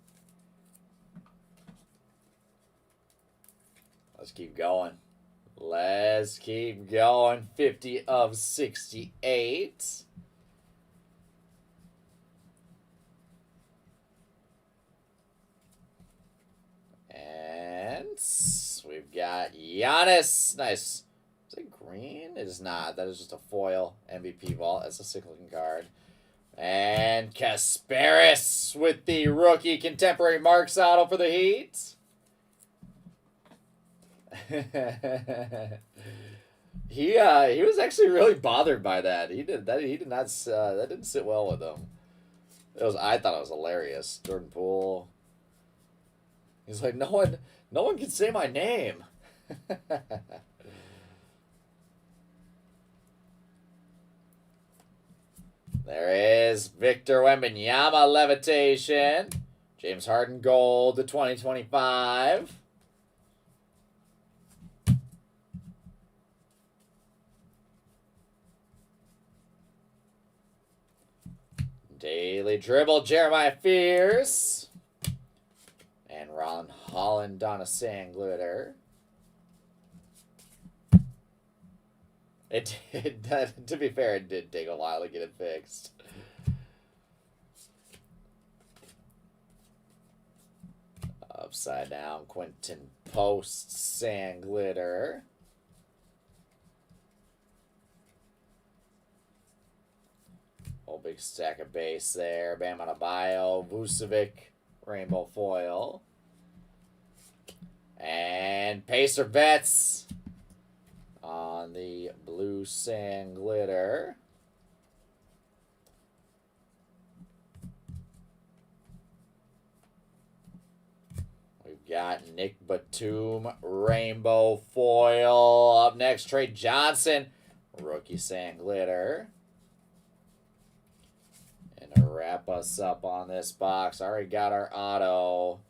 Let's keep going. Let's keep going. 50/68. And we've got Giannis. Nice. Is it green? It is not. That is just a foil MVP vault. That's a cycling card. And Kasparis with the rookie contemporary Marks auto for the Heat. He was actually really bothered by that. He did not. That didn't sit well with him. I thought it was hilarious. Jordan Poole. He's like, no one can say my name. There is Victor Wembanyama levitation. James Harden gold to 2025. Daily dribble, Jeremiah Fears. And Ron Holland on a sand glitter. To be fair, it did take a while to get it fixed. Upside down, Quentin Post, sand glitter. Whole big stack of base there. Bam Adebayo, Vucevic, rainbow foil. And Pacer Bets on the blue sand glitter. We've got Nick Batum, rainbow foil. Up next, Trey Johnson, rookie sand glitter. And to wrap us up on this box, already got our auto.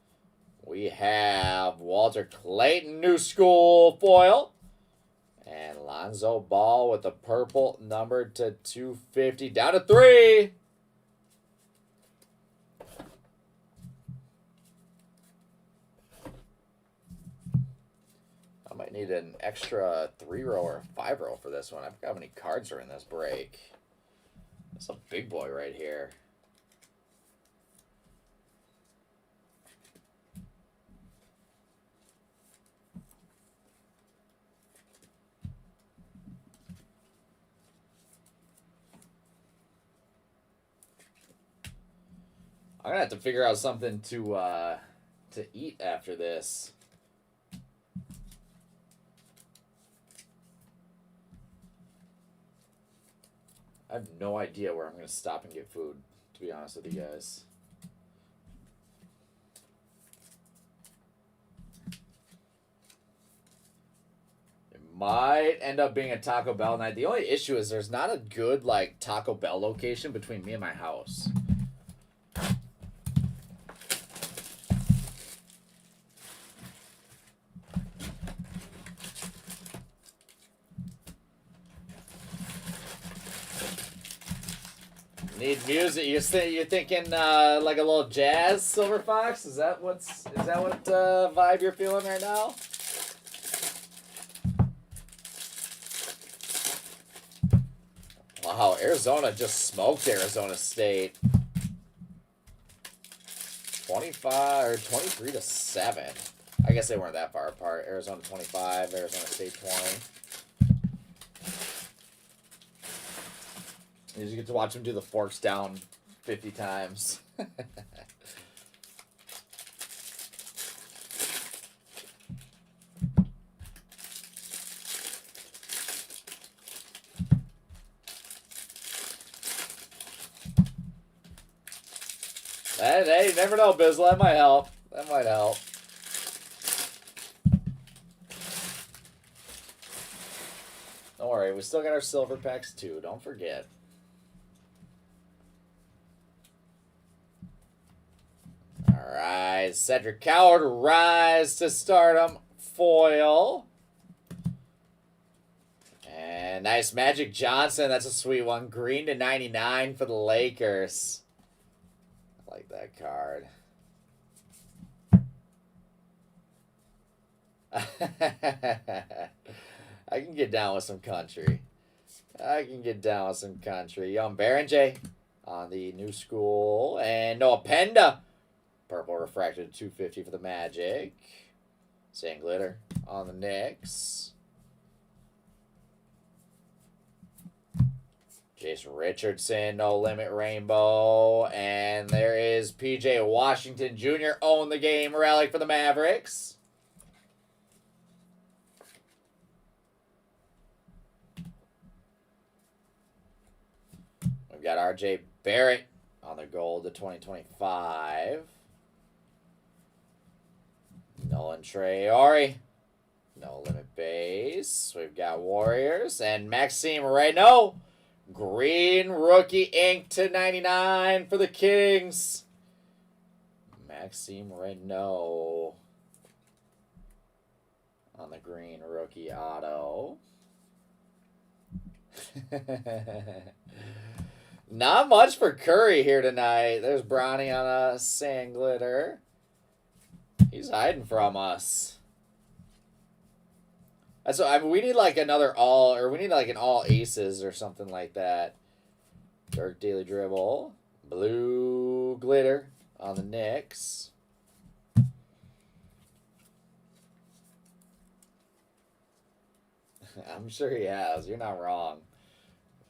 We have Walter Clayton, new school foil. And Lonzo Ball with the purple numbered to 250. Down to 3. I might need an extra 3-row or 5-row for this one. I forgot how many cards are in this break. That's a big boy right here. I'm gonna have to figure out something to eat after this. I have no idea where I'm gonna stop and get food, to be honest with you guys. It might end up being a Taco Bell night. The only issue is there's not a good Taco Bell location between me and my house. Need music. You're thinking like a little jazz, Silver Fox? Is that what vibe you're feeling right now? Wow, Arizona just smoked Arizona State. 23-7. I guess they weren't that far apart. Arizona 25, Arizona State 20. You just get to watch them do the forks down 50 times. Hey, you never know, Bizzle. That might help. That might help. Don't worry, we still got our silver packs too. Don't forget. All right, Cedric Coward, rise to stardom foil. And nice Magic Johnson. That's a sweet one. Green to 99 for the Lakers. I like that card. I can get down with some country. Young Barrenjay on the new school. And Noah Penda. Purple refracted 250 for the Magic. Sand Glitter on the Knicks. Jason Richardson, No Limit Rainbow. And there is PJ Washington Jr. Own the game relic for the Mavericks. We've got RJ Barrett on the gold to 2025. Nolan Traore. No Limit base. We've got Warriors. And Maxime Reynaud. Green rookie ink to 99 for the Kings. Maxime Reynaud on the green rookie auto. Not much for Curry here tonight. There's Bronny on a Sand Glitter. He's hiding from us. So I mean, we need like another all, or we need like an all aces or something like that. Dark Daily Dribble, blue glitter on the Knicks. I'm sure he has. You're not wrong,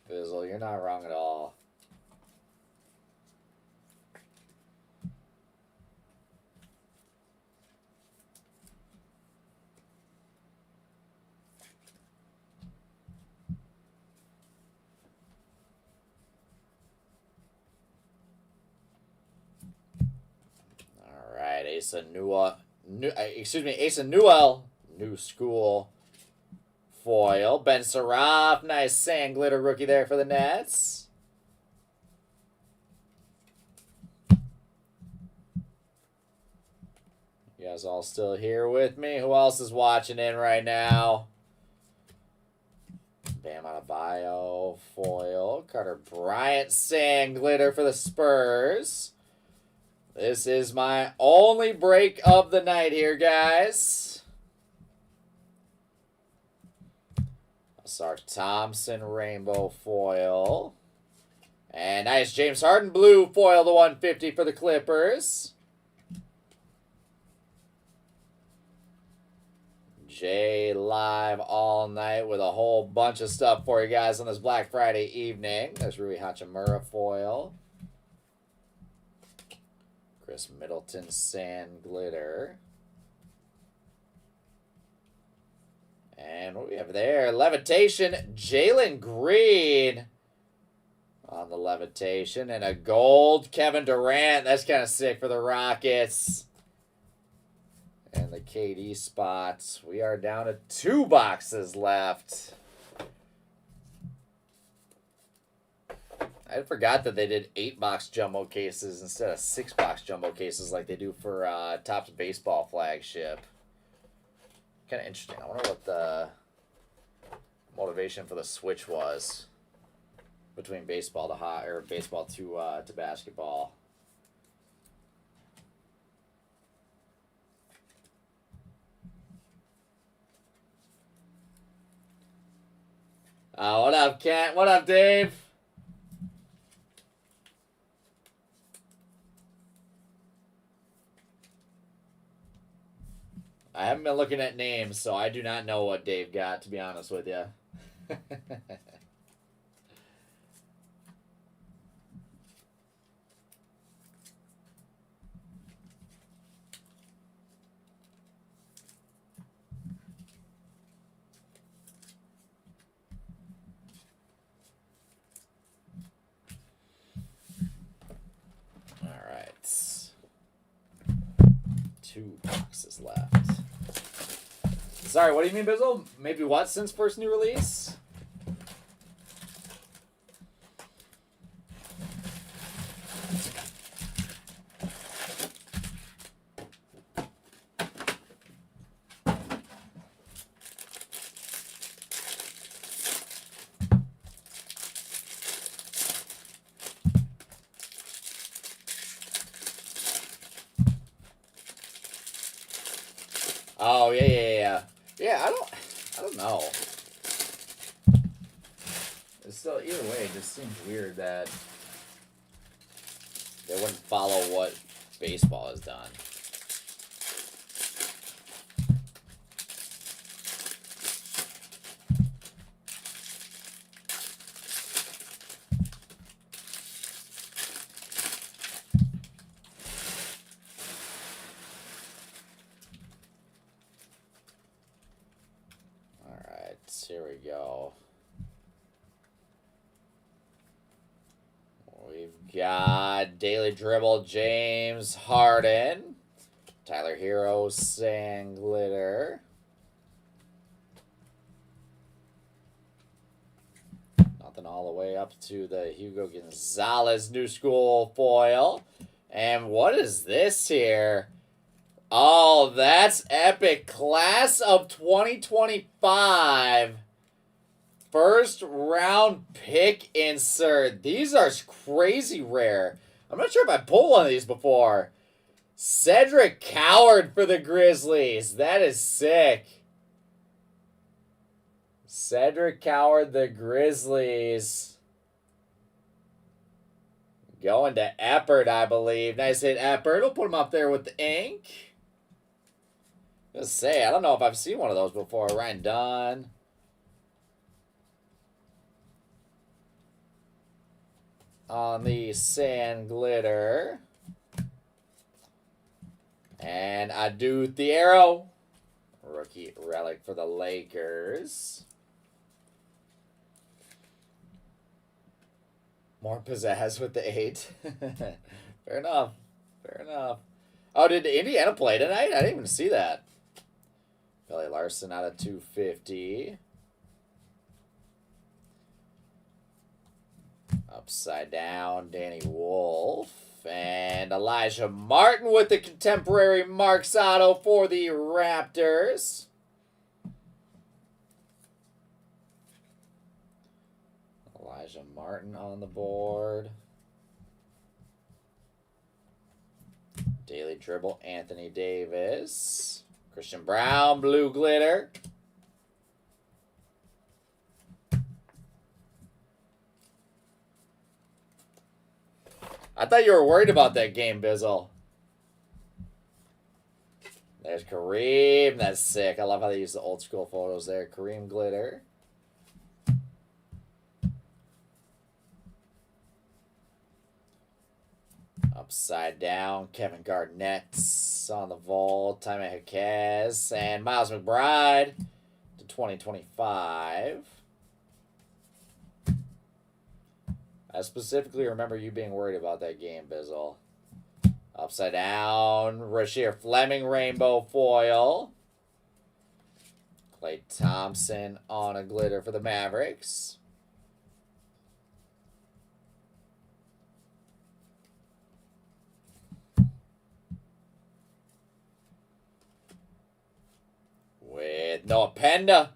Fizzle. You're not wrong at all. Asa Newell, new school foil. Ben Saraf, nice Sand Glitter rookie there for the Nets. You guys all still here with me? Who else is watching in right now? Bam Adebayo foil. Carter Bryant Sand Glitter for the Spurs. This is my only break of the night here, guys. Ausar Thompson rainbow foil. And nice James Harden blue foil to 150 for the Clippers. Jay live all night with a whole bunch of stuff for you guys on this Black Friday evening. There's Rui Hachimura foil. Chris Middleton Sand Glitter. And what do we have there? Levitation, Jalen Green on the Levitation. And a gold Kevin Durant. That's kind of sick for the Rockets. And the KD spots. We are down to 2 boxes left. I forgot that they did 8-box jumbo cases instead of 6-box jumbo cases like they do for Topps Baseball Flagship. Kind of interesting. I wonder what the motivation for the switch was. between baseball to baseball to basketball. What up, Kent? What up, Dave? I haven't been looking at names, so I do not know what Dave got, to be honest with you. All right. 2 boxes left. Sorry, what do you mean, Bizzle? Maybe what since first new release? Oh, yeah. Yeah, I don't know. It's still, either way, it just seems weird that they wouldn't follow what baseball has done. Here we go. We've got Daily Dribble, James Harden, Tyler Hero, Sand Glitter. Nothing all the way up to the Hugo Gonzalez New School foil. And what is this here? Oh, that's epic. Class of 2025. First round pick insert. These are crazy rare. I'm not sure if I pulled one of these before. Cedric Coward for the Grizzlies. That is sick. Cedric Coward, the Grizzlies. Going to Eppert, I believe. Nice hit, Eppert. We'll put him up there with the ink. Just say, I don't know if I've seen one of those before. Ryan Dunn. On the Sand Glitter. And Adu Thiero. Rookie relic for the Lakers. More pizzazz with the 8. Fair enough. Fair enough. Oh, did Indiana play tonight? I didn't even see that. Billy Larson out of 250. Upside down, Danny Wolf. And Elijah Martin with the contemporary Marks Auto for the Raptors. Elijah Martin on the board. Daily Dribble, Anthony Davis. Christian Brown, Blue Glitter. I thought you were worried about that game, Bizzle. There's Kareem. That's sick. I love how they use the old school photos there. Kareem Glitter. Upside down, Kevin Garnett's on the vault. Jaime Jaquez and Miles McBride to 2025. I specifically remember you being worried about that game, Bizzle. Upside down, Rasheer Fleming rainbow foil. Klay Thompson on a glitter for the Mavericks. With Noah Penda.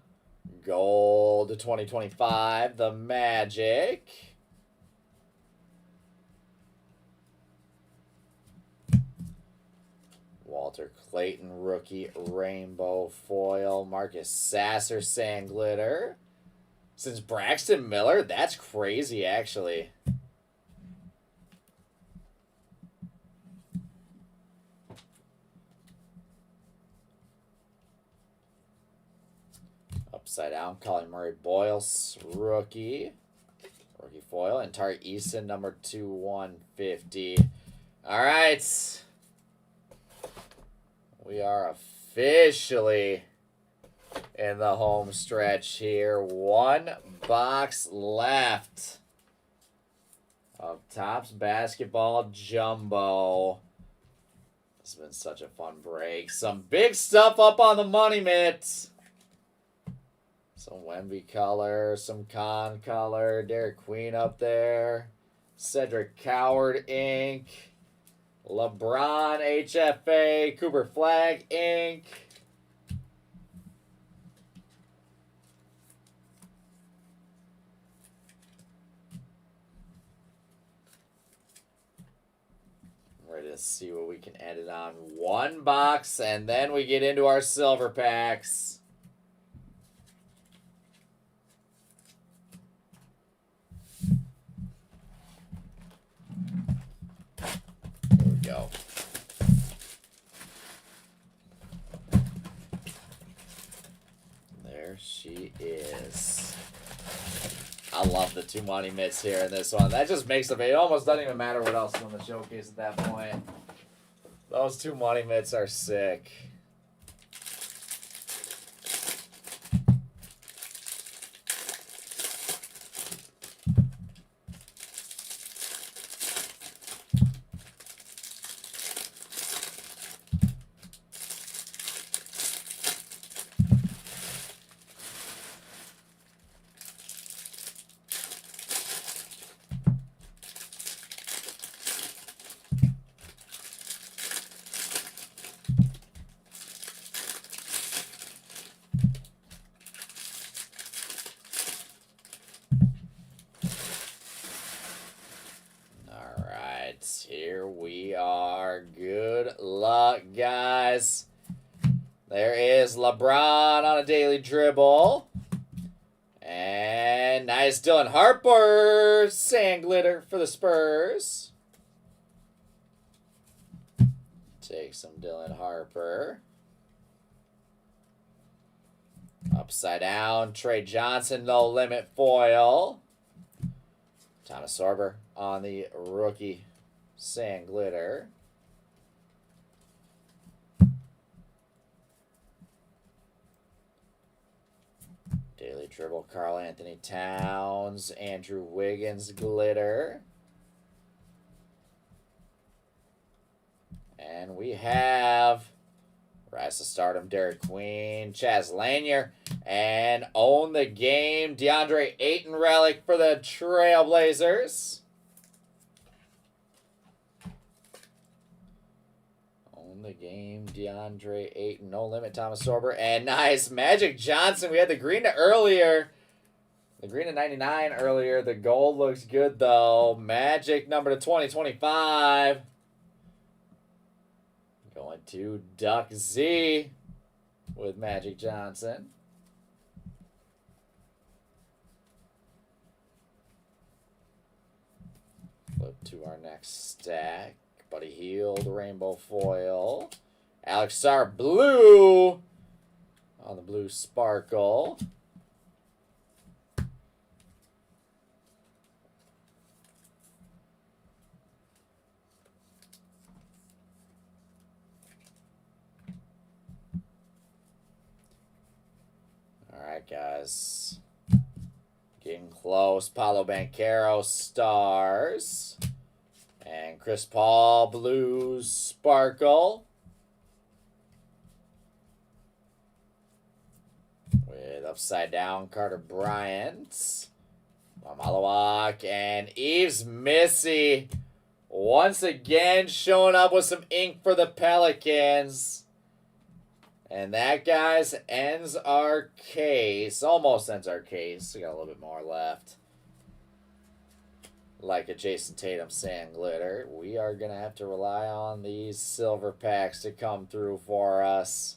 Gold to 2025, the Magic. Walter Clayton, rookie rainbow foil. Marcus Sasser, sand glitter. Since Braxton Miller, that's crazy, actually. Upside down, Colin Murray Boyles, rookie. Rookie foil. And Tari Eason, number 2/150. All right. We are officially in the home stretch here. One box left of Topps Basketball Jumbo. This has been such a fun break. Some big stuff up on the money mitts. Some Wemby color, some Con color, Derek Queen up there, Cedric Coward ink, LeBron HFA, Cooper Flag ink. Ready to see what we can edit on one box, and then we get into our silver packs. There we go. There she is. I love the two money mitts here in this one. That just makes it almost doesn't even matter what else is on the showcase at that point. Those two money mitts are sick. Here we are. Good luck, guys. There is LeBron on a daily dribble. And nice Dylan Harper. Sand glitter for the Spurs. Take some Dylan Harper. Upside down. Trey Johnson, no limit foil. Thomas Sorber on the rookie sand glitter. Daily dribble, Karl Anthony Towns, Andrew Wiggins glitter. And we have Rise to Stardom, Derek Queen, Chaz Lanier, and Own the Game, DeAndre Ayton relic for the Trailblazers. The game, DeAndre Ayton, no limit, Thomas Sorber, and nice Magic Johnson. We had the green to earlier, the green to 99 earlier. The gold looks good though. Magic number to 2025. Going to Duck Z with Magic Johnson. Flip to our next stack. Buddy Hield, rainbow foil. Alex Sarr, blue on the blue sparkle. All right, guys. Getting close. Paolo Banchero, stars. And Chris Paul, blues, sparkle. With upside down, Carter Bryant. Malawak and Yves Missy. Once again, showing up with some ink for the Pelicans. And that, guys, ends our case. Almost ends our case. We got a little bit more left. like a Jason Tatum sand glitter. We are going to have to rely on these silver packs to come through for us.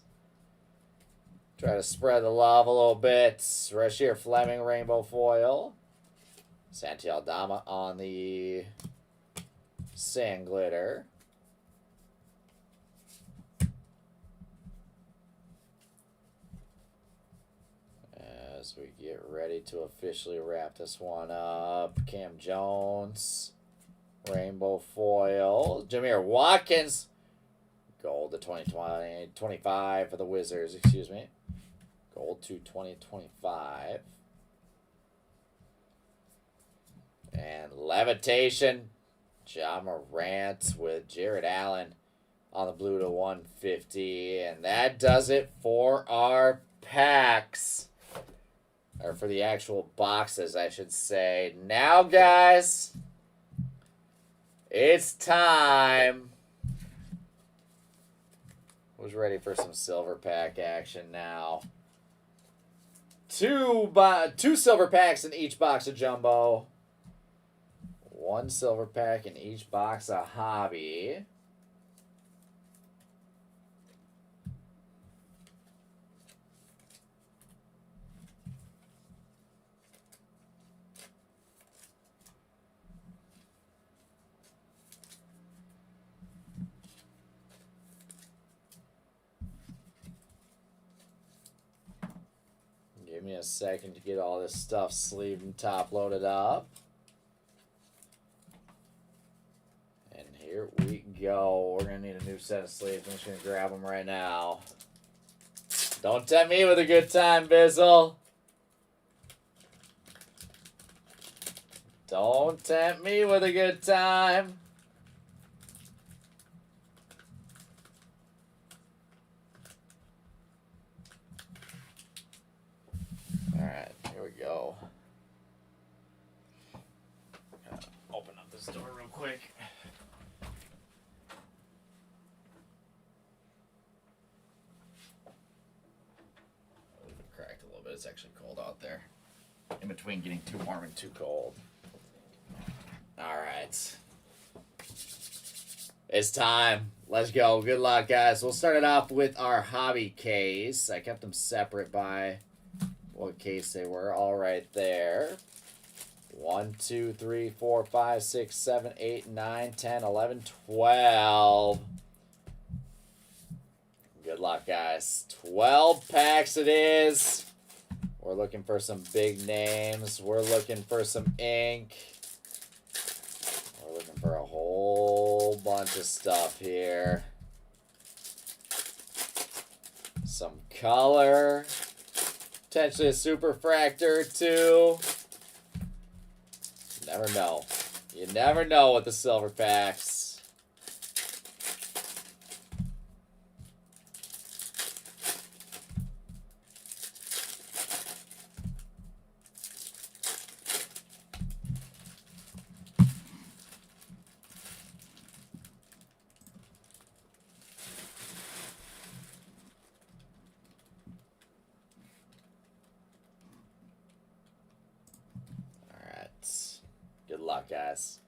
Try to spread the love a little bit. Rasheer Fleming rainbow foil. Santi Aldama on the sand glitter. As we get ready to officially wrap this one up, Cam Jones, rainbow foil. Jameer Watkins, gold to 2025 for the Wizards, excuse me. Gold to 2025. And levitation, Ja Morant with Jared Allen on the blue to 150. And that does it for our packs. Or for the actual boxes, I should say. Now, guys, it's time. Who's ready for some silver pack action now? Two silver packs in each box of Jumbo. One silver pack in each box of Hobby. Give me a second to get all this stuff sleeved and top loaded up. And here we go. We're going to need a new set of sleeves. I'm just going to grab them right now. Don't tempt me with a good time, Bizzle. Don't tempt me with a good time. Alright, here we go. Open up this door real quick. It cracked a little bit. It's actually cold out there. In between getting too warm and too cold. Alright. It's time. Let's go. Good luck, guys. We'll start it off with our hobby case. I kept them separate by what case they were. All right there. 1, 2, 3, 4, 5, 6, 7, 8, 9, 10, 11, 12. Good luck, guys. 12 packs it is. We're looking for some big names. We're looking for some ink. We're looking for a whole bunch of stuff here. Some color. Potentially a superfractor or two. Never know. You never know with the silver packs. Good luck, guys.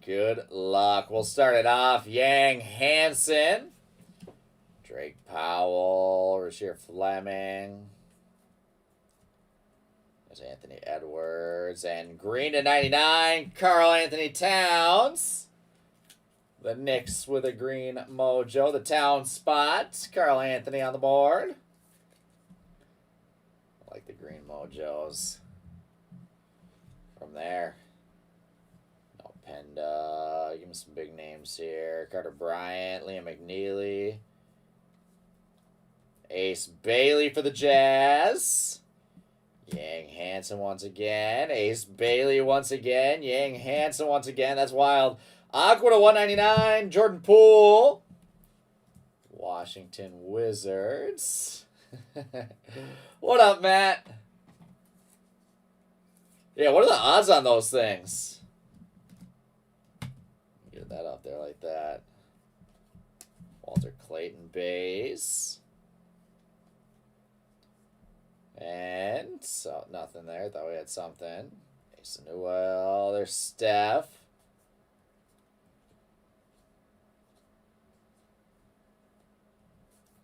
Good luck. We'll start it off. Yang Hansen. Drake Powell. Rasheer Fleming. There's Anthony Edwards. And green to 99. Karl Anthony Towns. The Knicks with a green mojo. The Towns spot. Karl Anthony on the board. I like the green mojos. From there. Penda, give me some big names here. Carter Bryant, Liam McNeely. Ace Bailey for the Jazz. Yang Hansen once again. Ace Bailey once again. Yang Hansen once again. That's wild. Aqua to 199. Jordan Poole. Washington Wizards. What up, Matt? Yeah, what are the odds on those things? Get that up there like that. Walter Clayton base. And so nothing there. Thought we had something. Mason Newell. There's Steph.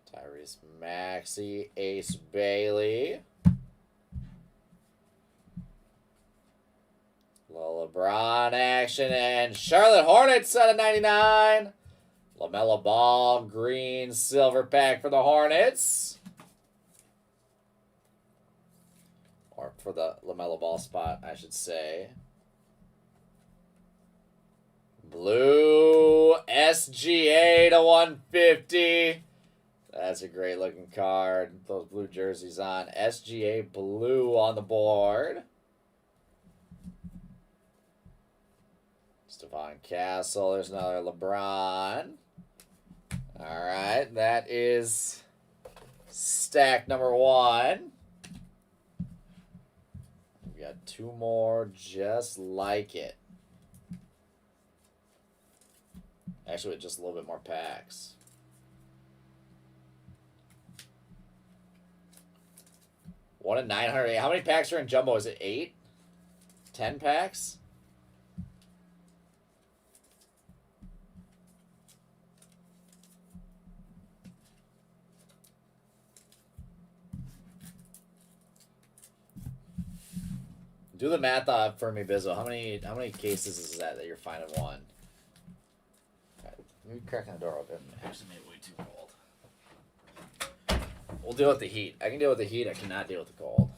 Tyrese Maxey. Ace Bailey. Little LeBron action. And Charlotte Hornets out of 99. LaMelo Ball. Green silver pack for the Hornets. Or for the LaMelo Ball spot, I should say. Blue SGA to 150. That's a great looking card. Those blue jerseys on. SGA blue on the board. Stephon Castle. There's another LeBron. All right, that is stack number 1. We got 2 more just like it. Actually, with just a little bit more packs. One in 908. How many packs are in Jumbo? Is it 8? 10 packs? Do the math for me, Bizzo. How many cases is that you're finding one? Right, maybe cracking the door open. Actually made it way too cold. We'll deal with the heat. I can deal with the heat. I cannot deal with the cold.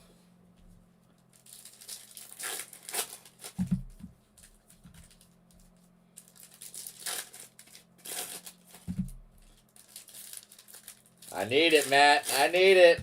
I need it, Matt. I need it.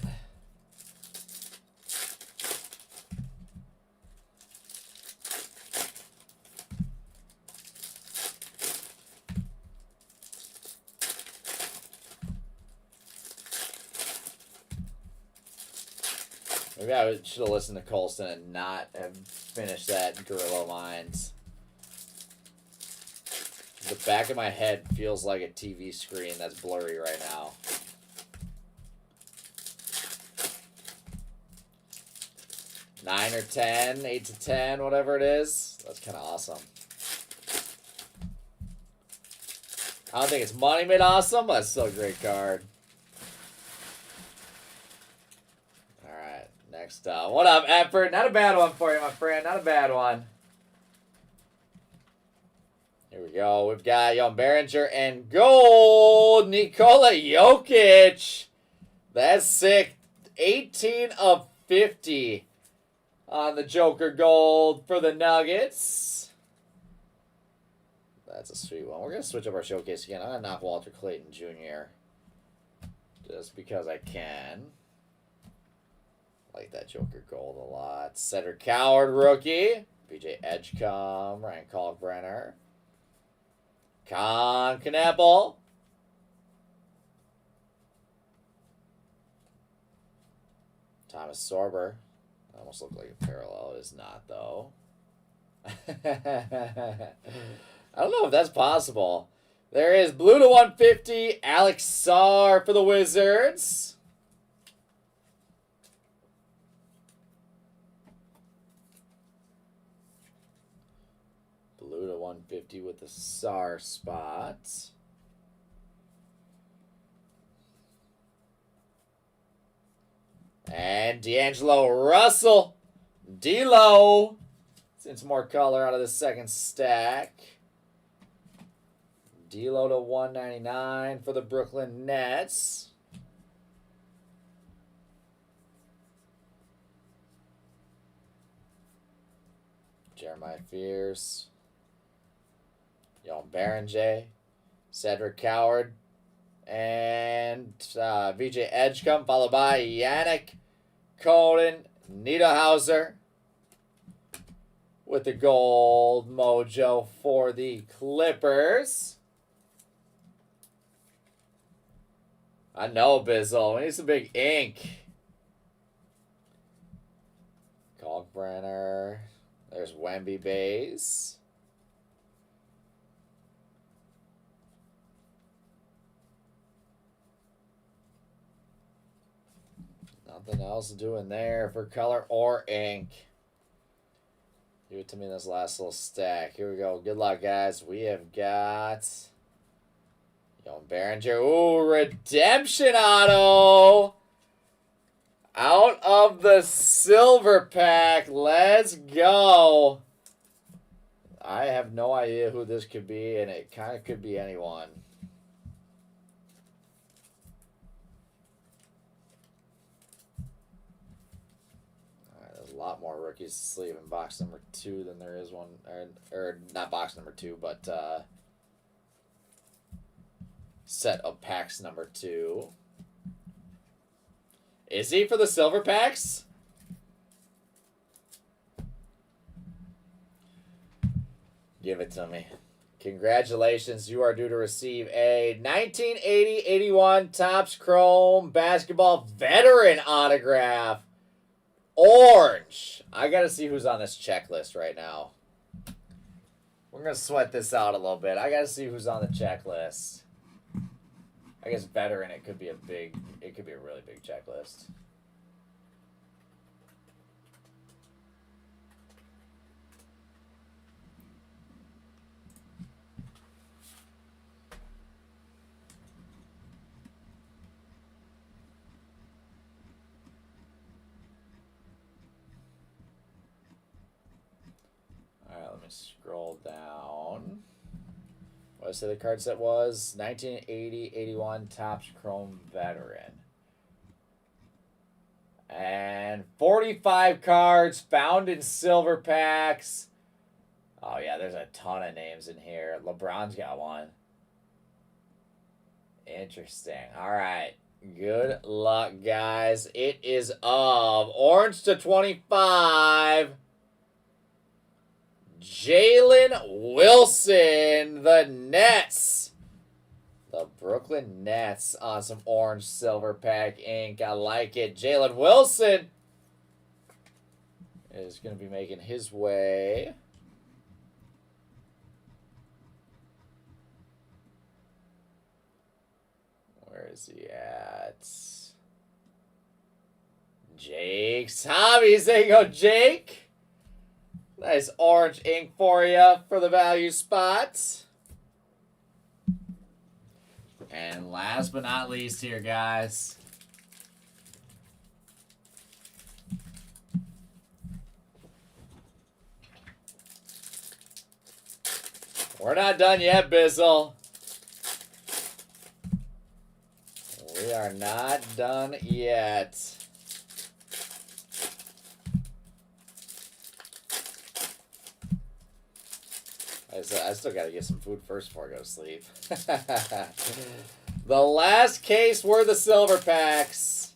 Maybe I should have listened to Colston and not have finished that Gorilla Mines. The back of my head feels like a TV screen that's blurry right now. Nine or 10, 8 to 10, whatever it is. That's kind of awesome. I don't think it's money made awesome, but it's still a great card. Alright, next up. What up, Effort? Not a bad one for you, my friend. Not a bad one. Here we go. We've got Jon Berenger and gold. Nikola Jokic. That's sick. 18 of 50 on the Joker gold for the Nuggets. That's a sweet one. We're going to switch up our showcase again. I'm going to knock Walter Clayton Jr. just because I can. Like that Joker gold a lot. Cedric Coward rookie. BJ Edgecombe. Ryan Kalkbrenner. Con Knappel. Thomas Sorber. Almost look like a parallel. It is not, though. I don't know if that's possible. There is blue to 150. Alex Sarr for the Wizards. Blue to 150 with the Sarr spot. And D'Angelo Russell. D-Lo. Seeing some more color out of the second stack. D-Lo to 199 for the Brooklyn Nets. Jeremiah Fierce. Jon Berenger. Cedric Coward. And VJ Edgecombe, followed by Yannick Colden Niederhauser with the gold mojo for the Clippers. I know, Bizzle. We need some big ink. Kalkbrenner. There's Wemby Bays. Nothing else to do in there for color or ink. Give it to me in this last little stack. Here we go. Good luck, guys. We have got Yoan Behringer. Ooh, redemption auto. Out of the silver pack. Let's go. I have no idea who this could be, and it kind of could be anyone. A lot more rookies to sleeve in box number 2 than there is one, or not box number 2, but set of packs number 2. Is he for the silver packs? Give it to me. Congratulations, you are due to receive a 1980-81 Topps Chrome Basketball Veteran autograph. Orange. I got to see who's on this checklist right now. We're going to sweat this out a little bit. I got to see who's on the checklist. I guess veteran, it could be a really big checklist. Let me scroll down. What did I say the card set was? 1980-81 Topps Chrome Veteran. And 45 cards found in silver packs. Oh, yeah, there's a ton of names in here. LeBron's got one. Interesting. All right. Good luck, guys. It is of orange to 25. Jalen Wilson, the Nets. The Brooklyn Nets on some orange silver pack ink. I like it. Jalen Wilson is going to be making his way. Where is he at? Jake's Hobbies. There you go, Jake. Nice orange ink for you for the value spots. And last but not least here, guys. We're not done yet, Bizzle. We are not done yet. I still got to get some food first before I go to sleep. The last case were the silver packs.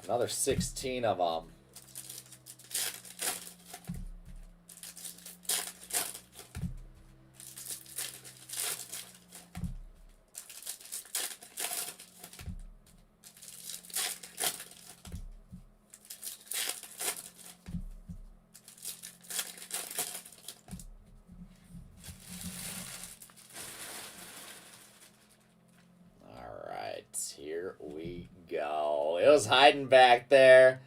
Another 16 of them. Here we go. It was hiding back there.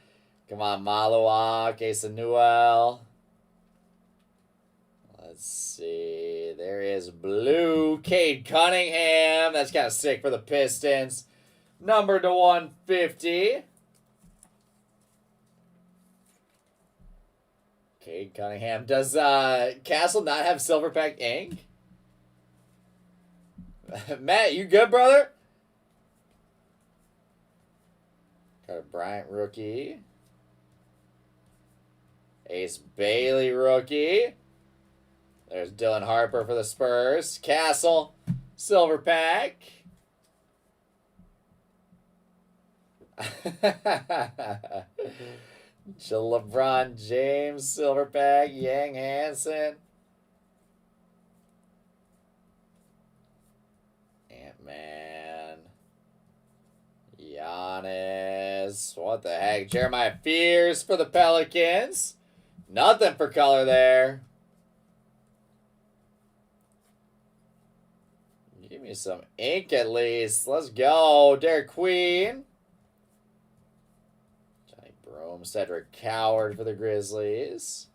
Come on, Malawak, Asa Newell. Let's see. There is blue. Cade Cunningham. That's kind of sick for the Pistons. Number to 150. Cade Cunningham. Does Castle not have silver pack ink? Matt, you good, brother? Got a Bryant rookie. Ace Bailey rookie. There's Dylan Harper for the Spurs. Castle, silver pack. LeBron James, silver pack. Yang Hansen. Ant-Man. Giannis. What the heck? Jeremiah Fears for the Pelicans. Nothing for color there. Give me some ink at least. Let's go. Derek Queen. Johnny Broom, Cedric Coward for the Grizzlies.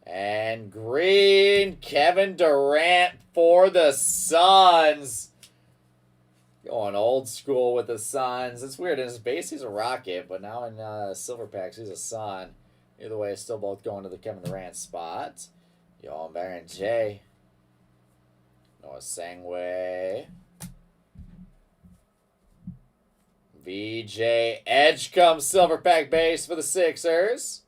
And green, Kevin Durant for the Suns. Going old school with the Suns. It's weird. In his base, he's a Rocket, but now in Silver Packs, he's a Sun. Either way, still both going to the Kevin Durant spot. Yo, Baron J. Noah Sangway. VJ Edgecombe Silver Pack base for the Sixers.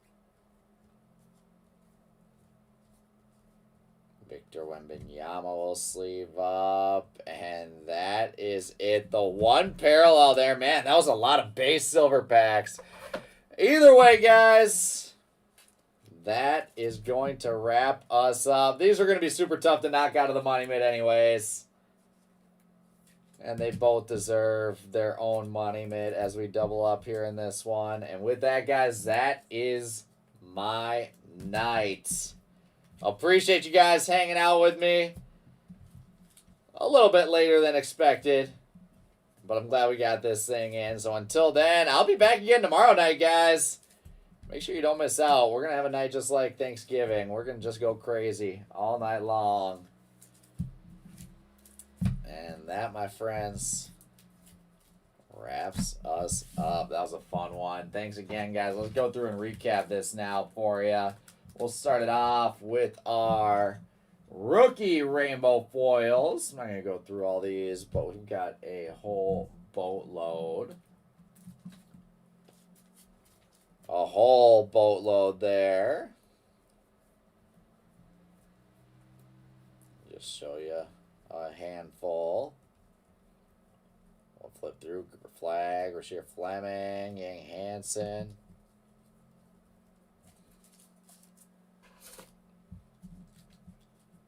Victor Wembanyama will sleeve up. And that is it. The one parallel there. Man, that was a lot of base Silver Packs. Either way, guys, that is going to wrap us up. These are going to be super tough to knock out of the money mid anyways. And they both deserve their own money mid as we double up here in this one. And with that, guys, that is my night. Appreciate you guys hanging out with me. A little bit later than expected. But I'm glad we got this thing in. So until then, I'll be back again tomorrow night, guys. Make sure you don't miss out. We're going to have a night just like Thanksgiving. We're going to just go crazy all night long. And that, my friends, wraps us up. That was a fun one. Thanks again, guys. Let's go through and recap this now for you. We'll start it off with our rookie rainbow foils. I'm not going to go through all these, but we've got a whole boatload. A whole boatload there. Just show you a handful. We'll flip through Cooper Flag, Rasheer Fleming, Yang Hansen.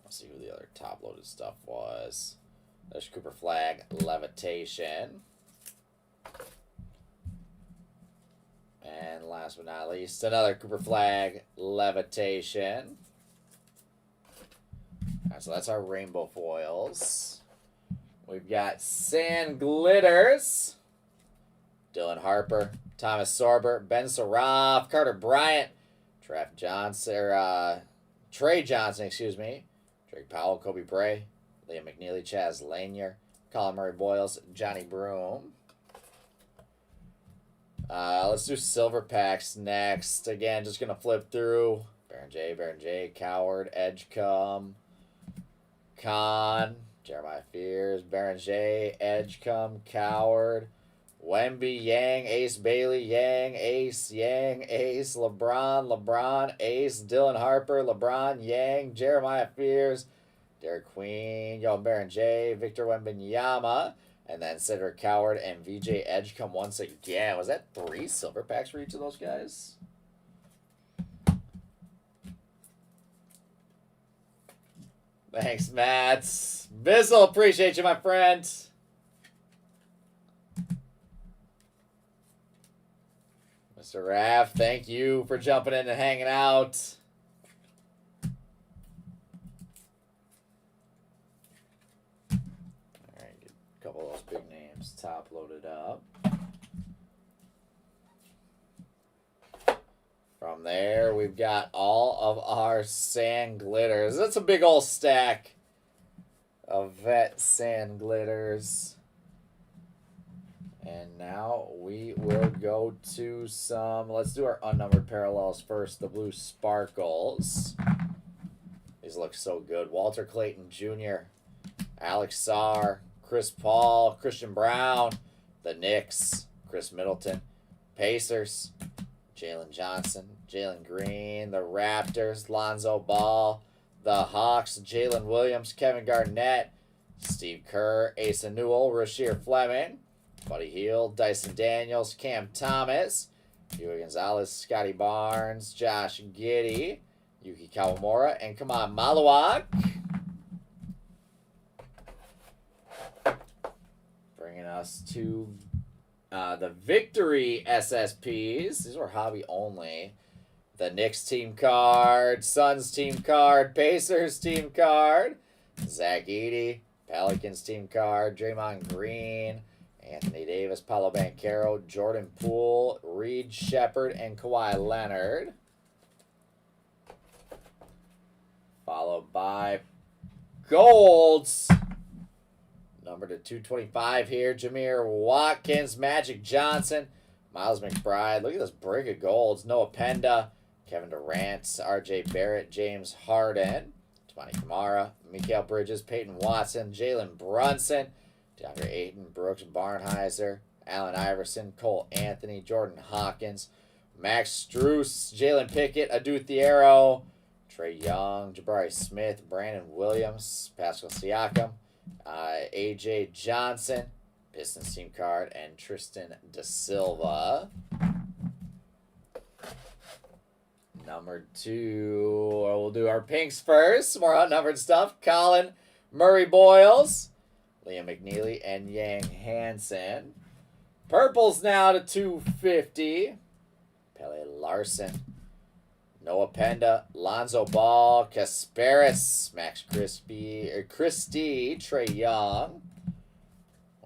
Let's see who the other top-loaded stuff was. There's Cooper Flag, Levitation. And last but not least, another Cooper Flag, Levitation. Alright, so that's our rainbow foils. We've got Sand Glitters. Dylan Harper, Thomas Sorber, Ben Saraf, Carter Bryant, Trey Johnson, excuse me. Drake Powell, Kobe Bray, Liam McNeely, Chaz Lanier, Colin Murray Boyles, Johnny Broom. Let's do Silver Packs next. Again, just going to flip through. Baron J, Coward, Edgecombe, Khan, Jeremiah Fears, Baron J, Edgecombe, Coward, Wemby, Yang, Ace Bailey, Yang, Ace, LeBron, Ace, Dylan Harper, LeBron, Yang, Jeremiah Fears, Derek Queen, Baron J, Victor Wembanyama, and then Cedric Coward and VJ Edgecombe once again. Was that 3 Silver Packs for each of those guys? Thanks, Matt. Bizzle, appreciate you, my friend. Mr. Raff, thank you for jumping in and hanging out. Alright, get a couple of those big names top loaded up. From there, we've got all of our Sand Glitters. That's a big old stack of vet Sand Glitters. And now we will go to some, let's do our unnumbered parallels first, the blue sparkles. These look so good. Walter Clayton Jr., Alex Sarr, Chris Paul, Christian Brown, the Knicks, Chris Middleton, Pacers, Jalen Johnson, Jalen Green, the Raptors, Lonzo Ball, the Hawks, Jalen Williams, Kevin Garnett, Steve Kerr, Asa Newell, Rasheer Fleming, Buddy Hield, Dyson Daniels, Cam Thomas, Hugo Gonzalez, Scotty Barnes, Josh Giddey, Yuki Kawamura, and come on, Maluak. Bringing us to the Victory SSPs. These were hobby only. The Knicks team card, Suns team card, Pacers team card, Zach Edey, Pelicans team card, Draymond Green, Anthony Davis, Paulo Banchero, Jordan Poole, Reed Shepherd, and Kawhi Leonard. Followed by golds. Number to 225 here. Jameer Watkins, Magic Johnson, Miles McBride. Look at this break of golds. Noah Penda, Kevin Durant, RJ Barrett, James Harden, Toumani Camara, Mikal Bridges, Peyton Watson, Jalen Brunson, DeAndre Ayton, Brooks Barnheiser, Allen Iverson, Cole Anthony, Jordan Hawkins, Max Strus, Jalen Pickett, Adu Thiero, Trae Young, Jabari Smith, Brandon Williams, Pascal Siakam, AJ Johnson, Pistons team card, and Tristan Da Silva. Number 2, we'll do our pinks first. More outnumbered stuff. Colin Murray Boyles, Liam McNeely, and Yang Hansen. Purples now to 250. Pele Larson, Noah Penda, Lonzo Ball, Kasparis, Max Christie, Trae Young.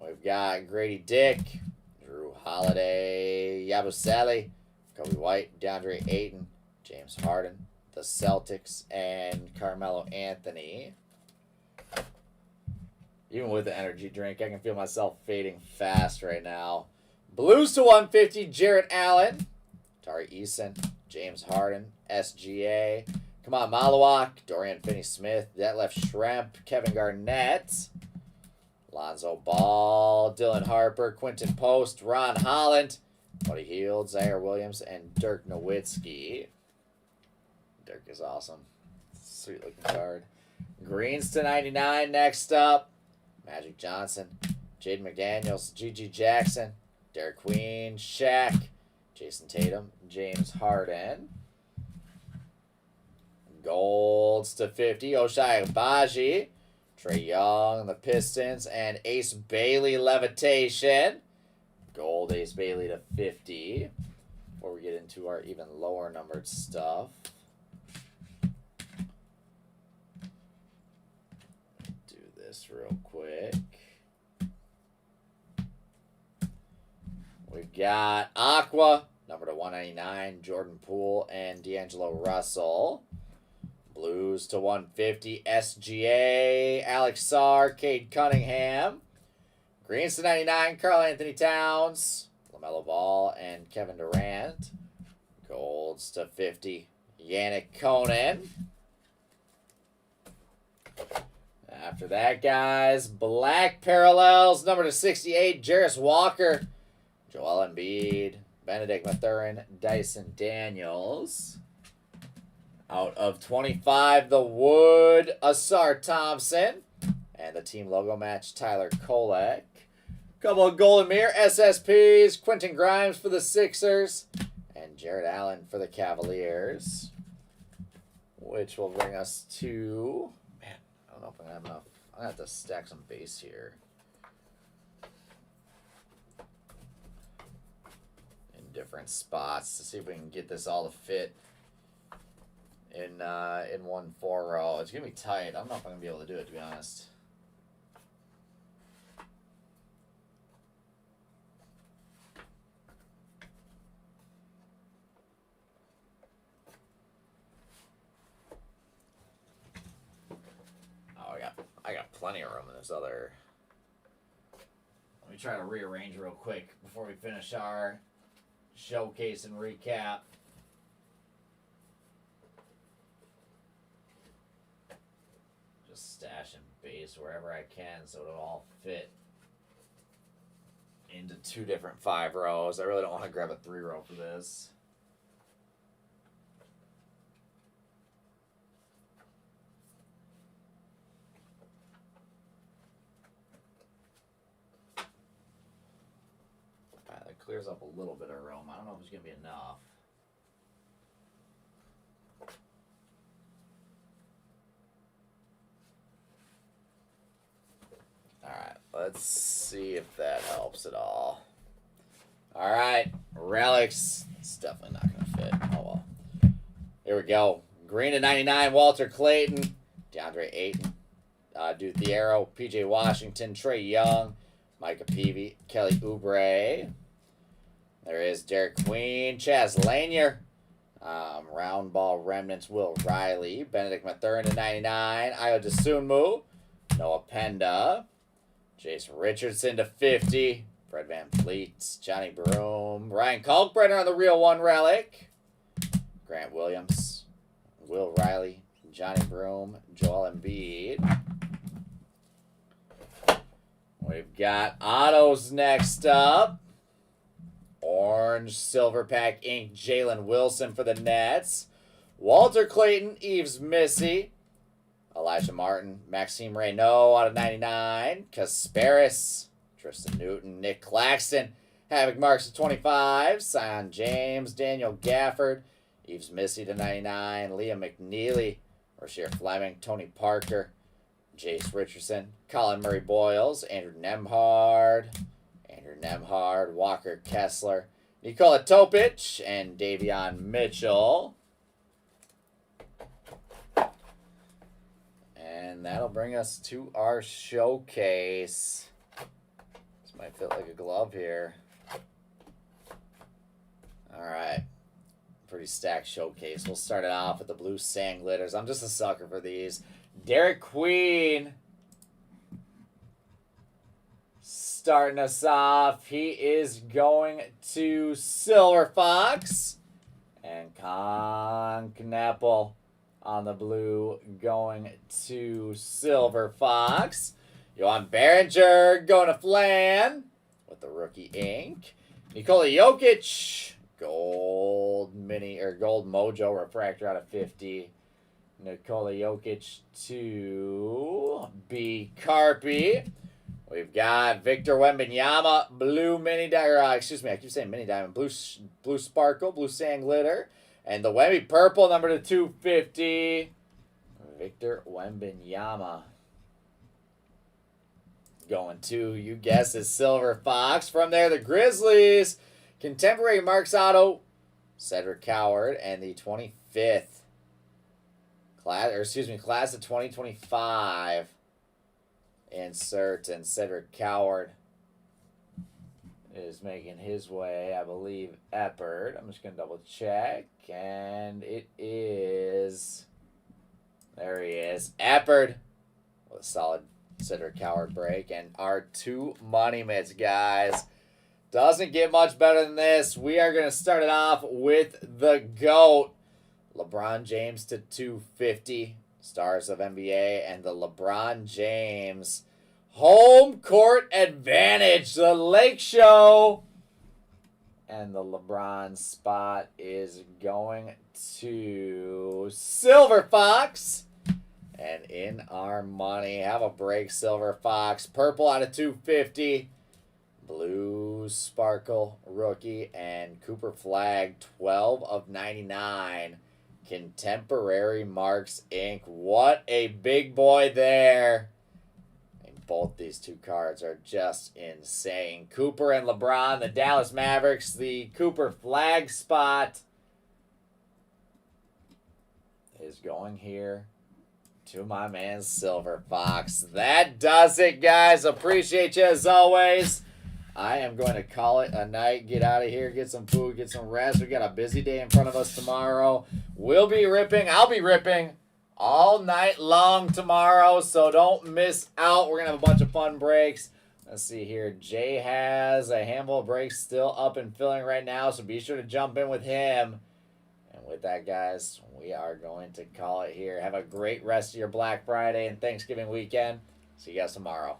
We've got Grady Dick, Drew Holiday, Yabusele, Kobe White, DeAndre Ayton, James Harden, the Celtics, and Carmelo Anthony. Even with the energy drink, I can feel myself fading fast right now. Blues to 150, Jarrett Allen, Tari Eason, James Harden, SGA, Kamal Malawak, Dorian Finney-Smith, Detlef Schrempf, Kevin Garnett, Lonzo Ball, Dylan Harper, Quentin Post, Ron Holland, Buddy Hield, Zaire Williams, and Dirk Nowitzki. Dirk is awesome. Sweet looking card. Greens to 99 next up. Magic Johnson, Jaden McDaniels, G.G. Jackson, Derek Queen, Shaq, Jason Tatum, James Harden. Golds to 50, Ochai Agbaji, Trae Young, the Pistons, and Ace Bailey Levitation. Gold Ace Bailey to 50. Before we get into our even lower numbered stuff. Do this real quick. We've got Aqua, number to 199, Jordan Poole and D'Angelo Russell. Blues to 150, SGA, Alex Sarr, Cade Cunningham. Greens to 99, Karl Anthony Towns, LaMelo Ball, and Kevin Durant. Golds to 50, Yannick Konen. After that, guys, black parallels, number to 68, Jarris Walker, Joel Embiid, Benedict Mathurin, Dyson Daniels. Out of 25, the Wood, Asar Thompson. And the team logo match, Tyler Kolek. Couple of Golden Mirror SSPs, Quentin Grimes for the Sixers, and Jarrett Allen for the Cavaliers. Which will bring us to... Man, I don't know if I'm going to have enough. I'm going to have to stack some base here. In different spots to see if we can get this all to fit in one 4-row. It's gonna be tight. I don't know if I'm gonna be able to do it, to be honest. Oh, I got plenty of room in this other. Let me try to rearrange real quick before we finish our showcase and recap. Stashing base wherever I can so it'll all fit into 2 different 5 rows. I really don't want to grab a 3-row for this. Alright, that clears up a little bit of room. I don't know if it's going to be enough. Alright, let's see if that helps at all. Alright, relics. It's definitely not going to fit. Oh well. Here we go. Green to 99, Walter Clayton, DeAndre Ayton, Adu Thiero, PJ Washington, Trae Young, Micah Peavy, Kelly Oubre. There is Derek Queen, Chaz Lanier. Round ball remnants, Will Riley, Benedict Mathurin to 99, Ayo Dosunmu, Noah Penda, Jason Richardson to 50, Fred Van Vliet, Johnny Broom, Ryan Kalkbrenner on the Real One relic, Grant Williams, Will Riley, Johnny Broom, Joel Embiid. We've got autos next up. Orange Silver Pack Ink Jalen Wilson for the Nets. Walter Clayton, Yves Missy. Elijah Martin, Maxime Reynaud out of 99. Kasparis, Tristan Newton, Nick Claxton. Havoc Marks to 25. Sion James, Daniel Gafford. Yves Missy to 99. Liam McNeely. Rasheer Fleming, Tony Parker. Jace Richardson. Colin Murray Boyles. Andrew Nembhard. Walker Kessler, Nikola Topic, and Davion Mitchell. And that'll bring us to our showcase. This might fit like a glove here. All right. Pretty stacked showcase. We'll start it off with the blue sand glitters. I'm just a sucker for these. Derek Queen. Starting us off, he is going to Silver Fox. And Con Knappel on the blue going to Silver Fox. Johan Berenger going to Flan with the rookie ink. Nikola Jokic, gold mojo refractor out of 50. Nikola Jokic to B. Carpy. We've got Victor Wembanyama, blue mini diamond. I keep saying mini diamond. Blue sparkle, blue sand glitter. And the Wemby purple, number to 250. Victor Wembanyama. Going to, you guessed it, Silver Fox. From there, the Grizzlies. Contemporary Marks Auto, Cedric Coward. And the 25th. Class of 2025. Insert, and Cedric Coward is making his way, I believe, Eppard. I'm just going to double check, and it is, there he is, Eppard with a solid Cedric Coward break, and our 2 money mitts, guys. Doesn't get much better than this. We are going to start it off with the GOAT, LeBron James to 250. Stars of NBA, and the LeBron James home court advantage, the Lake Show. And the LeBron spot is going to Silver Fox. And in our money, have a break, Silver Fox. Purple out of 250. Blue Sparkle rookie, and Cooper Flag 12 of 99. Contemporary Marks Inc. What a big boy there. And both these 2 cards are just insane. Cooper and LeBron, the Dallas Mavericks, the Cooper Flag spot is going here to my man Silver Fox. That does it, guys. Appreciate you as always. I am going to call it a night. Get out of here. Get some food. Get some rest. We got a busy day in front of us tomorrow. I'll be ripping all night long tomorrow, so don't miss out. We're going to have a bunch of fun breaks. Let's see here. Jay has a handful of breaks still up and filling right now, so be sure to jump in with him. And with that, guys, we are going to call it here. Have a great rest of your Black Friday and Thanksgiving weekend. See you guys tomorrow.